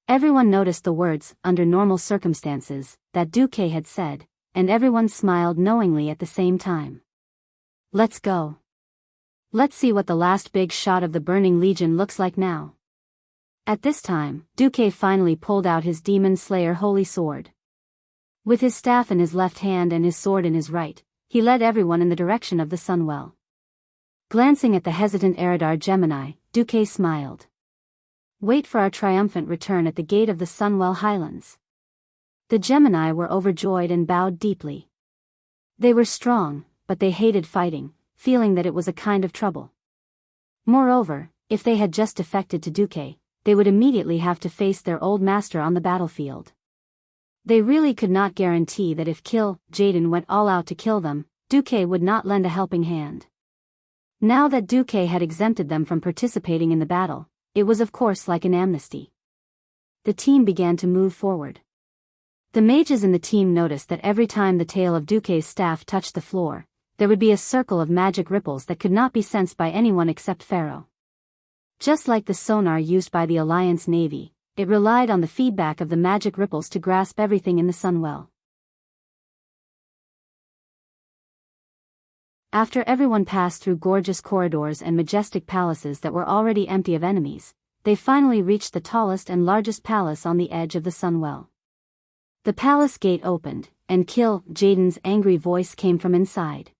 Everyone noticed the words, "under normal circumstances," that Duque had said, and everyone smiled knowingly at the same time. Let's go. Let's see what the last big shot of the Burning Legion looks like now. At this time, Duque finally pulled out his Demon Slayer holy sword. With his staff in his left hand and his sword in his right, he led everyone in the direction of the Sunwell. Glancing at the hesitant Eridar Gemini, Duque smiled. Wait for our triumphant return at the gate of the Sunwell Highlands. The Gemini were overjoyed and bowed deeply. They were strong, but they hated fighting, feeling that it was a kind of trouble. Moreover, if they had just defected to Duque, they would immediately have to face their old master on the battlefield. They really could not guarantee that if Jaden went all out to kill them, Duque would not lend a helping hand. Now that Duque had exempted them from participating in the battle, it was of course like an amnesty. The team began to move forward. The mages in the team noticed that every time the tail of Duque's staff touched the floor, there would be a circle of magic ripples that could not be sensed by anyone except Pharaoh. Just like the sonar used by the Alliance Navy, it relied on the feedback of the magic ripples to grasp everything in the Sunwell. After everyone passed through gorgeous corridors and majestic palaces that were already empty of enemies, they finally reached the tallest and largest palace on the edge of the Sunwell. The palace gate opened, and Jaden's angry voice came from inside.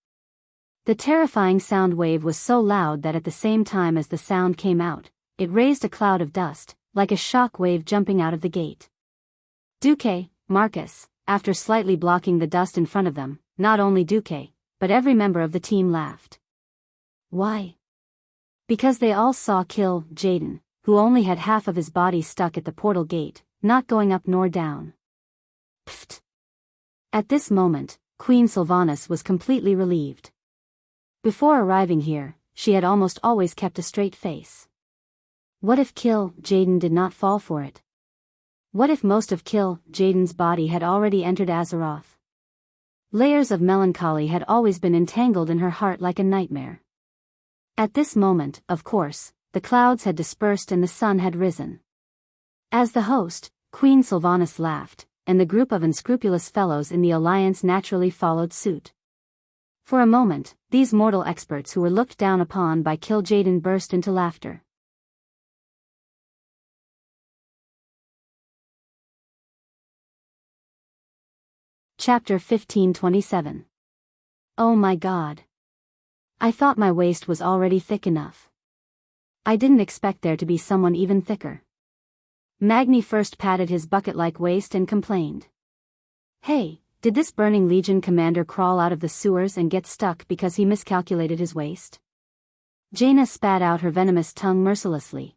The terrifying sound wave was so loud that at the same time as the sound came out, it raised a cloud of dust, like a shock wave jumping out of the gate. Duque, Marcus, after slightly blocking the dust in front of them, not only Duque, but every member of the team laughed. Why? Because they all saw Jaden, who only had half of his body stuck at the portal gate, not going up nor down. Pfft! At this moment, Queen Sylvanas was completely relieved. Before arriving here, she had almost always kept a straight face. What if Jaden did not fall for it? What if most of Jaden's body had already entered Azeroth? Layers of melancholy had always been entangled in her heart like a nightmare. At this moment, of course, the clouds had dispersed and the sun had risen. As the host, Queen Sylvanas laughed, and the group of unscrupulous fellows in the Alliance naturally followed suit. For a moment, these mortal experts who were looked down upon by Jaden burst into laughter. Chapter 1527. Oh my God. I thought my waist was already thick enough. I didn't expect there to be someone even thicker. Magni first patted his bucket-like waist and complained. Hey, did this Burning Legion commander crawl out of the sewers and get stuck because he miscalculated his waist? Jaina spat out her venomous tongue mercilessly.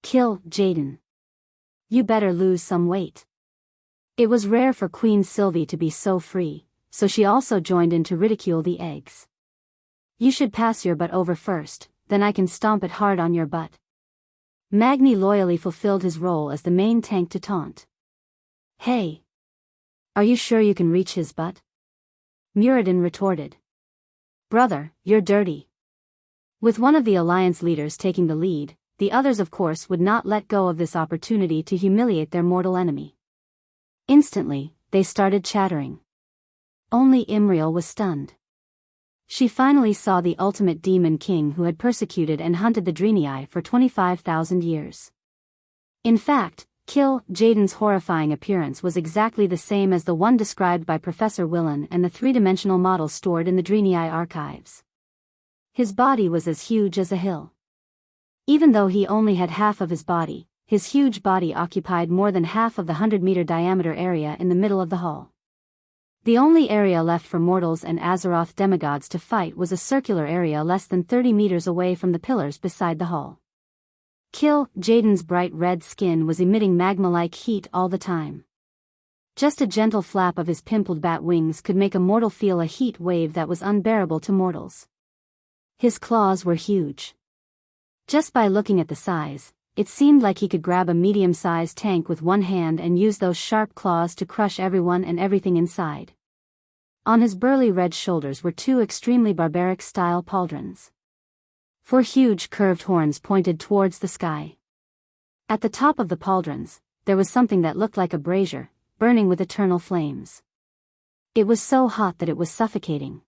Jaden. You better lose some weight. It was rare for Queen Sylvie to be so free, so she also joined in to ridicule the eggs. You should pass your butt over first, then I can stomp it hard on your butt. Magni loyally fulfilled his role as the main tank to taunt. Hey! Are you sure you can reach his butt? Muradin retorted. Brother, you're dirty. With one of the Alliance leaders taking the lead, the others of course would not let go of this opportunity to humiliate their mortal enemy. Instantly, they started chattering. Only Imriel was stunned. She finally saw the ultimate demon king who had persecuted and hunted the Draenei for 25,000 years. In fact, Jaden's horrifying appearance was exactly the same as the one described by Professor Willan and the three-dimensional model stored in the Draenei archives. His body was as huge as a hill. Even though he only had half of his body, his huge body occupied more than half of the 100-meter diameter area in the middle of the hall. The only area left for mortals and Azeroth demigods to fight was a circular area less than 30 meters away from the pillars beside the hall. Jaden's bright red skin was emitting magma-like heat all the time. Just a gentle flap of his pimpled bat wings could make a mortal feel a heat wave that was unbearable to mortals. His claws were huge. Just by looking at the size, it seemed like he could grab a medium-sized tank with one hand and use those sharp claws to crush everyone and everything inside. On his burly red shoulders were two extremely barbaric-style pauldrons. Four huge curved horns pointed towards the sky. At the top of the pauldrons, there was something that looked like a brazier, burning with eternal flames. It was so hot that it was suffocating.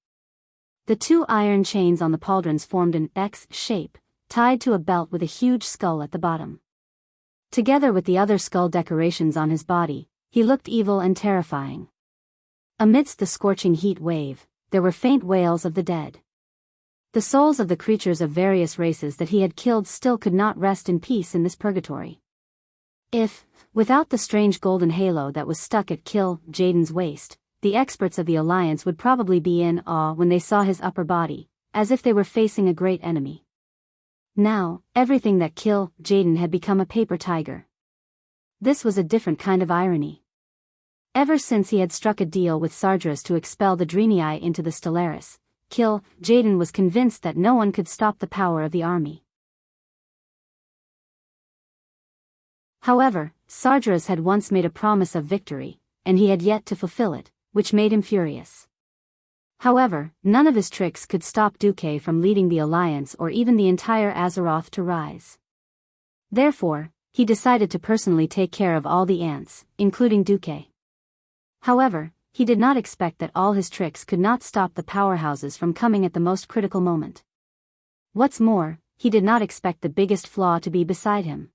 The two iron chains on the pauldrons formed an X shape, tied to a belt with a huge skull at the bottom. Together with the other skull decorations on his body, he looked evil and terrifying. Amidst the scorching heat wave, there were faint wails of the dead. The souls of the creatures of various races that he had killed still could not rest in peace in this purgatory. If, without the strange golden halo that was stuck at Kill Jaden's waist, the experts of the Alliance would probably be in awe when they saw his upper body, as if they were facing a great enemy. Now, everything that Kill Jaden had become a paper tiger. This was a different kind of irony. Ever since he had struck a deal with Sargeras to expel the Dreenii into the Stellaris, Kill Jaden was convinced that no one could stop the power of the army. However, Sargeras had once made a promise of victory, and he had yet to fulfill it, which made him furious. However, none of his tricks could stop Duque from leading the Alliance or even the entire Azeroth to rise. Therefore, he decided to personally take care of all the ants, including Duque. However, he did not expect that all his tricks could not stop the powerhouses from coming at the most critical moment. What's more, he did not expect the biggest flaw to be beside him.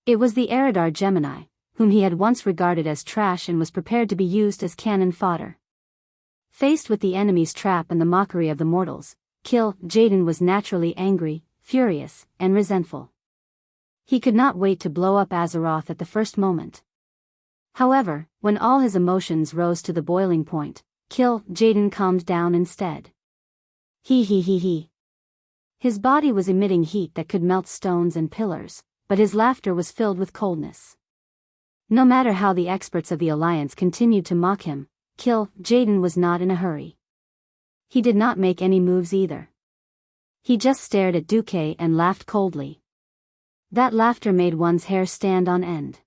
It was the Eridar Gemini, whom he had once regarded as trash and was prepared to be used as cannon fodder. Faced with the enemy's trap and the mockery of the mortals, Kill Jaden was naturally angry, furious, and resentful. He could not wait to blow up Azeroth at the first moment. However, when all his emotions rose to the boiling point, Kill Jaden calmed down instead. He. His body was emitting heat that could melt stones and pillars, but his laughter was filled with coldness. No matter how the experts of the Alliance continued to mock him, Kill Jaden was not in a hurry. He did not make any moves either. He just stared at Duque and laughed coldly. That laughter made one's hair stand on end.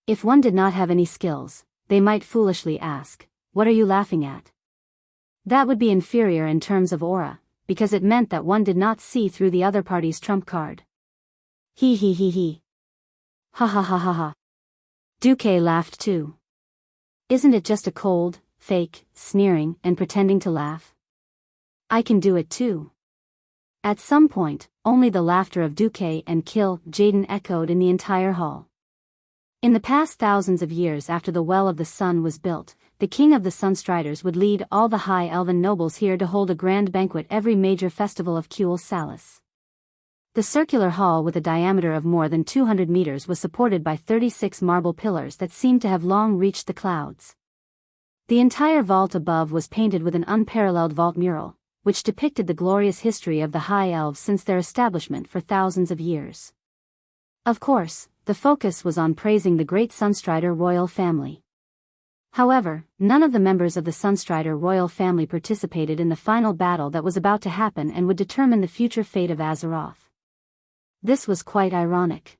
If one did not have any skills, they might foolishly ask, "What are you laughing at?" That would be inferior in terms of aura, because it meant that one did not see through the other party's trump card. He. Ha ha ha ha ha. Duque laughed too. Isn't it just a cold, fake, sneering, and pretending to laugh? I can do it too. At some point, only the laughter of Duque and Kill Jaden echoed in the entire hall. In the past thousands of years after the Well of the Sun was built, the king of the Sunstriders would lead all the high elven nobles here to hold a grand banquet every major festival of Kuel Salis. The circular hall with a diameter of more than 200 meters was supported by 36 marble pillars that seemed to have long reached the clouds. The entire vault above was painted with an unparalleled vault mural, which depicted the glorious history of the High Elves since their establishment for thousands of years. Of course, the focus was on praising the great Sunstrider royal family. However, none of the members of the Sunstrider royal family participated in the final battle that was about to happen and would determine the future fate of Azeroth. This was quite ironic.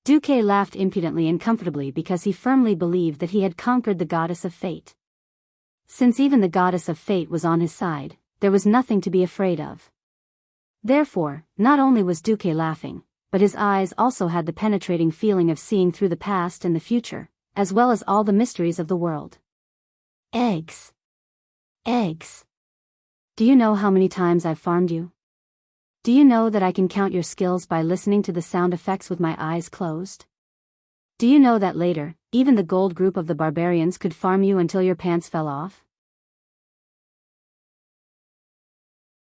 Duque laughed impudently and comfortably because he firmly believed that he had conquered the goddess of fate. Since even the goddess of fate was on his side, there was nothing to be afraid of. Therefore, not only was Duque laughing, but his eyes also had the penetrating feeling of seeing through the past and the future, as well as all the mysteries of the world. Eggs. Eggs. Do you know how many times I've farmed you? Do you know that I can count your skills by listening to the sound effects with my eyes closed? Do you know that later, even the gold group of the barbarians could farm you until your pants fell off?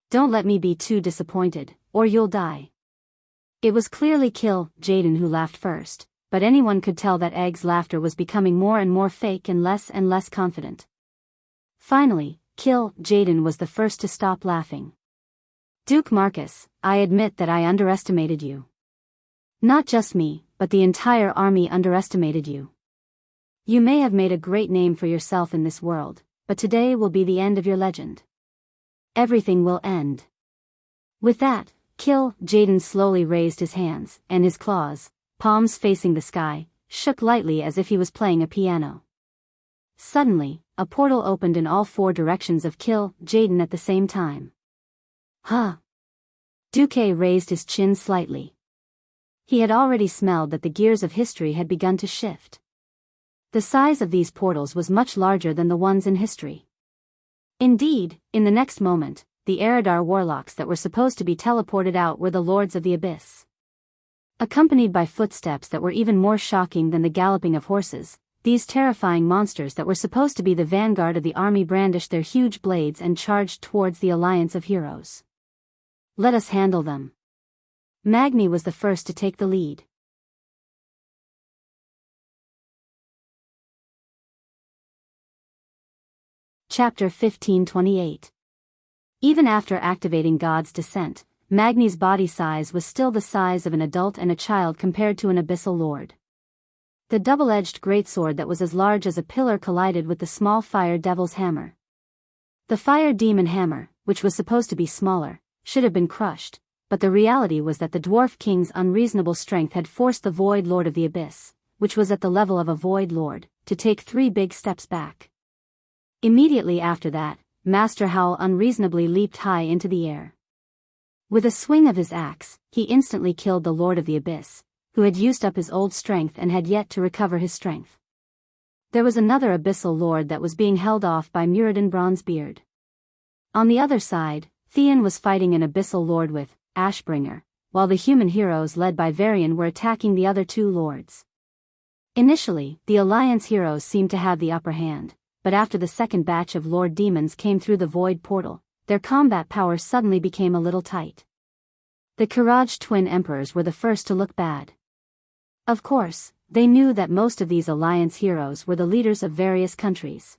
Don't let me be too disappointed, or you'll die. It was clearly Kill Jaden who laughed first, but anyone could tell that Egg's laughter was becoming more and more fake and less confident. Finally, Kill Jaden was the first to stop laughing. Duke Marcus, I admit that I underestimated you. Not just me, but the entire army underestimated you. You may have made a great name for yourself in this world, but today will be the end of your legend. Everything will end. With that, Kill Jaden slowly raised his hands, and his claws, palms facing the sky, shook lightly as if he was playing a piano. Suddenly, a portal opened in all four directions of Kill Jaden at the same time. Huh. Duque raised his chin slightly. He had already smelled that the gears of history had begun to shift. The size of these portals was much larger than the ones in history. Indeed, in the next moment, the Eridar warlocks that were supposed to be teleported out were the Lords of the Abyss. Accompanied by footsteps that were even more shocking than the galloping of horses, these terrifying monsters that were supposed to be the vanguard of the army brandished their huge blades and charged towards the alliance of heroes. "Let us handle them." Magni was the first to take the lead. Chapter 1528. Even after activating God's descent, Magni's body size was still the size of an adult and a child compared to an abyssal lord. The double-edged greatsword that was as large as a pillar collided with the small fire devil's hammer. The fire demon hammer, which was supposed to be smaller, should have been crushed, but the reality was that the dwarf king's unreasonable strength had forced the Void Lord of the Abyss, which was at the level of a Void Lord, to take 3 big steps back. Immediately after that, Master Howl unreasonably leaped high into the air. With a swing of his axe, he instantly killed the Lord of the Abyss, who had used up his old strength and had yet to recover his strength. There was another abyssal lord that was being held off by Muradin Bronzebeard. On the other side, Theon was fighting an abyssal lord with Ashbringer, while the human heroes led by Varian were attacking the other 2 lords. Initially, the Alliance heroes seemed to have the upper hand, but after the second batch of Lord Demons came through the Void Portal, their combat power suddenly became a little tight. The Kiraj twin emperors were the first to look bad. Of course, they knew that most of these Alliance heroes were the leaders of various countries.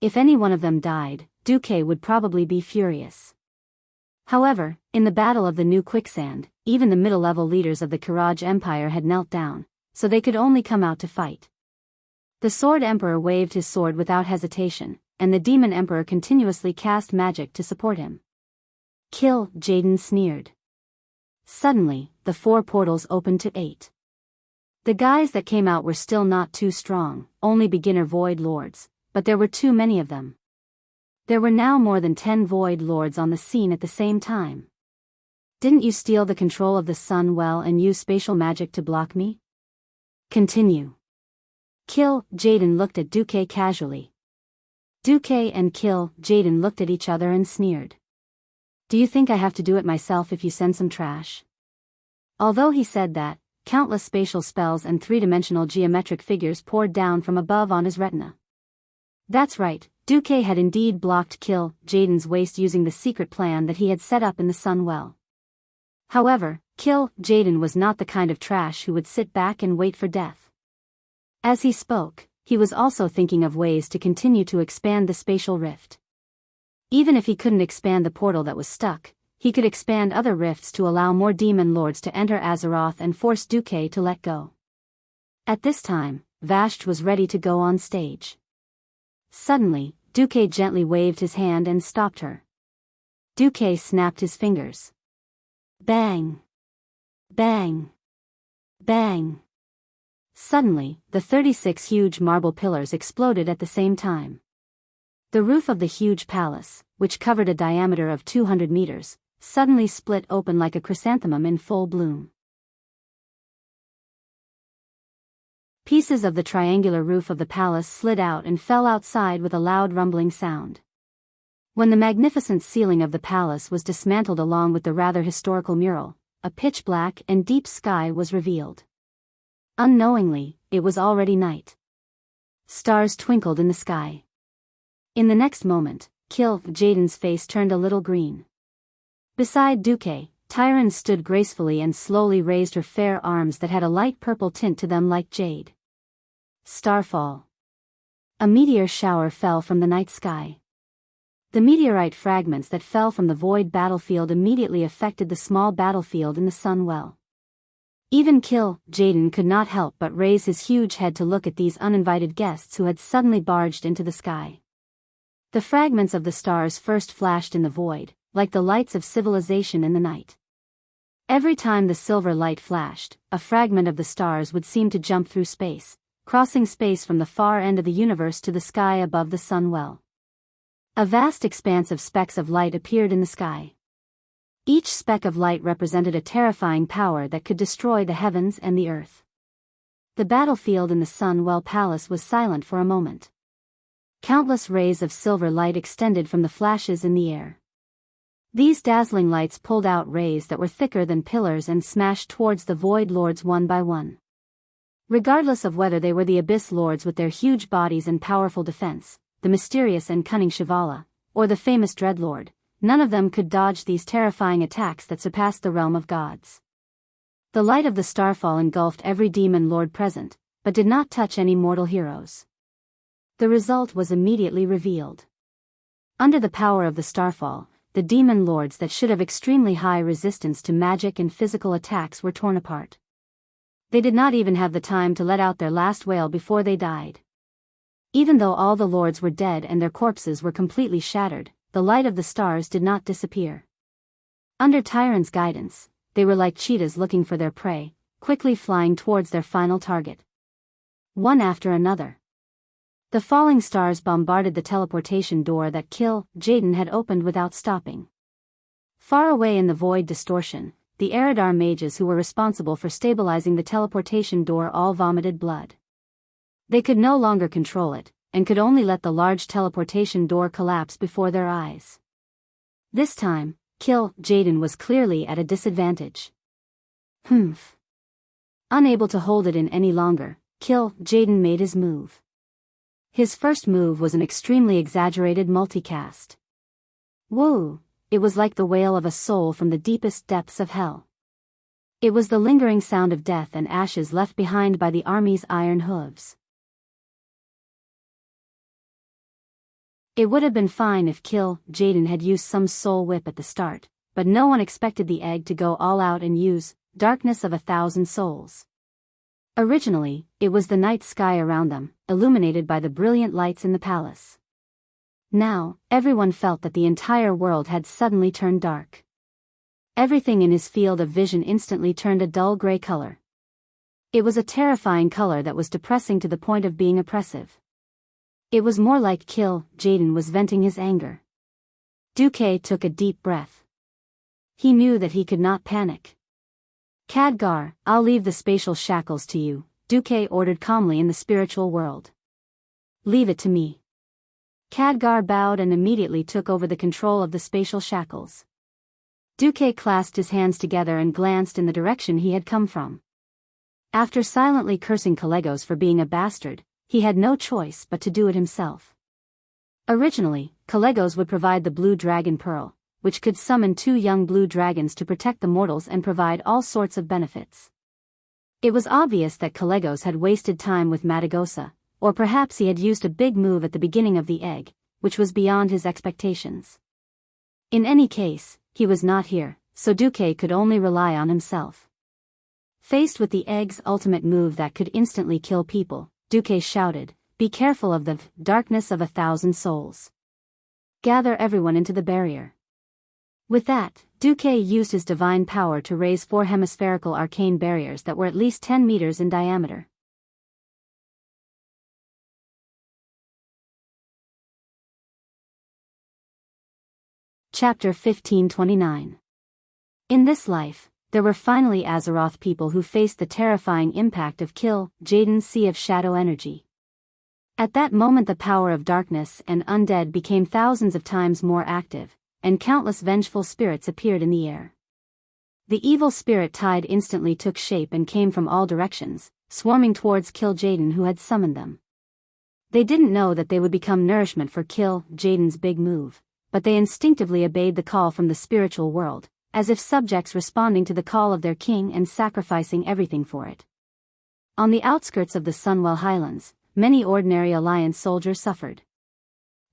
If any one of them died, Duque would probably be furious. However, in the Battle of the New Quicksand, even the middle-level leaders of the Kiraj Empire had knelt down, so they could only come out to fight. The Sword Emperor waved his sword without hesitation, and the Demon Emperor continuously cast magic to support him. "Kill," Jaden sneered. Suddenly, the 4 portals opened to 8. The guys that came out were still not too strong, only beginner Void Lords, but there were too many of them. There were now more than 10 Void Lords on the scene at the same time. "Didn't you steal the control of the Sun Well and use spatial magic to block me? Continue." "Kill," Jaden looked at Duque casually. Duque and "Kill," Jaden looked at each other and sneered. "Do you think I have to do it myself if you send some trash?" Although he said that, countless spatial spells and 3-dimensional geometric figures poured down from above on his retina. That's right, Duque had indeed blocked "Kill," Jaden's waste using the secret plan that he had set up in the Sun Well. However, "Kill," Jaden was not the kind of trash who would sit back and wait for death. As he spoke, he was also thinking of ways to continue to expand the spatial rift. Even if he couldn't expand the portal that was stuck, he could expand other rifts to allow more demon lords to enter Azeroth and force Duque to let go. At this time, Vashj was ready to go on stage. Suddenly, Duque gently waved his hand and stopped her. Duque snapped his fingers. Bang! Bang! Bang! Suddenly, the 36 huge marble pillars exploded at the same time. The roof of the huge palace, which covered a diameter of 200 meters, suddenly split open like a chrysanthemum in full bloom. Pieces of the triangular roof of the palace slid out and fell outside with a loud rumbling sound. When the magnificent ceiling of the palace was dismantled along with the rather historical mural, a pitch-black and deep sky was revealed. Unknowingly, it was already night. Stars twinkled in the sky. In the next moment, "Kill," Jaden's face turned a little green. Beside Duque, Tyron stood gracefully and slowly raised her fair arms that had a light purple tint to them like jade. Starfall. A meteor shower fell from the night sky. The meteorite fragments that fell from the void battlefield immediately affected the small battlefield in the Sun Well. Even "Kill," Jaden could not help but raise his huge head to look at these uninvited guests who had suddenly barged into the sky. The fragments of the stars first flashed in the void, like the lights of civilization in the night. Every time the silver light flashed, a fragment of the stars would seem to jump through space, crossing space from the far end of the universe to the sky above the Sun Well. A vast expanse of specks of light appeared in the sky. Each speck of light represented a terrifying power that could destroy the heavens and the earth. The battlefield in the Sunwell Palace was silent for a moment. Countless rays of silver light extended from the flashes in the air. These dazzling lights pulled out rays that were thicker than pillars and smashed towards the Void Lords one by one. Regardless of whether they were the Abyss Lords with their huge bodies and powerful defense, the mysterious and cunning Shivala, or the famous Dreadlord, none of them could dodge these terrifying attacks that surpassed the realm of gods. The light of the starfall engulfed every demon lord present, but did not touch any mortal heroes. The result was immediately revealed. Under the power of the starfall, the demon lords that should have extremely high resistance to magic and physical attacks were torn apart. They did not even have the time to let out their last wail before they died. Even though all the lords were dead and their corpses were completely shattered, the light of the stars did not disappear. Under Tyrant's guidance, they were like cheetahs looking for their prey, quickly flying towards their final target. One after another. The falling stars bombarded the teleportation door that Jaden had opened without stopping. Far away in the void distortion, the Eridar mages who were responsible for stabilizing the teleportation door all vomited blood. They could no longer control it, and could only let the large teleportation door collapse before their eyes. This time, Jaden was clearly at a disadvantage. Unable to hold it in any longer, Jaden made his move. His first move was an extremely exaggerated multicast. Woo! It was like the wail of a soul from the deepest depths of hell. It was the lingering sound of death and ashes left behind by the army's iron hooves. It would have been fine if Jaden had used some soul whip at the start, but no one expected the egg to go all out and use Darkness of 1,000 Souls. Originally, it was the night sky around them, illuminated by the brilliant lights in the palace. Now, everyone felt that the entire world had suddenly turned dark. Everything in his field of vision instantly turned a dull gray color. It was a terrifying color that was depressing to the point of being oppressive. It was more like Jaden was venting his anger. Duque took a deep breath. He knew that he could not panic. Khadgar, I'll leave the spatial shackles to you, Duque ordered calmly in the spiritual world. Leave it to me. Khadgar bowed and immediately took over the control of the spatial shackles. Duque clasped his hands together and glanced in the direction he had come from. After silently cursing Calegos for being a bastard, he had no choice but to do it himself. Originally, Calegos would provide the blue dragon pearl, which could summon 2 young blue dragons to protect the mortals and provide all sorts of benefits. It was obvious that Calegos had wasted time with Madagosa, or perhaps he had used a big move at the beginning of the egg, which was beyond his expectations. In any case, he was not here, so Duque could only rely on himself. Faced with the egg's ultimate move that could instantly kill people, Duque shouted, "Be careful of the Darkness of 1,000 Souls. Gather everyone into the barrier." With that, Duque used his divine power to raise 4 hemispherical arcane barriers that were at least 10 meters in diameter. Chapter 1529. In this life, there were finally Azeroth people who faced the terrifying impact of Jaden's sea of shadow energy. At that moment the power of darkness and undead became thousands of times more active, and countless vengeful spirits appeared in the air. The evil spirit tide instantly took shape and came from all directions, swarming towards Jaden who had summoned them. They didn't know that they would become nourishment for Jaden's big move, but they instinctively obeyed the call from the spiritual world, as if subjects responding to the call of their king and sacrificing everything for it. On the outskirts of the Sunwell Highlands, many ordinary Alliance soldiers suffered.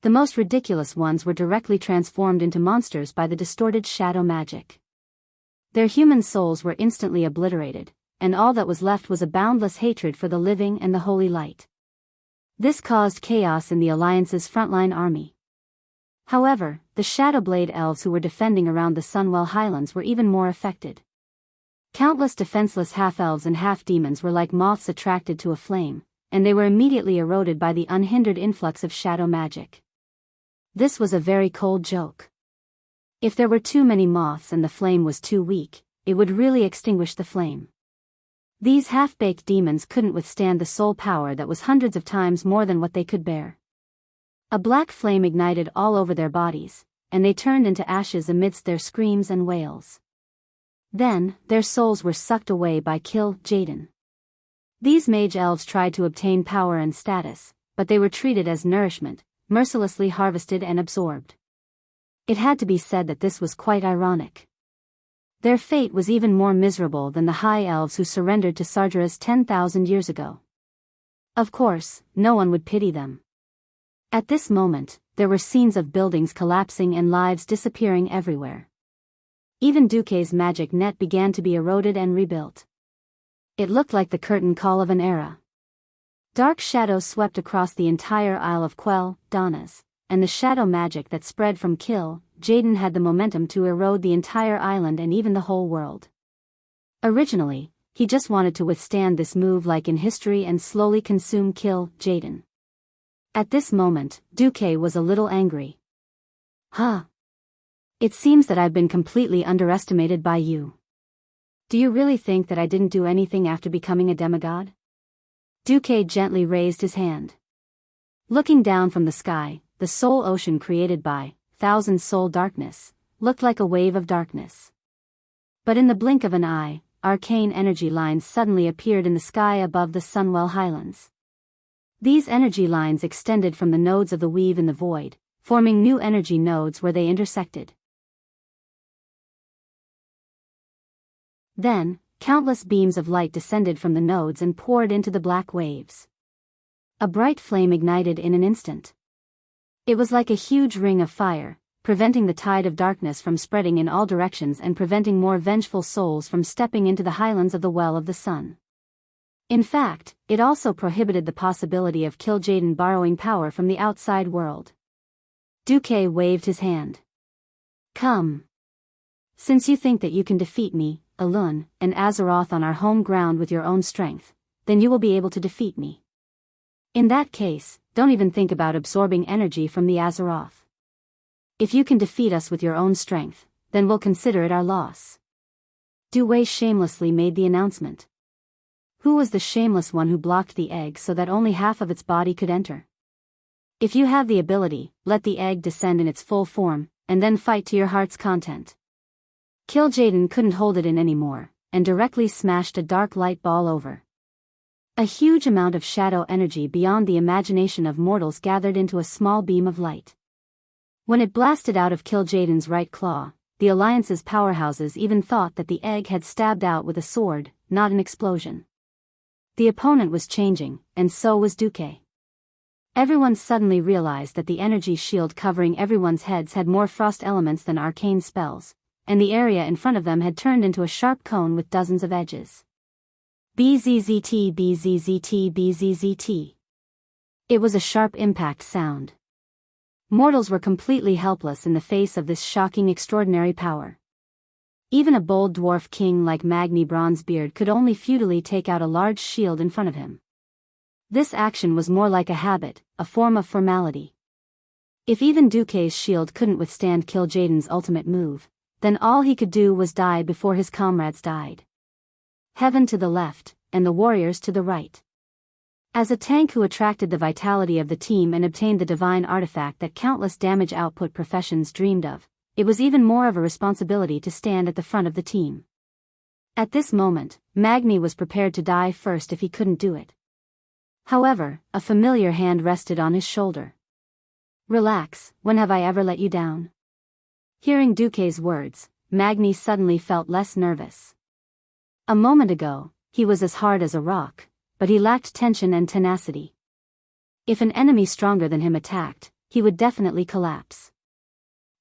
The most ridiculous ones were directly transformed into monsters by the distorted shadow magic. Their human souls were instantly obliterated, and all that was left was a boundless hatred for the living and the holy light. This caused chaos in the Alliance's frontline army. However, the Shadowblade elves who were defending around the Sunwell Highlands were even more affected. Countless defenseless half-elves and half-demons were like moths attracted to a flame, and they were immediately eroded by the unhindered influx of shadow magic. This was a very cold joke. If there were too many moths and the flame was too weak, it would really extinguish the flame. These half-baked demons couldn't withstand the soul power that was hundreds of times more than what they could bear. A black flame ignited all over their bodies, and they turned into ashes amidst their screams and wails. Then, their souls were sucked away by Kill Jaden. These mage elves tried to obtain power and status, but they were treated as nourishment, mercilessly harvested and absorbed. It had to be said that this was quite ironic. Their fate was even more miserable than the high elves who surrendered to Sargeras 10,000 years ago. Of course, no one would pity them. At this moment, there were scenes of buildings collapsing and lives disappearing everywhere. Even Duque's magic net began to be eroded and rebuilt. It looked like the curtain call of an era. Dark shadows swept across the entire Isle of Quell, Donnas, and the shadow magic that spread from Kill Jaden had the momentum to erode the entire island and even the whole world. Originally, he just wanted to withstand this move like in history and slowly consume Kill Jaden. At this moment, Duque was a little angry. Huh. It seems that I've been completely underestimated by you. Do you really think that I didn't do anything after becoming a demigod? Duque gently raised his hand. Looking down from the sky, the soul ocean created by thousand soul darkness looked like a wave of darkness. But in the blink of an eye, arcane energy lines suddenly appeared in the sky above the Sunwell Highlands. These energy lines extended from the nodes of the weave in the void, forming new energy nodes where they intersected. Then, countless beams of light descended from the nodes and poured into the black waves. A bright flame ignited in an instant. It was like a huge ring of fire, preventing the tide of darkness from spreading in all directions and preventing more vengeful souls from stepping into the highlands of the Well of the Sun. In fact, it also prohibited the possibility of Kill Jaden borrowing power from the outside world. Duque waved his hand. Come. Since you think that you can defeat me, Alun, and Azeroth on our home ground with your own strength, then you will be able to defeat me. In that case, don't even think about absorbing energy from the Azeroth. If you can defeat us with your own strength, then we'll consider it our loss. Duque shamelessly made the announcement. Who was the shameless one who blocked the egg so that only half of its body could enter? If you have the ability, let the egg descend in its full form, and then fight to your heart's content. Kill Jaden couldn't hold it in anymore, and directly smashed a dark light ball over. A huge amount of shadow energy beyond the imagination of mortals gathered into a small beam of light. When it blasted out of Kill Jaden's right claw, the Alliance's powerhouses even thought that the egg had stabbed out with a sword, not an explosion. The opponent was changing, and so was Duque. Everyone suddenly realized that the energy shield covering everyone's heads had more frost elements than arcane spells, and the area in front of them had turned into a sharp cone with dozens of edges. BZZT BZZT BZZT. It was a sharp impact sound. Mortals were completely helpless in the face of this shocking extraordinary power. Even a bold dwarf king like Magni Bronzebeard could only futilely take out a large shield in front of him. This action was more like a habit, a form of formality. If even Duque's shield couldn't withstand Kill Jaden's ultimate move, then all he could do was die before his comrades died. Heaven to the left, and the warriors to the right. As a tank who attracted the vitality of the team and obtained the divine artifact that countless damage output professions dreamed of, it was even more of a responsibility to stand at the front of the team. At this moment, Magni was prepared to die first if he couldn't do it. However, a familiar hand rested on his shoulder. Relax, when have I ever let you down? Hearing Duque's words, Magni suddenly felt less nervous. A moment ago, he was as hard as a rock, but he lacked tension and tenacity. If an enemy stronger than him attacked, he would definitely collapse.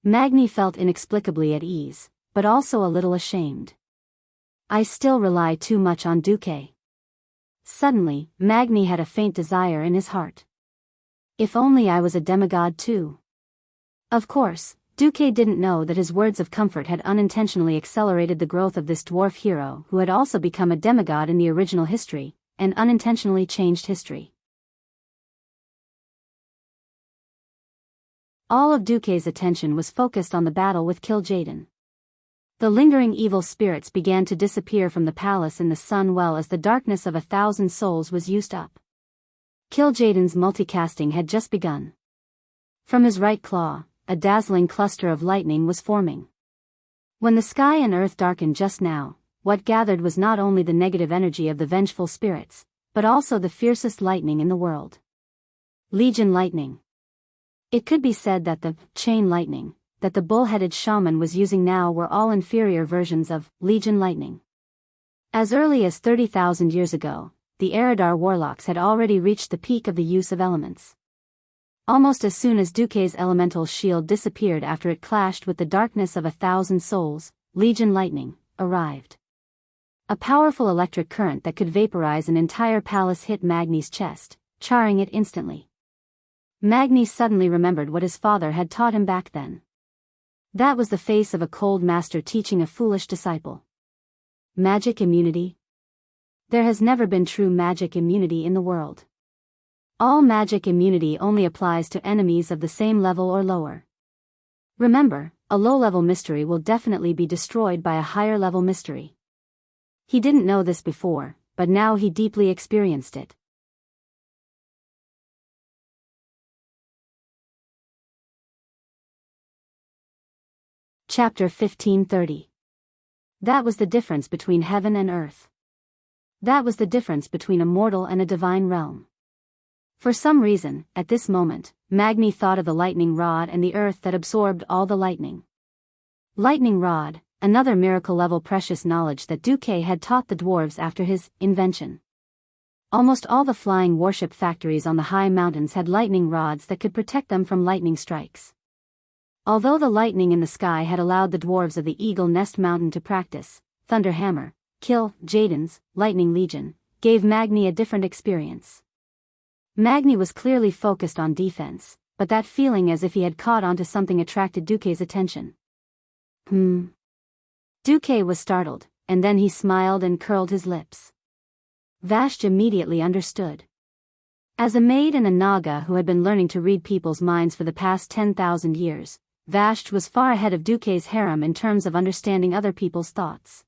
Magni felt inexplicably at ease, but also a little ashamed. I still rely too much on Duque. Suddenly, Magni had a faint desire in his heart. If only I was a demigod too. Of course, Duque didn't know that his words of comfort had unintentionally accelerated the growth of this dwarf hero who had also become a demigod in the original history, and unintentionally changed history. all of Duque's attention was focused on the battle with Kill Jaden. The lingering evil spirits began to disappear from the palace in the sun well as the darkness of 1,000 souls was used up. Kill Jaden's multicasting had just begun. From his right claw, a dazzling cluster of lightning was forming. When the sky and earth darkened just now, what gathered was not only the negative energy of the vengeful spirits, but also the fiercest lightning in the world. Legion lightning. It could be said that the chain lightning that the bull-headed shaman was using now were all inferior versions of Legion lightning. As early as 30,000 years ago, the Eridar warlocks had already reached the peak of the use of elements. Almost as soon as Duque's elemental shield disappeared after it clashed with the darkness of 1,000 souls, Legion lightning arrived. A powerful electric current that could vaporize an entire palace hit Magni's chest, charring it instantly. Magni suddenly remembered what his father had taught him back then. That was the face of a cold master teaching a foolish disciple. Magic immunity? There has never been true magic immunity in the world. All magic immunity only applies to enemies of the same level or lower. Remember, a low-level mystery will definitely be destroyed by a higher-level mystery. He didn't know this before, but now he deeply experienced it. Chapter 1530. That was the difference between heaven and earth. That was the difference between a mortal and a divine realm. For some reason, at this moment, Magni thought of the lightning rod and the earth that absorbed all the lightning. Lightning rod, another miracle-level precious knowledge that Duque had taught the dwarves after his invention. Almost all the flying warship factories on the high mountains had lightning rods that could protect them from lightning strikes. Although the lightning in the sky had allowed the dwarves of the Eagle Nest Mountain to practice, Thunderhammer, Kill Jaden's Lightning Legion, gave Magni a different experience. Magni was clearly focused on defense, but that feeling as if he had caught onto something attracted Duque's attention. Duque was startled, and then he smiled and curled his lips. Vashj immediately understood. As a maid and a Naga who had been learning to read people's minds for the past 10,000 years, Vashj was far ahead of Duque's harem in terms of understanding other people's thoughts.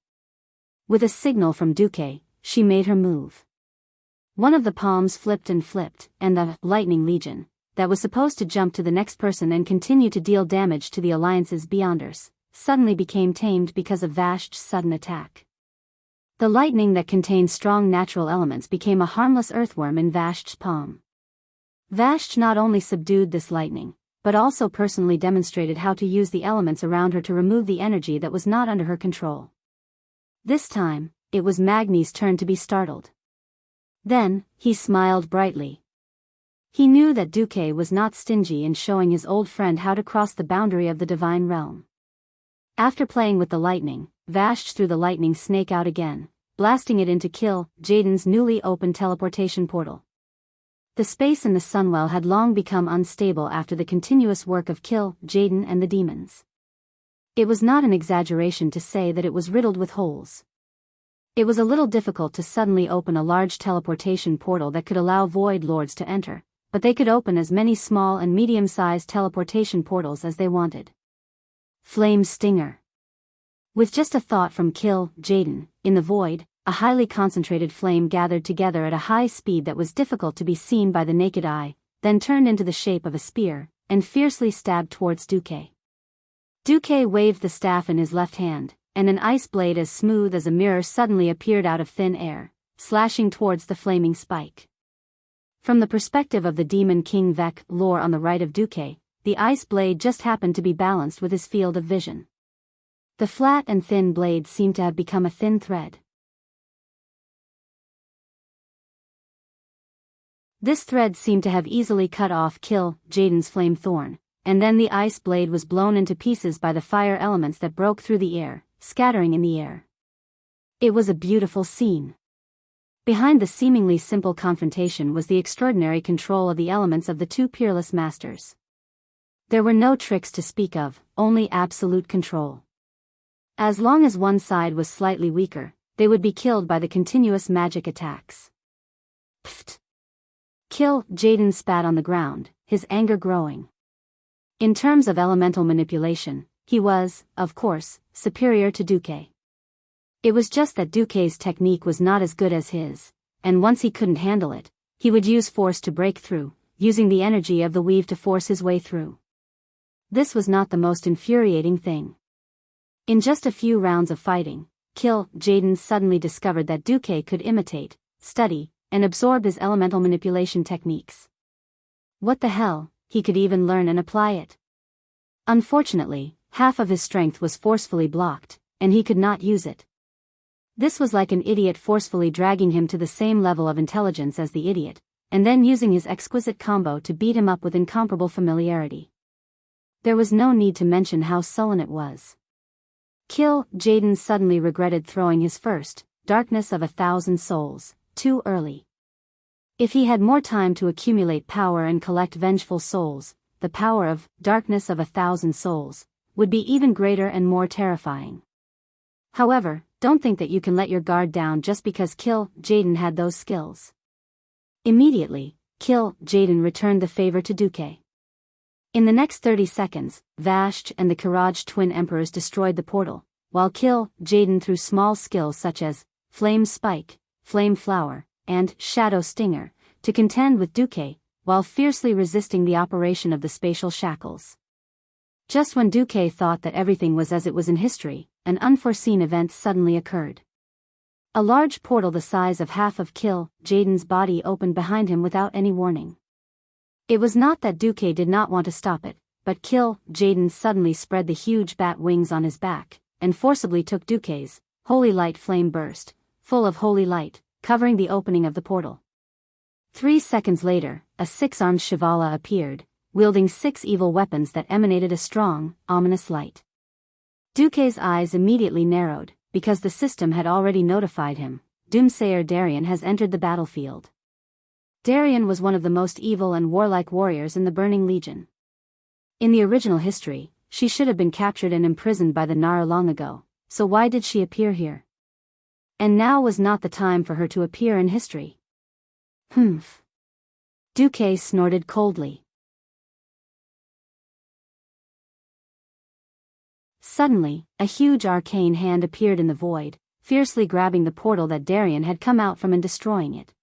With a signal from Duque, she made her move. One of the palms flipped, and the Lightning Legion, that was supposed to jump to the next person and continue to deal damage to the Alliance's Beyonders, suddenly became tamed because of Vashj's sudden attack. The lightning that contained strong natural elements became a harmless earthworm in Vashj's palm. Vashj not only subdued this lightning, but also personally demonstrated how to use the elements around her to remove the energy that was not under her control. This time, it was Magni's turn to be startled. Then, he smiled brightly. He knew that Duque was not stingy in showing his old friend how to cross the boundary of the divine realm. After playing with the lightning, Vashj threw the lightning snake out again, blasting it into Kill Jaden's newly opened teleportation portal. The space in the Sunwell had long become unstable after the continuous work of Kill Jaden and the demons. It was not an exaggeration to say that it was riddled with holes. It was a little difficult to suddenly open a large teleportation portal that could allow Void Lords to enter, but they could open as many small and medium-sized teleportation portals as they wanted. Flame Stinger. With just a thought from Kill Jaden, in the void, a highly concentrated flame gathered together at a high speed that was difficult to be seen by the naked eye, then turned into the shape of a spear, and fiercely stabbed towards Duque. Duque waved the staff in his left hand, and an ice blade as smooth as a mirror suddenly appeared out of thin air, slashing towards the flaming spike. From the perspective of the Demon King Vec lore on the right of Duque, the ice blade just happened to be balanced with his field of vision. The flat and thin blade seemed to have become a thin thread. This thread seemed to have easily cut off Kill Jaden's flame thorn, and then the ice blade was blown into pieces by the fire elements that broke through the air, scattering in the air. It was a beautiful scene. Behind the seemingly simple confrontation was the extraordinary control of the elements of the two peerless masters. There were no tricks to speak of, only absolute control. As long as one side was slightly weaker, they would be killed by the continuous magic attacks. Pfft! Kill Jaden spat on the ground, his anger growing. In terms of elemental manipulation, he was, of course, superior to Duque. It was just that Duque's technique was not as good as his, and once he couldn't handle it, he would use force to break through, using the energy of the weave to force his way through. This was not the most infuriating thing. In just a few rounds of fighting, Jaden suddenly discovered that Duque could imitate, study, and absorb his elemental manipulation techniques. What the hell, he could even learn and apply it. Unfortunately, half of his strength was forcefully blocked, and he could not use it. This was like an idiot forcefully dragging him to the same level of intelligence as the idiot, and then using his exquisite combo to beat him up with incomparable familiarity. There was no need to mention how sullen it was. Jaden suddenly regretted throwing his first, Darkness of 1,000 Souls, too early. If he had more time to accumulate power and collect vengeful souls, the power of Darkness of 1,000 Souls would be even greater and more terrifying. However, don't think that you can let your guard down just because Jaden had those skills. Immediately, Jaden returned the favor to Duque. In the next 30 seconds, Vashj and the Kiraj twin emperors destroyed the portal, while Jaden threw small skills such as Flame Spike, Flame Flower, and Shadow Stinger, to contend with Duque, while fiercely resisting the operation of the spatial shackles. Just when Duque thought that everything was as it was in history, an unforeseen event suddenly occurred. A large portal the size of half of Jaden's body opened behind him without any warning. It was not that Duque did not want to stop it, but Jaden suddenly spread the huge bat wings on his back, and forcibly took Duque's holy light flame burst, full of holy light, covering the opening of the portal. 3 seconds later, a 6-armed Shivala appeared, wielding 6 evil weapons that emanated a strong, ominous light. Duque's eyes immediately narrowed, because the system had already notified him, Doomsayer Darien has entered the battlefield. Darien was one of the most evil and warlike warriors in the Burning Legion. In the original history, she should have been captured and imprisoned by the Nara long ago, so why did she appear here? And now was not the time for her to appear in history. Humph. Duque snorted coldly. Suddenly, a huge arcane hand appeared in the void, fiercely grabbing the portal that Darien had come out from and destroying it.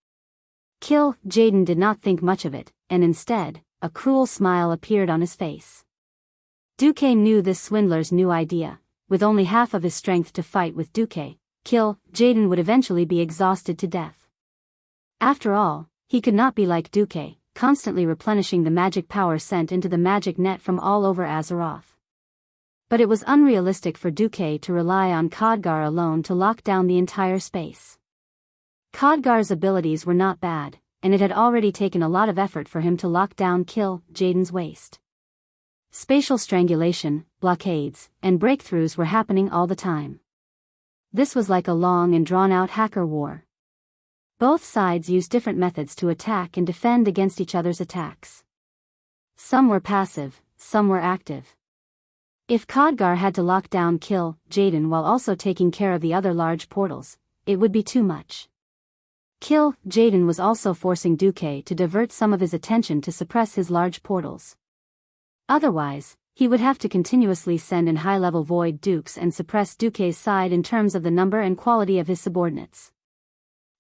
Jaden did not think much of it, and instead, a cruel smile appeared on his face. Duque knew this swindler's new idea. With only half of his strength to fight with Duque, Jaden would eventually be exhausted to death. After all, he could not be like Duque, constantly replenishing the magic power sent into the magic net from all over Azeroth. But it was unrealistic for Duque to rely on Khadgar alone to lock down the entire space. Khadgar's abilities were not bad, and it had already taken a lot of effort for him to lock down Jaden's waist. Spatial strangulation, blockades, and breakthroughs were happening all the time. This was like a long and drawn-out hacker war. Both sides used different methods to attack and defend against each other's attacks. Some were passive, some were active. If Khadgar had to lock down Jaden while also taking care of the other large portals, it would be too much. Jaden was also forcing Duque to divert some of his attention to suppress his large portals. Otherwise, he would have to continuously send in high-level void dukes and suppress Duque's side in terms of the number and quality of his subordinates.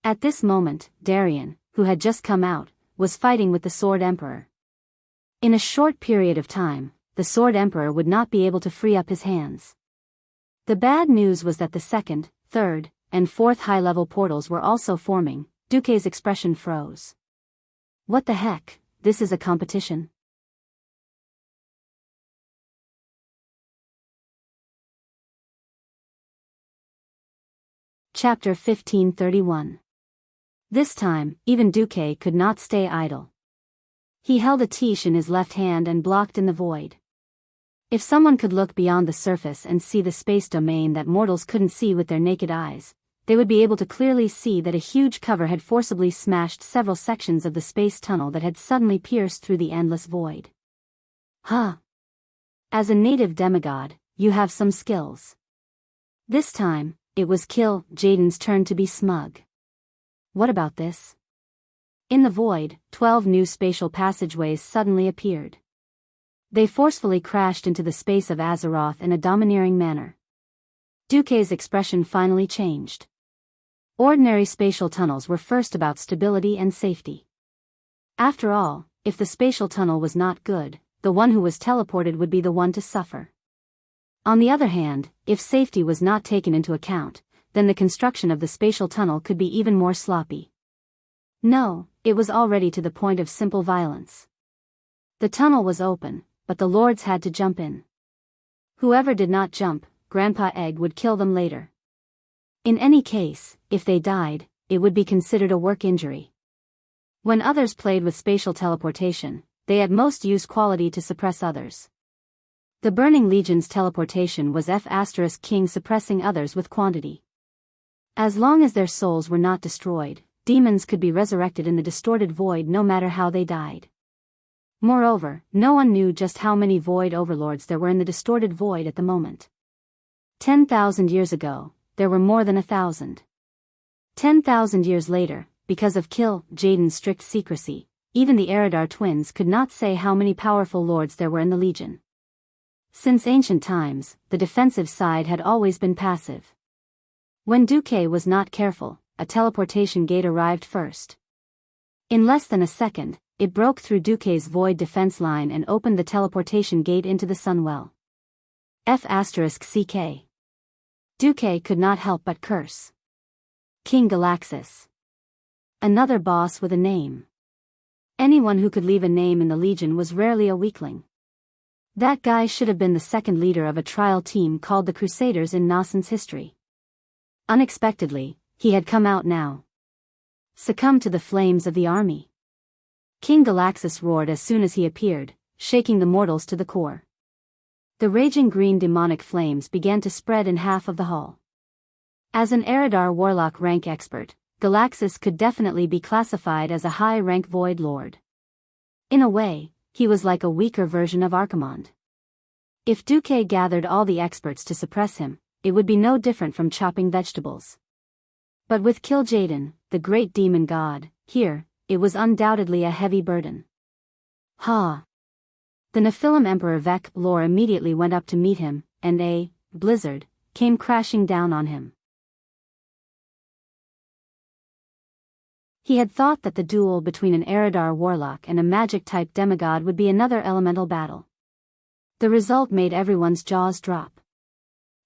At this moment, Darien, who had just come out, was fighting with the Sword Emperor. In a short period of time, the Sword Emperor would not be able to free up his hands. The bad news was that the 2nd, 3rd, and 4th high-level portals were also forming. Duque's expression froze. What the heck, this is a competition? Chapter 1531. This time, even Duque could not stay idle. He held a tiche in his left hand and blocked in the void. If someone could look beyond the surface and see the space domain that mortals couldn't see with their naked eyes, they would be able to clearly see that a huge cover had forcibly smashed several sections of the space tunnel that had suddenly pierced through the endless void. Huh. As a native demigod, you have some skills. This time, it was Jaden's turn to be smug. What about this? In the void, 12 new spatial passageways suddenly appeared. They forcefully crashed into the space of Azeroth in a domineering manner. Duque's expression finally changed. Ordinary spatial tunnels were first about stability and safety. After all, if the spatial tunnel was not good, the one who was teleported would be the one to suffer. On the other hand, if safety was not taken into account, then the construction of the spatial tunnel could be even more sloppy. No, it was already to the point of simple violence. The tunnel was open, but the lords had to jump in. Whoever did not jump, Grandpa Egg would kill them later. In any case, if they died, it would be considered a work injury. When others played with spatial teleportation, they at most used quality to suppress others. The Burning Legion's teleportation was F*King suppressing others with quantity. As long as their souls were not destroyed, demons could be resurrected in the distorted void no matter how they died. Moreover, no one knew just how many void overlords there were in the distorted void at the moment. 10,000 years ago, there were more than 1,000. 10,000 years later, because of Kill Jaden's strict secrecy, even the Eridar twins could not say how many powerful lords there were in the Legion. Since ancient times, the defensive side had always been passive. When Duque was not careful, a teleportation gate arrived first. In less than a second, it broke through Duque's void defense line and opened the teleportation gate into the Sunwell. F***CK. Duque could not help but curse. King Galaxis. Another boss with a name. Anyone who could leave a name in the Legion was rarely a weakling. That guy should have been the second leader of a trial team called the Crusaders in Nascen's history. Unexpectedly, he had come out now. Succumb to the flames of the army. King Galaxis roared as soon as he appeared, shaking the mortals to the core. The raging green demonic flames began to spread in half of the hall. As an Eridar warlock rank expert, Galaxis could definitely be classified as a high-rank void lord. In a way, he was like a weaker version of Archimonde. If Duque gathered all the experts to suppress him, it would be no different from chopping vegetables. But with Kil'jaeden, the great demon god, here, it was undoubtedly a heavy burden. Ha! The Nephilim Emperor Vek Lor immediately went up to meet him, and a blizzard came crashing down on him. He had thought that the duel between an Eridar warlock and a magic-type demigod would be another elemental battle. The result made everyone's jaws drop.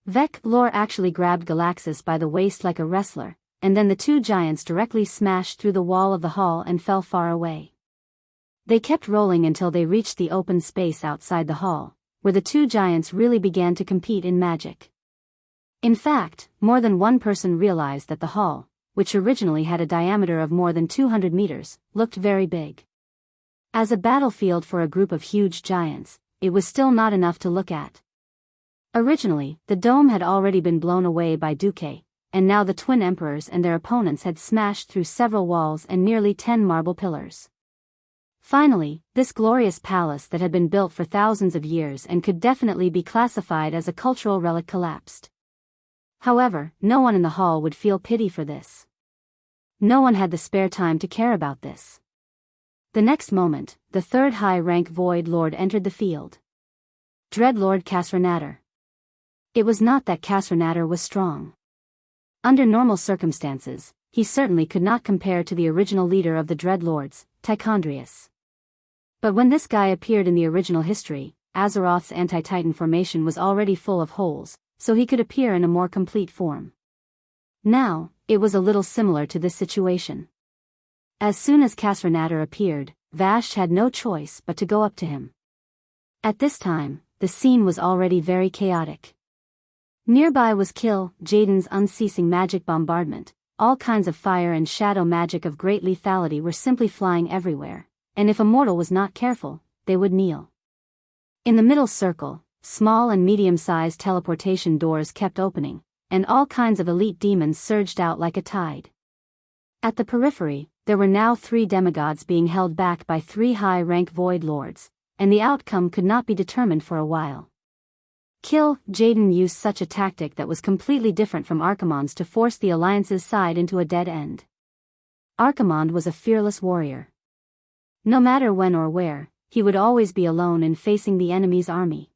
Vek Lor actually grabbed Galaxis by the waist like a wrestler, and then the two giants directly smashed through the wall of the hall and fell far away. They kept rolling until they reached the open space outside the hall, where the two giants really began to compete in magic. In fact, more than one person realized that the hall, which originally had a diameter of more than 200 meters, looked very big. As a battlefield for a group of huge giants, it was still not enough to look at. Originally, the dome had already been blown away by Duque, and now the twin emperors and their opponents had smashed through several walls and nearly 10 marble pillars. Finally, this glorious palace that had been built for thousands of years and could definitely be classified as a cultural relic collapsed. However, no one in the hall would feel pity for this. No one had the spare time to care about this. The next moment, the third high-rank Void Lord entered the field. Dreadlord Casranator. It was not that Casranator was strong. Under normal circumstances, he certainly could not compare to the original leader of the Dreadlords, Tichondrius. But when this guy appeared in the original history, Azeroth's anti-Titan formation was already full of holes, so he could appear in a more complete form. Now, it was a little similar to this situation. As soon as Casranator appeared, Vashj had no choice but to go up to him. At this time, the scene was already very chaotic. Nearby was Kil'jaeden's unceasing magic bombardment. All kinds of fire and shadow magic of great lethality were simply flying everywhere, and if a mortal was not careful, they would kneel. In the middle circle, small and medium-sized teleportation doors kept opening, and all kinds of elite demons surged out like a tide. At the periphery, there were now 3 demigods being held back by 3 high-rank void lords, and the outcome could not be determined for a while. Kil'jaeden used such a tactic that was completely different from Archimonde's to force the Alliance's side into a dead end. Archimonde was a fearless warrior. No matter when or where, he would always be alone in facing the enemy's army.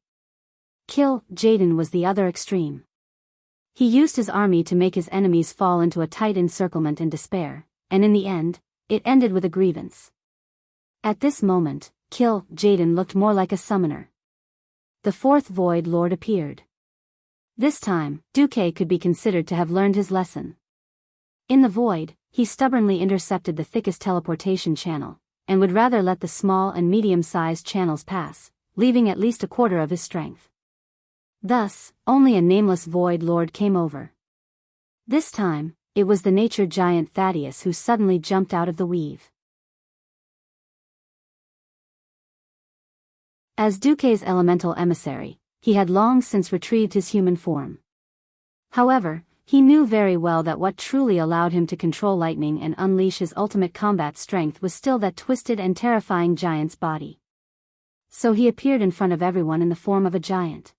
Jaden was the other extreme. He used his army to make his enemies fall into a tight encirclement and despair, and in the end, it ended with a grievance. At this moment, Jaden looked more like a summoner. The fourth Void Lord appeared. This time, Duque could be considered to have learned his lesson. In the void, he stubbornly intercepted the thickest teleportation channel, and would rather let the small and medium-sized channels pass, leaving at least a quarter of his strength. Thus, only a nameless Void Lord came over. This time, it was the nature giant Thaddeus who suddenly jumped out of the weave. As Duque's elemental emissary, he had long since retrieved his human form. However, he knew very well that what truly allowed him to control lightning and unleash his ultimate combat strength was still that twisted and terrifying giant's body. So he appeared in front of everyone in the form of a giant.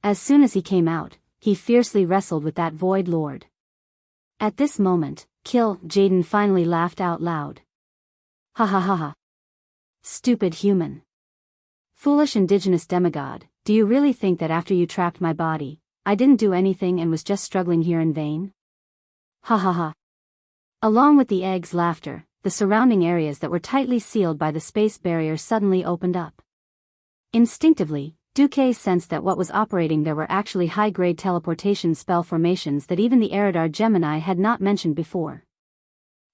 As soon as he came out, he fiercely wrestled with that Void Lord. At this moment, Jaden finally laughed out loud. Ha ha ha ha. Stupid human. Foolish indigenous demigod, do you really think that after you trapped my body, I didn't do anything and was just struggling here in vain? Ha ha ha. Along with the egg's laughter, the surrounding areas that were tightly sealed by the space barrier suddenly opened up. Instinctively, Duque sensed that what was operating there were actually high-grade teleportation spell formations that even the Eridar Gemini had not mentioned before.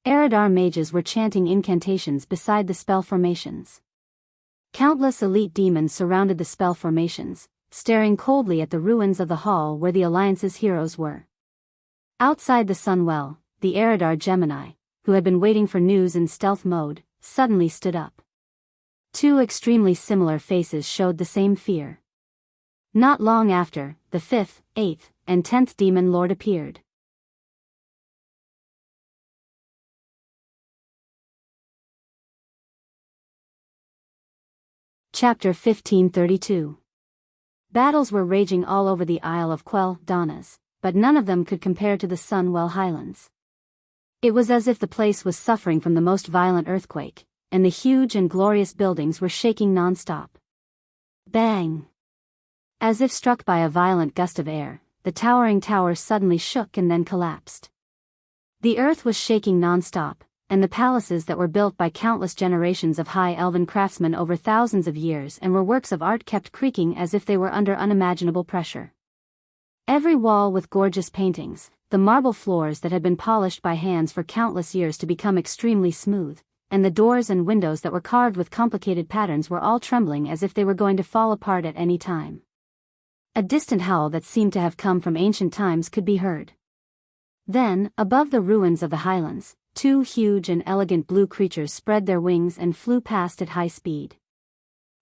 Eridar mages were chanting incantations beside the spell formations. Countless elite demons surrounded the spell formations, staring coldly at the ruins of the hall where the Alliance's heroes were. Outside the Sunwell, the Eridar Gemini, who had been waiting for news in stealth mode, suddenly stood up. Two extremely similar faces showed the same fear. Not long after, the 5th, 8th, and 10th Demon Lord appeared. Chapter 1532. Battles were raging all over the Isle of Quell Donnas, but none of them could compare to the Sunwell Highlands. It was as if the place was suffering from the most violent earthquake, and the huge and glorious buildings were shaking non-stop. Bang! As if struck by a violent gust of air, the towering towers suddenly shook and then collapsed. The earth was shaking non-stop, and the palaces that were built by countless generations of high elven craftsmen over thousands of years and were works of art kept creaking as if they were under unimaginable pressure. Every wall with gorgeous paintings, the marble floors that had been polished by hands for countless years to become extremely smooth, and the doors and windows that were carved with complicated patterns were all trembling as if they were going to fall apart at any time. A distant howl that seemed to have come from ancient times could be heard. Then, above the ruins of the highlands, two huge and elegant blue creatures spread their wings and flew past at high speed.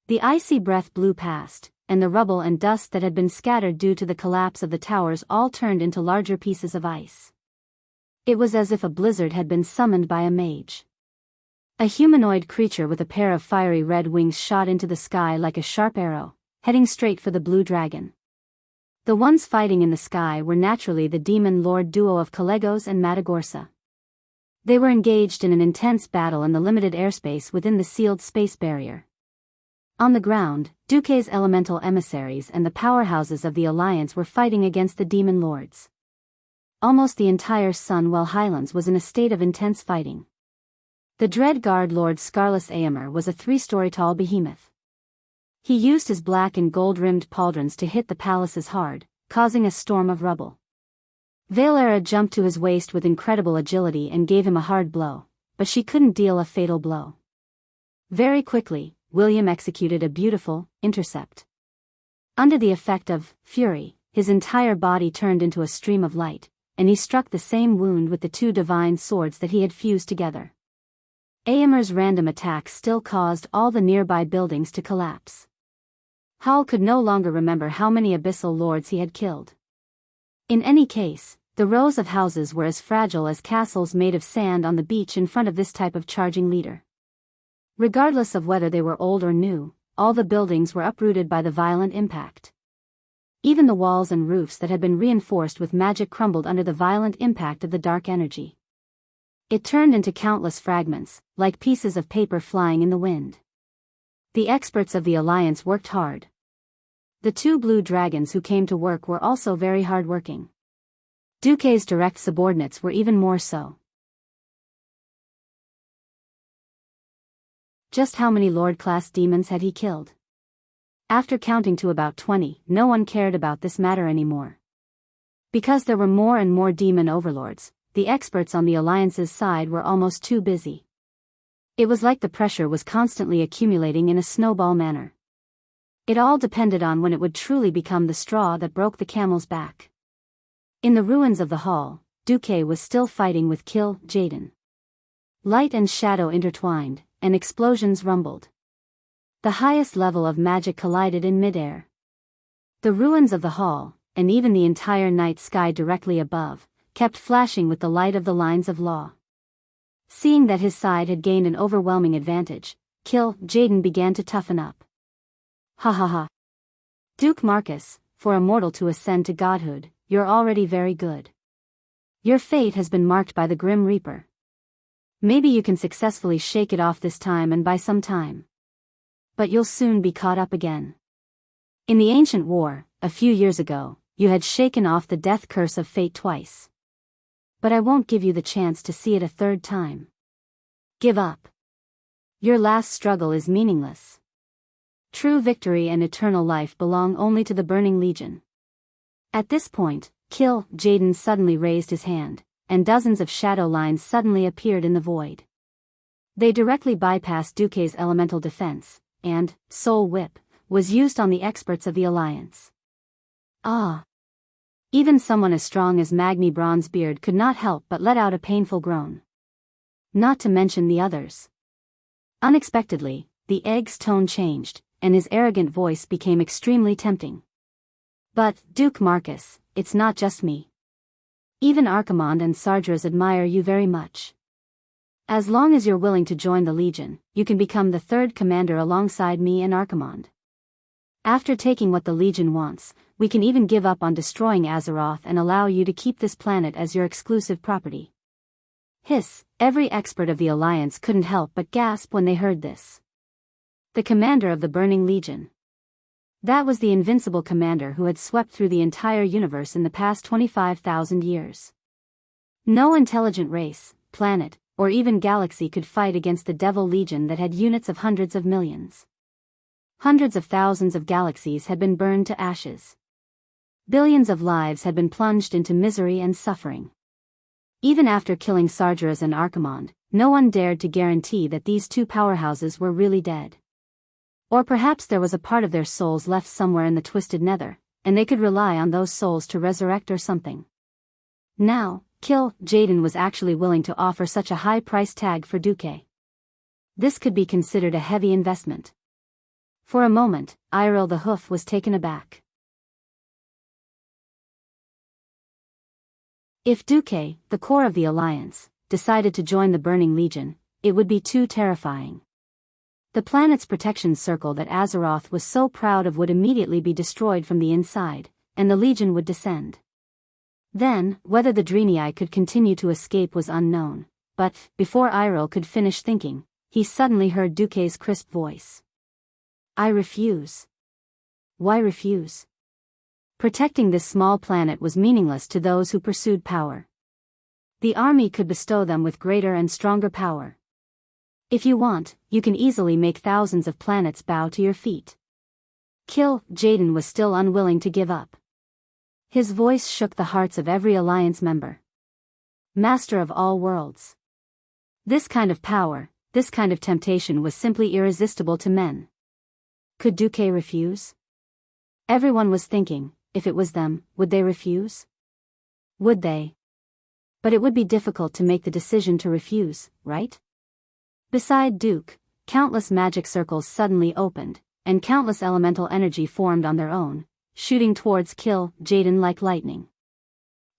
The icy breath blew past, and the rubble and dust that had been scattered due to the collapse of the towers all turned into larger pieces of ice. It was as if a blizzard had been summoned by a mage. A humanoid creature with a pair of fiery red wings shot into the sky like a sharp arrow, heading straight for the blue dragon. The ones fighting in the sky were naturally the demon lord duo of Calegos and Matagorsa. They were engaged in an intense battle in the limited airspace within the sealed space barrier. On the ground, Duque's elemental emissaries and the powerhouses of the Alliance were fighting against the demon lords. Almost the entire Sunwell Highlands was in a state of intense fighting. The dread guard Lord Scarlus Aemir was a 3-story tall behemoth. He used his black and gold-rimmed pauldrons to hit the palaces hard, causing a storm of rubble. Valera jumped to his waist with incredible agility and gave him a hard blow, but she couldn't deal a fatal blow. Very quickly, William executed a beautiful intercept. Under the effect of fury, his entire body turned into a stream of light, and he struck the same wound with the two divine swords that he had fused together. Aemir's random attacks still caused all the nearby buildings to collapse. Hal could no longer remember how many abyssal lords he had killed. In any case, the rows of houses were as fragile as castles made of sand on the beach in front of this type of charging leader. Regardless of whether they were old or new, all the buildings were uprooted by the violent impact. Even the walls and roofs that had been reinforced with magic crumbled under the violent impact of the dark energy. It turned into countless fragments, like pieces of paper flying in the wind. The experts of the alliance worked hard. The two blue dragons who came to work were also very hard-working. Duque's direct subordinates were even more so. Just how many Lord-class demons had he killed? After counting to about 20, no one cared about this matter anymore. Because there were more and more demon overlords, the experts on the Alliance's side were almost too busy. It was like the pressure was constantly accumulating in a snowball manner. It all depended on when it would truly become the straw that broke the camel's back. In the ruins of the hall, Duque was still fighting with Kill Jaden. Light and shadow intertwined, and explosions rumbled. The highest level of magic collided in midair. The ruins of the hall, and even the entire night sky directly above, kept flashing with the light of the lines of law. Seeing that his side had gained an overwhelming advantage, Kill Jaden began to toughen up. Ha ha ha. Duke Marcus, for a mortal to ascend to godhood, you're already very good. Your fate has been marked by the Grim Reaper. Maybe you can successfully shake it off this time and buy some time. But you'll soon be caught up again. In the ancient war, a few years ago, you had shaken off the death curse of fate twice. But I won't give you the chance to see it a third time. Give up. Your last struggle is meaningless. True victory and eternal life belong only to the Burning Legion. At this point, Kill Jaden suddenly raised his hand, and dozens of shadow lines suddenly appeared in the void. They directly bypassed Duque's elemental defense, and Soul Whip was used on the experts of the Alliance. Ah! Even someone as strong as Magni Bronzebeard could not help but let out a painful groan. Not to mention the others. Unexpectedly, the egg's tone changed, and his arrogant voice became extremely tempting. But, Duke Marcus, it's not just me. Even Archimonde and Sardras admire you very much. As long as you're willing to join the Legion, you can become the third commander alongside me and Archimonde. After taking what the Legion wants, we can even give up on destroying Azeroth and allow you to keep this planet as your exclusive property. Hiss, every expert of the Alliance couldn't help but gasp when they heard this. The commander of the Burning Legion. That was the invincible commander who had swept through the entire universe in the past 25,000 years. No intelligent race, planet, or even galaxy could fight against the Devil Legion that had units of hundreds of millions. Hundreds of thousands of galaxies had been burned to ashes. Billions of lives had been plunged into misery and suffering. Even after killing Sardras and Archimonde, no one dared to guarantee that these two powerhouses were really dead. Or perhaps there was a part of their souls left somewhere in the twisted nether, and they could rely on those souls to resurrect or something. Now, Kill Jaden was actually willing to offer such a high price tag for Duque. This could be considered a heavy investment. For a moment, Iril the Hoof was taken aback. If Duque, the core of the Alliance, decided to join the Burning Legion, it would be too terrifying. The planet's protection circle that Azeroth was so proud of would immediately be destroyed from the inside, and the Legion would descend. Then, whether the Draenei could continue to escape was unknown, but, before Iril could finish thinking, he suddenly heard Duque's crisp voice. I refuse. Why refuse? Protecting this small planet was meaningless to those who pursued power. The army could bestow them with greater and stronger power. If you want, you can easily make thousands of planets bow to your feet. Kill Jaden was still unwilling to give up. His voice shook the hearts of every Alliance member. Master of all worlds. This kind of power, this kind of temptation was simply irresistible to men. Could Duque refuse? Everyone was thinking, if it was them, would they refuse? Would they? But it would be difficult to make the decision to refuse, right? Beside Duke, countless magic circles suddenly opened, and countless elemental energy formed on their own, shooting towards Kill Jaden like lightning.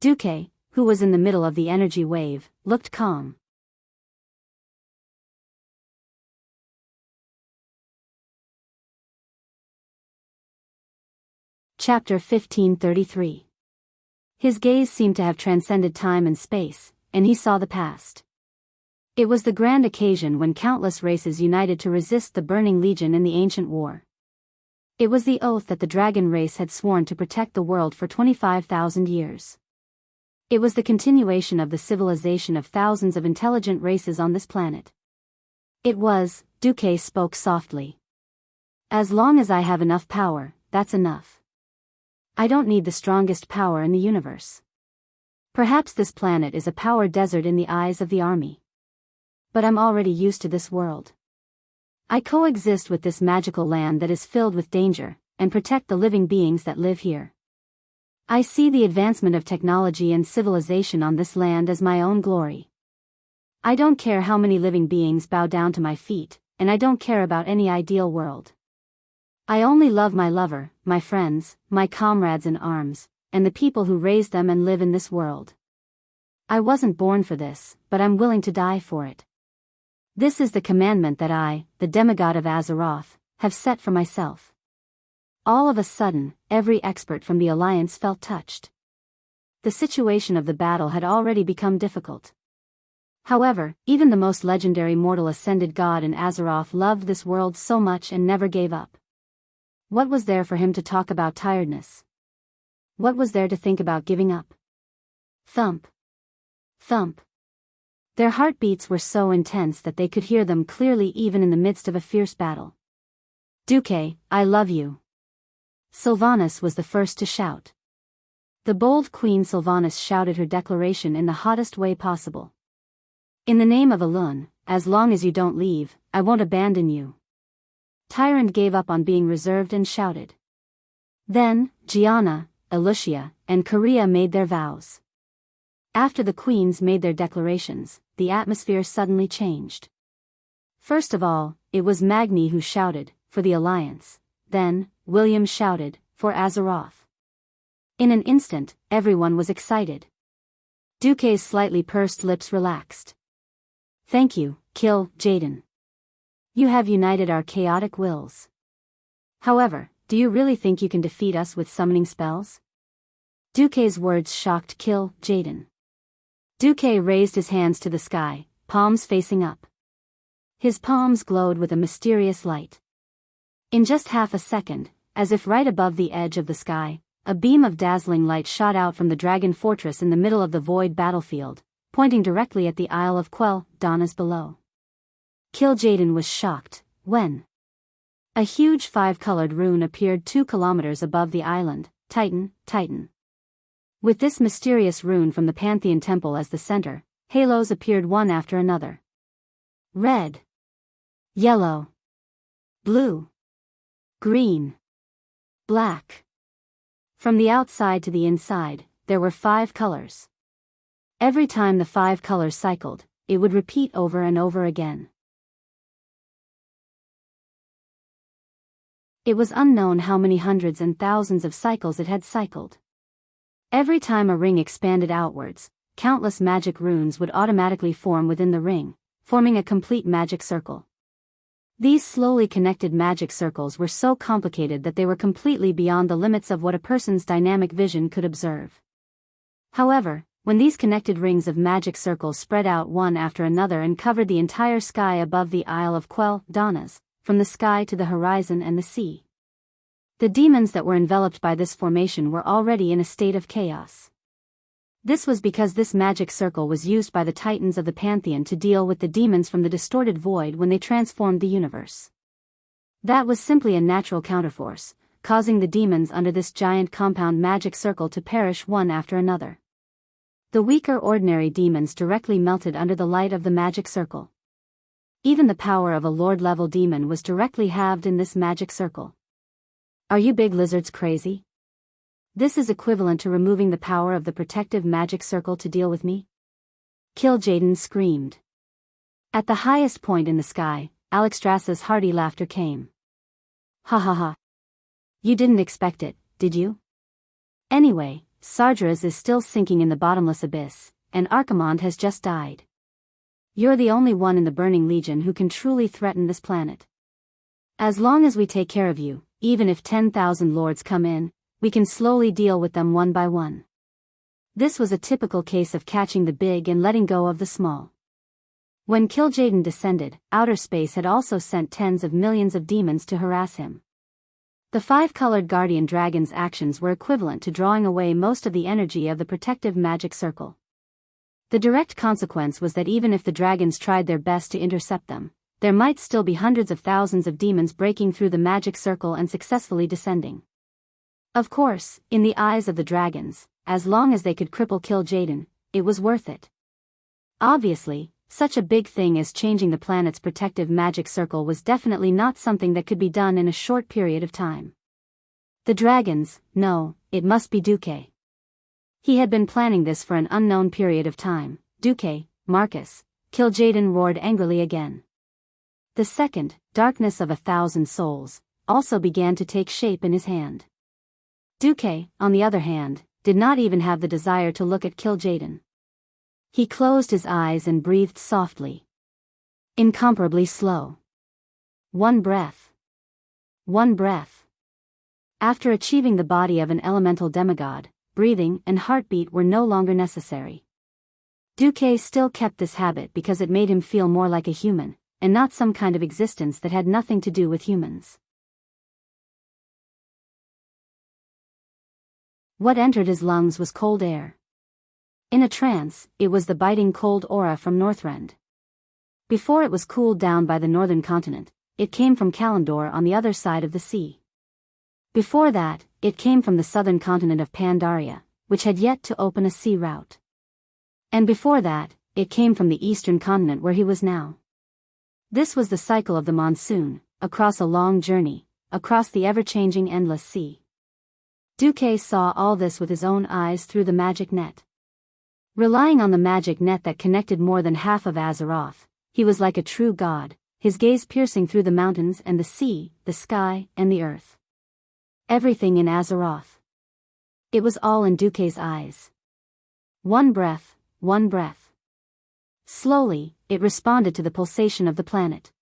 Duque, who was in the middle of the energy wave, looked calm. Chapter 1533. His gaze seemed to have transcended time and space, and he saw the past. It was the grand occasion when countless races united to resist the Burning Legion in the ancient war. It was the oath that the dragon race had sworn to protect the world for 25,000 years. It was the continuation of the civilization of thousands of intelligent races on this planet. It was, Duque spoke softly. As long as I have enough power, that's enough. I don't need the strongest power in the universe. Perhaps this planet is a power desert in the eyes of the army. But I'm already used to this world. I coexist with this magical land that is filled with danger, and protect the living beings that live here. I see the advancement of technology and civilization on this land as my own glory. I don't care how many living beings bow down to my feet, and I don't care about any ideal world. I only love my lover, my friends, my comrades in arms, and the people who raised them and live in this world. I wasn't born for this, but I'm willing to die for it. This is the commandment that I, the demigod of Azeroth, have set for myself. All of a sudden, every expert from the Alliance felt touched. The situation of the battle had already become difficult. However, even the most legendary mortal ascended god in Azeroth loved this world so much and never gave up. What was there for him to talk about tiredness? What was there to think about giving up? Thump. Thump. Their heartbeats were so intense that they could hear them clearly even in the midst of a fierce battle. Duque, I love you. Sylvanas was the first to shout. The bold Queen Sylvanas shouted her declaration in the hottest way possible. In the name of Elun, as long as you don't leave, I won't abandon you. Tyrant gave up on being reserved and shouted. Then, Gianna, Elucia, and Korea made their vows. After the queens made their declarations, the atmosphere suddenly changed. First of all, it was Magni who shouted, for the Alliance. Then, William shouted, for Azeroth. In an instant, everyone was excited. Duque's slightly pursed lips relaxed. Thank you, Kill Jaden. You have united our chaotic wills. However, do you really think you can defeat us with summoning spells? Duque's words shocked Kill Jaden. Duque raised his hands to the sky, palms facing up. His palms glowed with a mysterious light. In just half a second, as if right above the edge of the sky, a beam of dazzling light shot out from the dragon fortress in the middle of the void battlefield, pointing directly at the Isle of Quell, Donna's below. Kill Jaden was shocked, when a huge 5-colored rune appeared 2 kilometers above the island, Titan, Titan. With this mysterious rune from the Pantheon Temple as the center, halos appeared one after another. Red, yellow, blue, green, black. From the outside to the inside, there were 5 colors. Every time the 5 colors cycled, it would repeat over and over again. It was unknown how many hundreds and thousands of cycles it had cycled. Every time a ring expanded outwards, countless magic runes would automatically form within the ring, forming a complete magic circle. These slowly connected magic circles were so complicated that they were completely beyond the limits of what a person's dynamic vision could observe. However, when these connected rings of magic circles spread out one after another and covered the entire sky above the Isle of Quell, Donna's, from the sky to the horizon and the sea, the demons that were enveloped by this formation were already in a state of chaos. This was because this magic circle was used by the titans of the Pantheon to deal with the demons from the distorted void when they transformed the universe. That was simply a natural counterforce, causing the demons under this giant compound magic circle to perish one after another. The weaker ordinary demons directly melted under the light of the magic circle. Even the power of a lord-level demon was directly halved in this magic circle. Are you big lizards crazy? This is equivalent to removing the power of the protective magic circle to deal with me? Kill Jaden screamed. At the highest point in the sky, Alexstrasza's hearty laughter came. Ha ha ha. You didn't expect it, did you? Anyway, Sargeras is still sinking in the bottomless abyss, and Archimonde has just died. You're the only one in the Burning Legion who can truly threaten this planet. As long as we take care of you, even if 10,000 lords come in, we can slowly deal with them one by one. This was a typical case of catching the big and letting go of the small. When Kil'jaeden descended, outer space had also sent tens of millions of demons to harass him. The five-colored guardian dragon's actions were equivalent to drawing away most of the energy of the protective magic circle. The direct consequence was that even if the dragons tried their best to intercept them, there might still be hundreds of thousands of demons breaking through the magic circle and successfully descending. Of course, in the eyes of the dragons, as long as they could cripple Kil'jaeden, it was worth it. Obviously, such a big thing as changing the planet's protective magic circle was definitely not something that could be done in a short period of time. The dragons, no, it must be Duque. He had been planning this for an unknown period of time. Duque, Marcus, Kil'jaeden roared angrily again. The second, darkness of 1,000 souls, also began to take shape in his hand. Duque, on the other hand, did not even have the desire to look at Kil'jaeden. He closed his eyes and breathed softly. Incomparably slow. One breath. One breath. After achieving the body of an elemental demigod, breathing and heartbeat were no longer necessary. Duque still kept this habit because it made him feel more like a human, and not some kind of existence that had nothing to do with humans. What entered his lungs was cold air. In a trance, it was the biting cold aura from Northrend. Before it was cooled down by the northern continent, it came from Kalimdor on the other side of the sea. Before that, it came from the southern continent of Pandaria, which had yet to open a sea route. And before that, it came from the eastern continent where he was now. This was the cycle of the monsoon, across a long journey, across the ever-changing endless sea. Duque saw all this with his own eyes through the magic net. Relying on the magic net that connected more than half of Azeroth, he was like a true god, his gaze piercing through the mountains and the sea, the sky, and the earth. Everything in Azeroth. It was all in Duque's eyes. One breath, one breath. Slowly, it responded to the pulsation of the planet.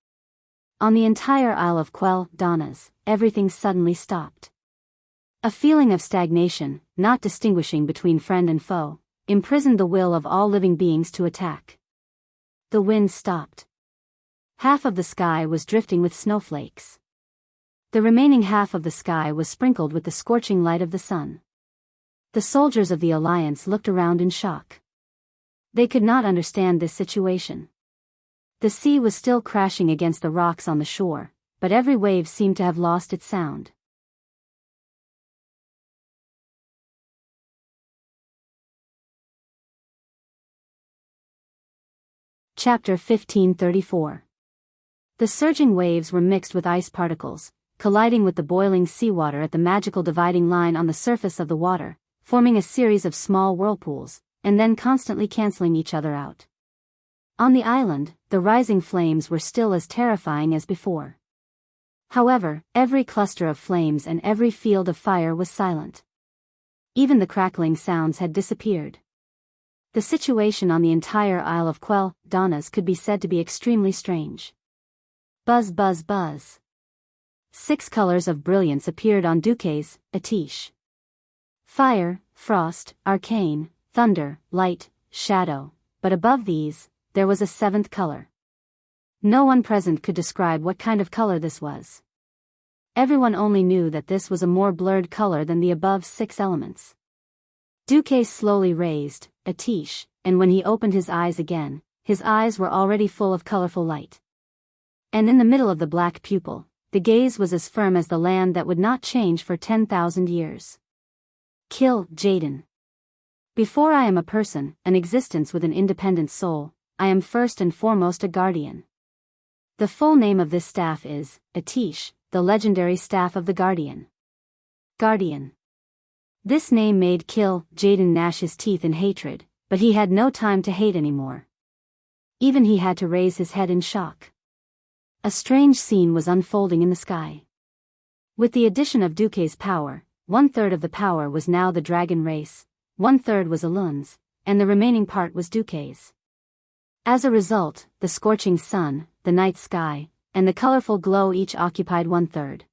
On the entire Isle of Quel'Danas, everything suddenly stopped. A feeling of stagnation, not distinguishing between friend and foe, imprisoned the will of all living beings to attack. The wind stopped. Half of the sky was drifting with snowflakes. The remaining half of the sky was sprinkled with the scorching light of the sun. The soldiers of the Alliance looked around in shock. They could not understand this situation. The sea was still crashing against the rocks on the shore, but every wave seemed to have lost its sound. Chapter 1534. The surging waves were mixed with ice particles, colliding with the boiling seawater at the magical dividing line on the surface of the water, forming a series of small whirlpools, and then constantly canceling each other out. On the island, the rising flames were still as terrifying as before. However, every cluster of flames and every field of fire was silent. Even the crackling sounds had disappeared. The situation on the entire Isle of Quel'Danas could be said to be extremely strange. Buzz buzz buzz. 6 colors of brilliance appeared on Duque's Atish. Fire, frost, arcane, thunder, light, shadow, but above these, there was a 7th color. No one present could describe what kind of color this was. Everyone only knew that this was a more blurred color than the above 6 elements. Duque slowly raised Atish, and when he opened his eyes again, his eyes were already full of colorful light. And in the middle of the black pupil, the gaze was as firm as the land that would not change for 10,000 years. Kil'jaeden. Before I am a person, an existence with an independent soul, I am first and foremost a guardian. The full name of this staff is Atish, the legendary staff of the Guardian. Guardian. This name made Kil'jaeden gnash his teeth in hatred, but he had no time to hate anymore. Even he had to raise his head in shock. A strange scene was unfolding in the sky. With the addition of Duque's power, 1/3 of the power was now the dragon race, 1/3 was Elun's, and the remaining part was Duque's. As a result, the scorching sun, the night sky, and the colorful glow each occupied 1/3.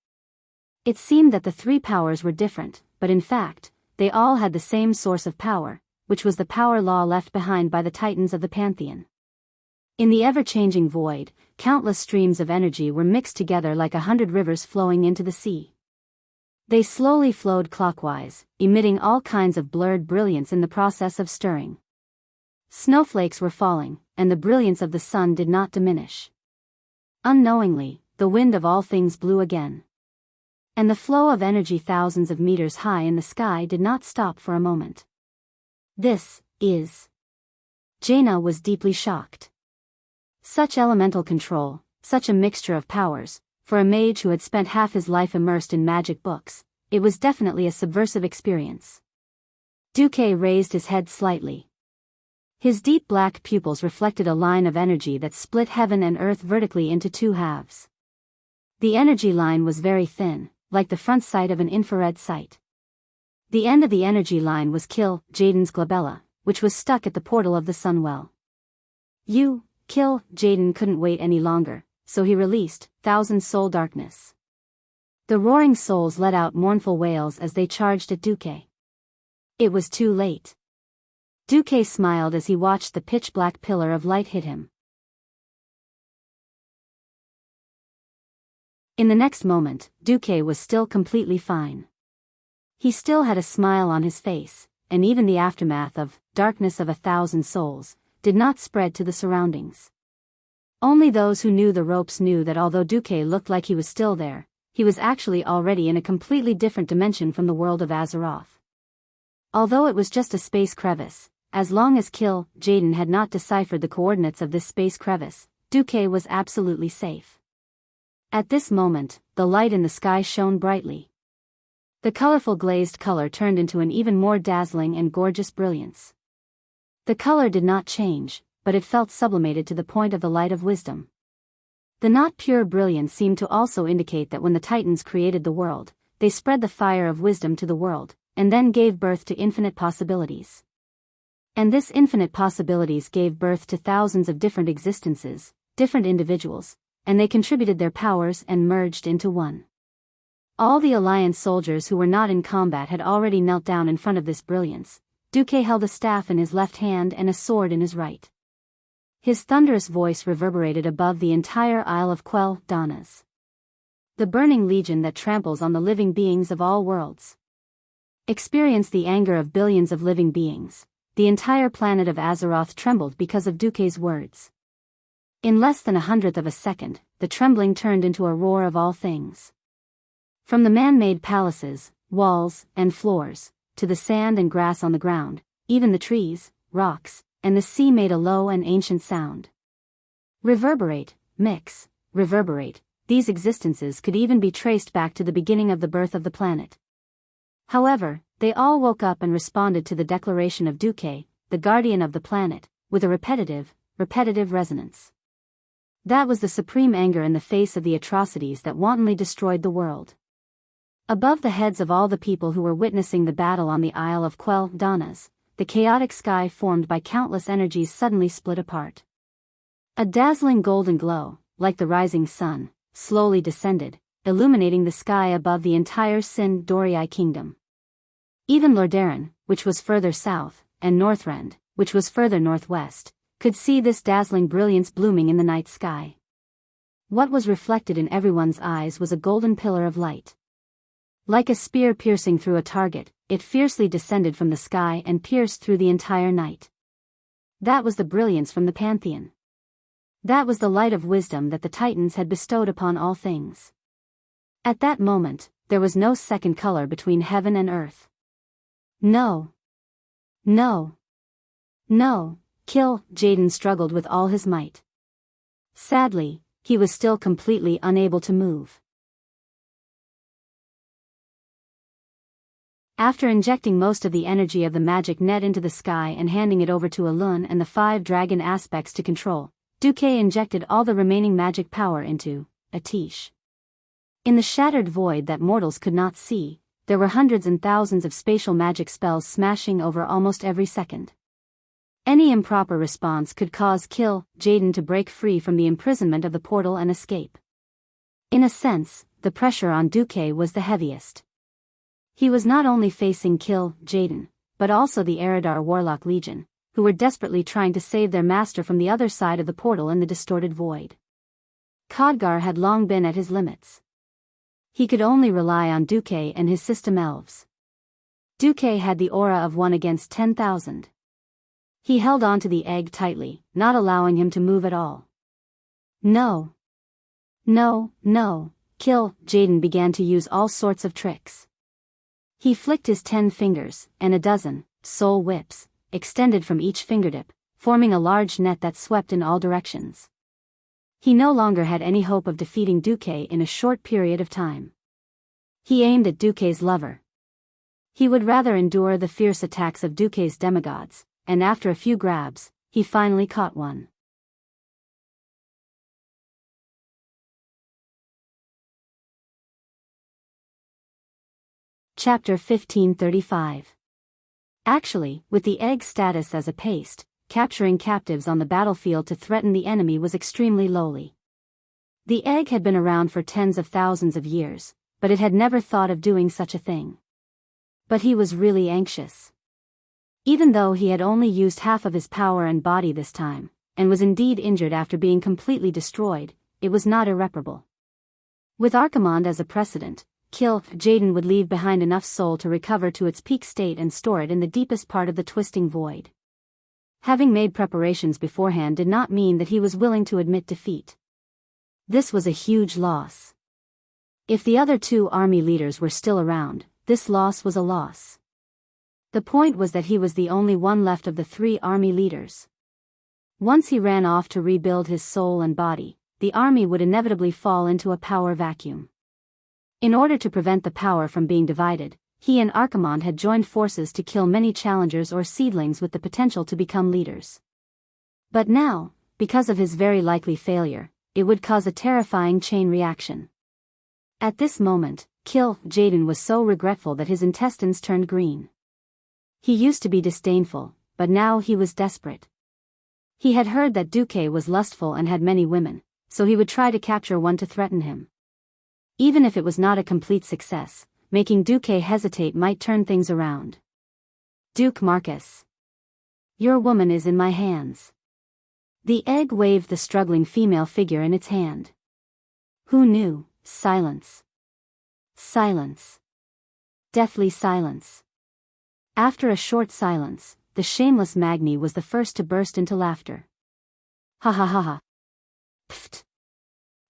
It seemed that the 3 powers were different, but in fact, they all had the same source of power, which was the power law left behind by the titans of the Pantheon. In the ever-changing void, countless streams of energy were mixed together like 100 rivers flowing into the sea. They slowly flowed clockwise, emitting all kinds of blurred brilliance in the process of stirring. Snowflakes were falling, and the brilliance of the sun did not diminish. Unknowingly, the wind of all things blew again. And the flow of energy thousands of meters high in the sky did not stop for a moment. This is... Jaina was deeply shocked. Such elemental control, such a mixture of powers, for a mage who had spent half his life immersed in magic books, it was definitely a subversive experience. Duque raised his head slightly. His deep black pupils reflected a line of energy that split heaven and earth vertically into two halves. The energy line was very thin, like the front sight of an infrared sight. The end of the energy line was Kill Jaden's glabella, which was stuck at the portal of the Sunwell. Kill Jaden couldn't wait any longer, so he released Thousand Soul Darkness. The roaring souls let out mournful wails as they charged at Duque. It was too late. Duque smiled as he watched the pitch-black pillar of light hit him. In the next moment, Duque was still completely fine. He still had a smile on his face, and even the aftermath of darkness of 1,000 souls did not spread to the surroundings. Only those who knew the ropes knew that although Duque looked like he was still there, he was actually already in a completely different dimension from the world of Azeroth. Although it was just a space crevice, as long as Kill Jaden had not deciphered the coordinates of this space crevice, Duque was absolutely safe. At this moment, the light in the sky shone brightly. The colorful glazed color turned into an even more dazzling and gorgeous brilliance. The color did not change, but it felt sublimated to the point of the light of wisdom. The not pure brilliance seemed to also indicate that when the Titans created the world, they spread the fire of wisdom to the world, and then gave birth to infinite possibilities. And this infinite possibilities gave birth to thousands of different existences, different individuals, and they contributed their powers and merged into one. All the Alliance soldiers who were not in combat had already knelt down in front of this brilliance. Duque held a staff in his left hand and a sword in his right. His thunderous voice reverberated above the entire Isle of Quell Danas. The burning legion that tramples on the living beings of all worlds. Experience the anger of billions of living beings. The entire planet of Azeroth trembled because of Duque's words. In less than 1/100th of a second, the trembling turned into a roar of all things. From the man-made palaces, walls, and floors, to the sand and grass on the ground, even the trees, rocks, and the sea made a low and ancient sound. Reverberate, mix, reverberate, these existences could even be traced back to the beginning of the birth of the planet. However, they all woke up and responded to the declaration of Duque, the guardian of the planet, with a repetitive resonance. That was the supreme anger in the face of the atrocities that wantonly destroyed the world. Above the heads of all the people who were witnessing the battle on the Isle of Quell Danas, the chaotic sky formed by countless energies suddenly split apart. A dazzling golden glow, like the rising sun, slowly descended, illuminating the sky above the entire Sin Dorii kingdom. Even Lordaeron, which was further south, and Northrend, which was further northwest, could see this dazzling brilliance blooming in the night sky. What was reflected in everyone's eyes was a golden pillar of light. Like a spear piercing through a target, it fiercely descended from the sky and pierced through the entire night. That was the brilliance from the Pantheon. That was the light of wisdom that the Titans had bestowed upon all things. At that moment, there was no second color between heaven and earth. No. No. No. Kill Jaden struggled with all his might. Sadly, he was still completely unable to move. After injecting most of the energy of the magic net into the sky and handing it over to Alun and the 5 dragon aspects to control, Duque injected all the remaining magic power into Atish. In the shattered void that mortals could not see, there were hundreds and thousands of spatial magic spells smashing over almost every second. Any improper response could cause Kill Jaden to break free from the imprisonment of the portal and escape. In a sense, the pressure on Duque was the heaviest. He was not only facing Kill Jaden, but also the Eridar Warlock Legion, who were desperately trying to save their master from the other side of the portal in the distorted void. Khadgar had long been at his limits. He could only rely on Duque and his system elves. Duque had the aura of 1 against 10,000. He held on to the egg tightly, not allowing him to move at all. No. No, no, kill. Jaden began to use all sorts of tricks. He flicked his 10 fingers, and a dozen soul whips extended from each fingertip, forming a large net that swept in all directions. He no longer had any hope of defeating Duque in a short period of time. He aimed at Duque's lover. He would rather endure the fierce attacks of Duque's demigods, and after a few grabs, he finally caught one. Chapter 1535. Actually, with the egg's status as a paste, capturing captives on the battlefield to threaten the enemy was extremely lowly. The egg had been around for tens of thousands of years, but it had never thought of doing such a thing. But he was really anxious. Even though he had only used half of his power and body this time, and was indeed injured after being completely destroyed, it was not irreparable. With Archimonde as a precedent, Jaden would leave behind enough soul to recover to its peak state and store it in the deepest part of the twisting void. Having made preparations beforehand did not mean that he was willing to admit defeat. This was a huge loss. If the other 2 army leaders were still around, this loss was a loss. The point was that he was the only one left of the 3 army leaders. Once he ran off to rebuild his soul and body, the army would inevitably fall into a power vacuum. In order to prevent the power from being divided, he and Archimonde had joined forces to kill many challengers or seedlings with the potential to become leaders. But now, because of his very likely failure, it would cause a terrifying chain reaction. At this moment, Jaden was so regretful that his intestines turned green. He used to be disdainful, but now he was desperate. He had heard that Duque was lustful and had many women, so he would try to capture one to threaten him. Even if it was not a complete success, making Duque hesitate might turn things around. Duke Marcus. Your woman is in my hands. The egg waved the struggling female figure in its hand. Who knew? Silence. Silence. Deathly silence. After a short silence, the shameless Magni was the first to burst into laughter. Ha ha ha ha. Pfft.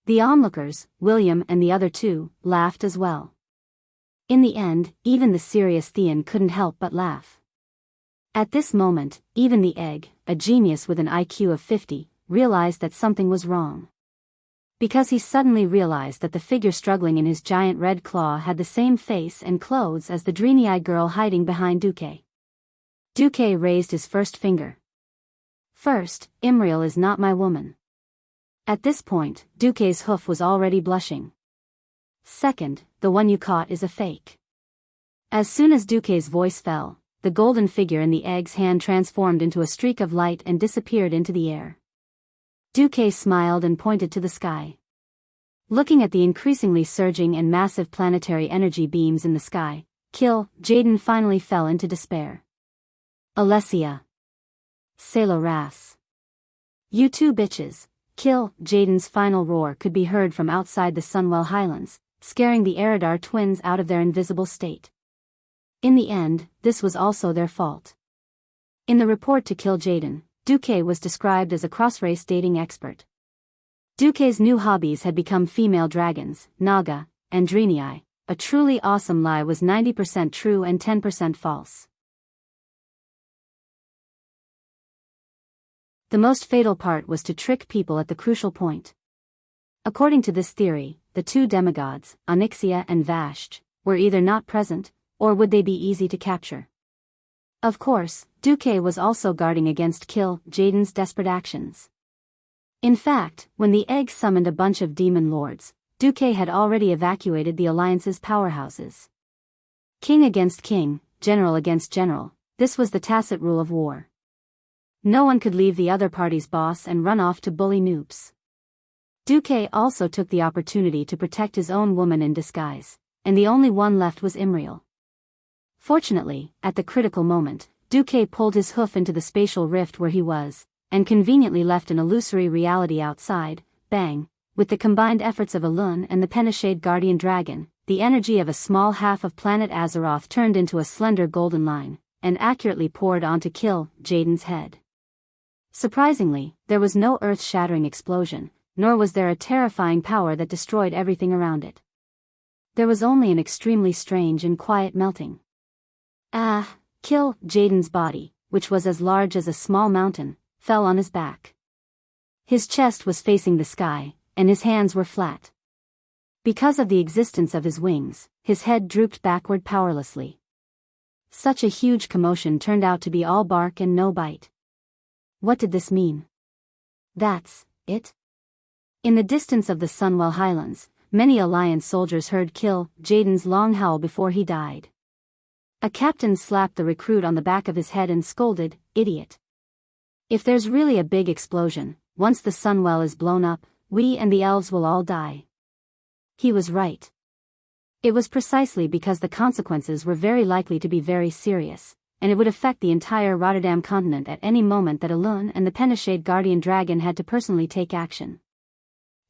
The onlookers, William and the other 2, laughed as well. In the end, even the serious Theon couldn't help but laugh. At this moment, even the egg, a genius with an IQ of 50, realized that something was wrong. Because he suddenly realized that the figure struggling in his giant red claw had the same face and clothes as the dreamy-eyed girl hiding behind Duque. Duque raised his first finger. First, Imriel is not my woman. At this point, Duque's hoof was already blushing. Second, the one you caught is a fake. As soon as Duque's voice fell, the golden figure in the egg's hand transformed into a streak of light and disappeared into the air. Duque smiled and pointed to the sky. Looking at the increasingly surging and massive planetary energy beams in the sky, Jaden finally fell into despair. Alessia. Salo Ras. You 2 bitches. Jaden's final roar could be heard from outside the Sunwell Highlands, scaring the Eridar twins out of their invisible state. In the end, this was also their fault. In the report to kill Jaden, Duque was described as a cross-race dating expert. Duque's new hobbies had become female dragons, Naga, and Drenii. A truly awesome lie was 90% true and 10% false. The most fatal part was to trick people at the crucial point. According to this theory, the 2 demigods, Onyxia and Vashti, were either not present, or would they be easy to capture. Of course, Duque was also guarding against Jaden's desperate actions. In fact, when the egg summoned a bunch of demon lords, Duque had already evacuated the Alliance's powerhouses. King against king, general against general, this was the tacit rule of war. No one could leave the other party's boss and run off to bully noobs. Duque also took the opportunity to protect his own woman in disguise, and the only one left was Imriel. Fortunately, at the critical moment, Duque pulled his hoof into the spatial rift where he was, and conveniently left an illusory reality outside. Bang! With the combined efforts of Alun and the Penishade guardian dragon, the energy of a small half of planet Azeroth turned into a slender golden line, and accurately poured onto Kill Jaden's head. Surprisingly, there was no earth-shattering explosion, nor was there a terrifying power that destroyed everything around it. There was only an extremely strange and quiet melting. Kill Jaden's body, which was as large as a small mountain, fell on his back. His chest was facing the sky, and his hands were flat. Because of the existence of his wings, his head drooped backward powerlessly. Such a huge commotion turned out to be all bark and no bite. What did this mean? That's it? In the distance of the Sunwell Highlands, many Alliance soldiers heard Kill Jaden's long howl before he died. A captain slapped the recruit on the back of his head and scolded, "Idiot. If there's really a big explosion, once the Sunwell is blown up, we and the elves will all die." He was right. It was precisely because the consequences were very likely to be very serious, and it would affect the entire Rotterdam continent at any moment that Alun and the Penishade guardian dragon had to personally take action.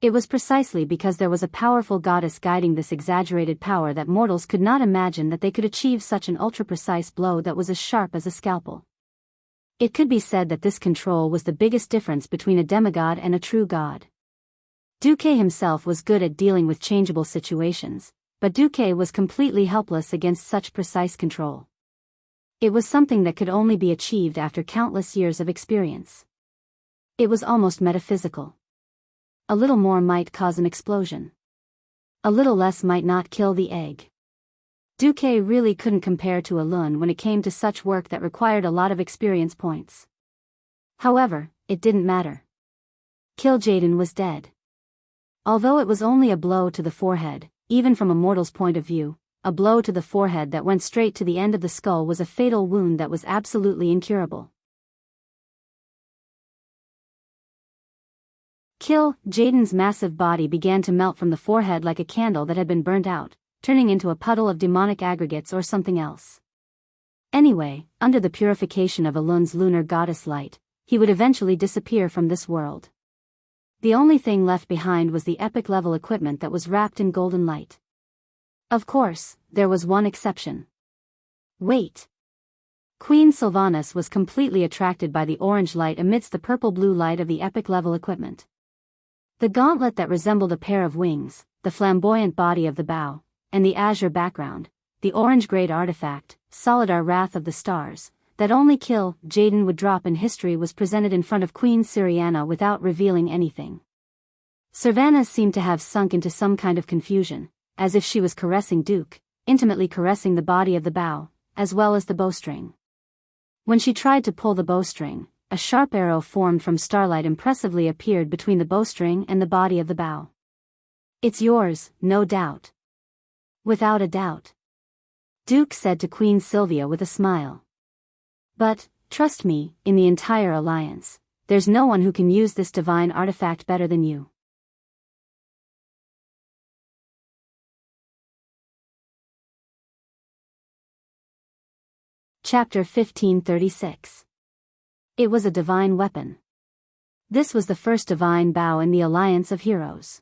It was precisely because there was a powerful goddess guiding this exaggerated power that mortals could not imagine that they could achieve such an ultra-precise blow that was as sharp as a scalpel. It could be said that this control was the biggest difference between a demigod and a true god. Duque himself was good at dealing with changeable situations, but Duque was completely helpless against such precise control. It was something that could only be achieved after countless years of experience. It was almost metaphysical. A little more might cause an explosion. A little less might not kill the egg. Duque really couldn't compare to Alun when it came to such work that required a lot of experience points. However, it didn't matter. Kill Jaden was dead. Although it was only a blow to the forehead, even from a mortal's point of view, a blow to the forehead that went straight to the end of the skull was a fatal wound that was absolutely incurable. Kill Jaden's massive body began to melt from the forehead like a candle that had been burnt out, turning into a puddle of demonic aggregates or something else. Anyway, under the purification of Alun's lunar goddess light, he would eventually disappear from this world. The only thing left behind was the epic-level equipment that was wrapped in golden light. Of course, there was one exception. Wait. Queen Sylvanas was completely attracted by the orange light amidst the purple-blue light of the epic-level equipment. The gauntlet that resembled a pair of wings, the flamboyant body of the bow, and the azure background, the orange-grade artifact, Solidar Wrath of the Stars, that only Kill Jaden would drop in history was presented in front of Queen Syriana without revealing anything. Sylvanas seemed to have sunk into some kind of confusion, as if she was caressing Duke, intimately caressing the body of the bow, as well as the bowstring. When she tried to pull the bowstring, a sharp arrow formed from starlight impressively appeared between the bowstring and the body of the bow. "It's yours, no doubt." "Without a doubt," Duke said to Queen Sylvia with a smile. "But, trust me, in the entire alliance, there's no one who can use this divine artifact better than you." Chapter 1536. It was a divine weapon. This was the first divine bow in the alliance of heroes.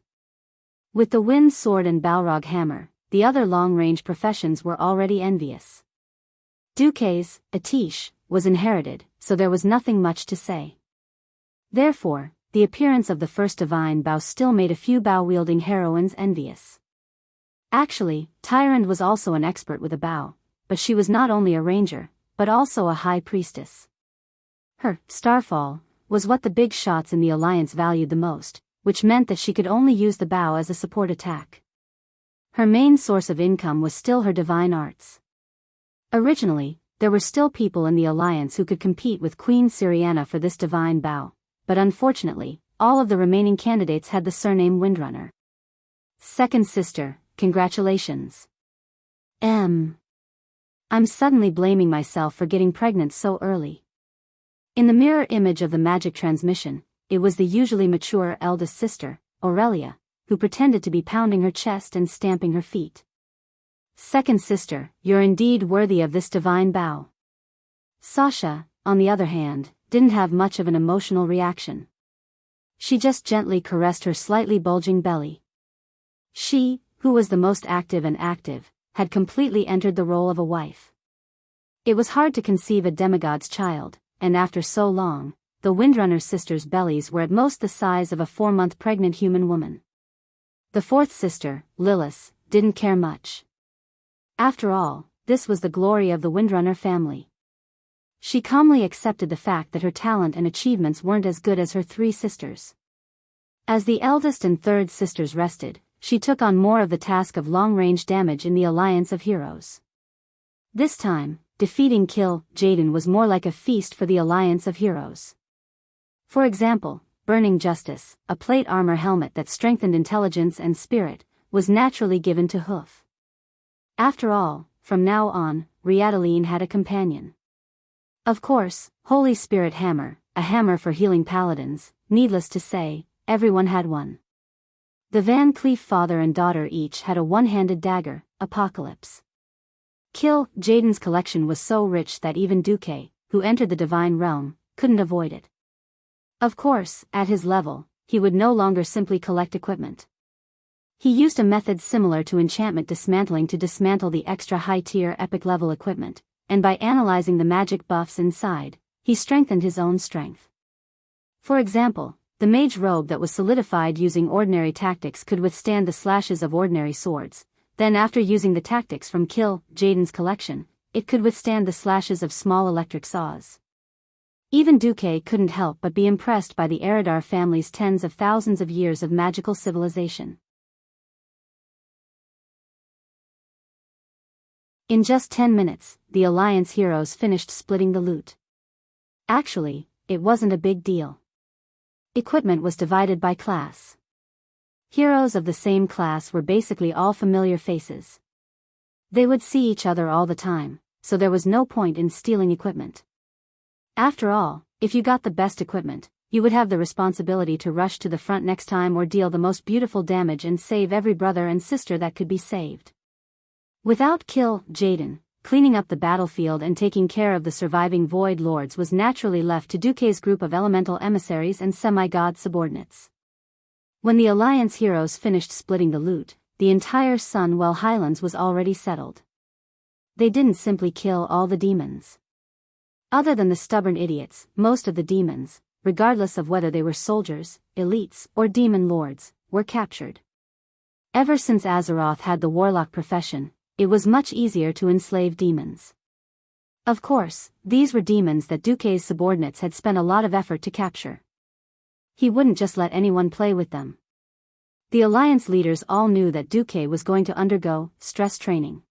With the wind sword and Balrog hammer, the other long-range professions were already envious. Duque's, Atish, was inherited, so there was nothing much to say. Therefore, the appearance of the first divine bow still made a few bow-wielding heroines envious. Actually, Tyrande was also an expert with a bow, but she was not only a ranger, but also a high priestess. Her starfall was what the big shots in the alliance valued the most, which meant that she could only use the bow as a support attack. Her main source of income was still her divine arts. Originally, there were still people in the alliance who could compete with Queen Syriana for this divine bow, but unfortunately, all of the remaining candidates had the surname Windrunner. Second sister, congratulations. I'm suddenly blaming myself for getting pregnant so early. In the mirror image of the magic transmission, it was the usually mature eldest sister, Aurelia, who pretended to be pounding her chest and stamping her feet. Second sister, you're indeed worthy of this divine bow. Sasha, on the other hand, didn't have much of an emotional reaction. She just gently caressed her slightly bulging belly. She, who was the most active and active, had completely entered the role of a wife. It was hard to conceive a demigod's child, and after so long, the Windrunner sisters' bellies were at most the size of a 4-month pregnant human woman. The fourth sister, Lilith, didn't care much. After all, this was the glory of the Windrunner family. She calmly accepted the fact that her talent and achievements weren't as good as her 3 sisters. As the eldest and third sisters rested, she took on more of the task of long-range damage in the Alliance of Heroes. This time, defeating Kill Jaden was more like a feast for the Alliance of Heroes. For example, Burning Justice, a plate armor helmet that strengthened intelligence and spirit, was naturally given to Hoof. After all, from now on, Riadaline had a companion. Of course, Holy Spirit Hammer, a hammer for healing paladins, needless to say, everyone had one. The Van Cleef father and daughter each had a one-handed dagger, Apocalypse. Kill Jaden's collection was so rich that even Duque, who entered the Divine Realm, couldn't avoid it. Of course, at his level, he would no longer simply collect equipment. He used a method similar to enchantment dismantling to dismantle the extra high-tier epic-level equipment, and by analyzing the magic buffs inside, he strengthened his own strength. For example, the mage robe that was solidified using ordinary tactics could withstand the slashes of ordinary swords, then after using the tactics from Kill Jaden's collection, it could withstand the slashes of small electric saws. Even Duque couldn't help but be impressed by the Eridar family's tens of thousands of years of magical civilization. In just 10 minutes, the Alliance heroes finished splitting the loot. Actually, it wasn't a big deal. Equipment was divided by class. Heroes of the same class were basically all familiar faces. They would see each other all the time, so there was no point in stealing equipment. After all, if you got the best equipment, you would have the responsibility to rush to the front next time or deal the most beautiful damage and save every brother and sister that could be saved. Without Kill Jaden, cleaning up the battlefield and taking care of the surviving Void Lords was naturally left to Duque's group of elemental emissaries and semi-god subordinates. When the Alliance heroes finished splitting the loot, the entire Sunwell Highlands was already settled. They didn't simply kill all the demons. Other than the stubborn idiots, most of the demons, regardless of whether they were soldiers, elites, or demon lords, were captured. Ever since Azeroth had the warlock profession, it was much easier to enslave demons. Of course, these were demons that Duque's subordinates had spent a lot of effort to capture. He wouldn't just let anyone play with them. The Alliance leaders all knew that Duque was going to undergo stress training.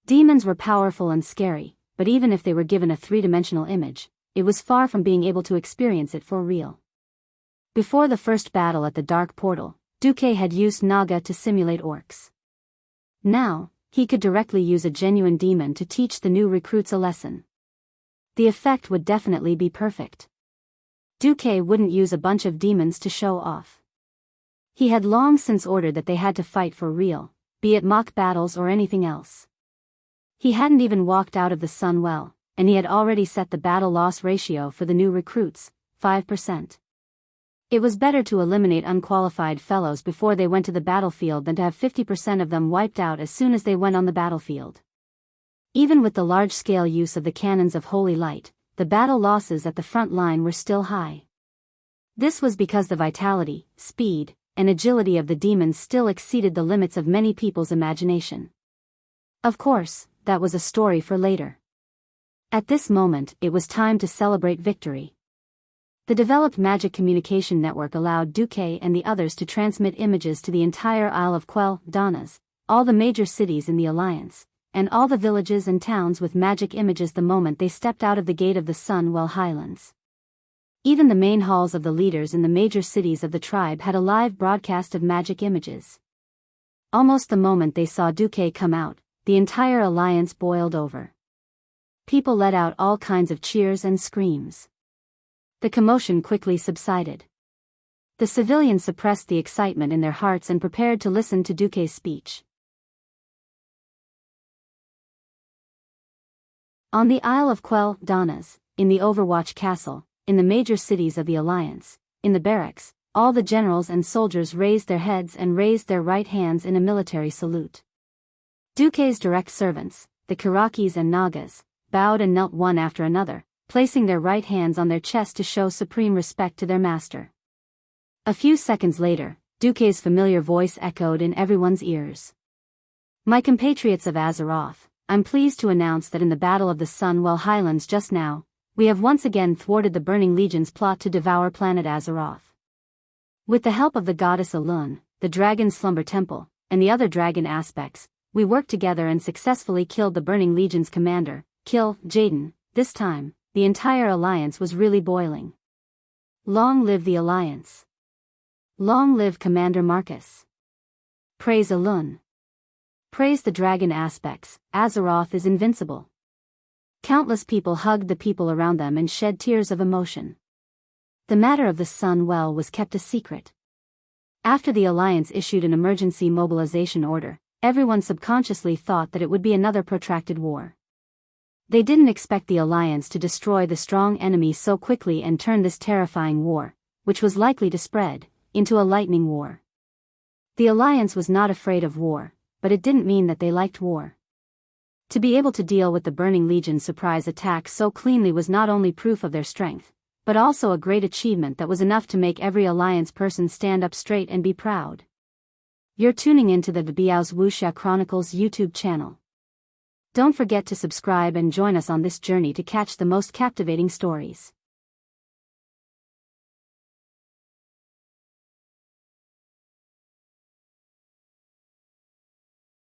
Demons were powerful and scary, but even if they were given a 3-dimensional image, it was far from being able to experience it for real. Before the first battle at the Dark Portal, Duque had used Naga to simulate orcs. Now, he could directly use a genuine demon to teach the new recruits a lesson. The effect would definitely be perfect. Duque wouldn't use a bunch of demons to show off. He had long since ordered that they had to fight for real, be it mock battles or anything else. He hadn't even walked out of the Sunwell, and he had already set the battle loss ratio for the new recruits, 5%. It was better to eliminate unqualified fellows before they went to the battlefield than to have 50% of them wiped out as soon as they went on the battlefield. Even with the large-scale use of the cannons of Holy Light, the battle losses at the front line were still high. This was because the vitality, speed, and agility of the demons still exceeded the limits of many people's imagination. Of course, that was a story for later. At this moment, it was time to celebrate victory. The developed magic communication network allowed Duque and the others to transmit images to the entire Isle of Quell Donnas, all the major cities in the Alliance, and all the villages and towns with magic images the moment they stepped out of the gate of the Sunwell Highlands. Even the main halls of the leaders in the major cities of the tribe had a live broadcast of magic images. Almost the moment they saw Duque come out, the entire Alliance boiled over. People let out all kinds of cheers and screams. The commotion quickly subsided. The civilians suppressed the excitement in their hearts and prepared to listen to Duque's speech. On the Isle of Quel'Danas, in the Overwatch Castle, in the major cities of the Alliance, in the barracks, all the generals and soldiers raised their heads and raised their right hands in a military salute. Duque's direct servants, the Kirakis and Nagas, bowed and knelt one after another, placing their right hands on their chest to show supreme respect to their master. A few seconds later, Duque's familiar voice echoed in everyone's ears. My compatriots of Azeroth, I'm pleased to announce that in the Battle of the Sunwell Highlands just now, we have once again thwarted the Burning Legion's plot to devour planet Azeroth. With the help of the goddess Elun, the Dragon Slumber Temple, and the other dragon aspects, we worked together and successfully killed the Burning Legion's commander, Jaden. This time, the entire alliance was really boiling. Long live the alliance. Long live Commander Marcus. Praise Elun. Praise the dragon aspects, Azeroth is invincible. Countless people hugged the people around them and shed tears of emotion. The matter of the Sun Well was kept a secret. After the Alliance issued an emergency mobilization order, everyone subconsciously thought that it would be another protracted war. They didn't expect the Alliance to destroy the strong enemy so quickly and turn this terrifying war, which was likely to spread, into a lightning war. The Alliance was not afraid of war, but it didn't mean that they liked war. To be able to deal with the Burning Legion's surprise attack so cleanly was not only proof of their strength, but also a great achievement that was enough to make every Alliance person stand up straight and be proud. You're tuning into the Biyao's Wuxia Chronicles YouTube channel. Don't forget to subscribe and join us on this journey to catch the most captivating stories.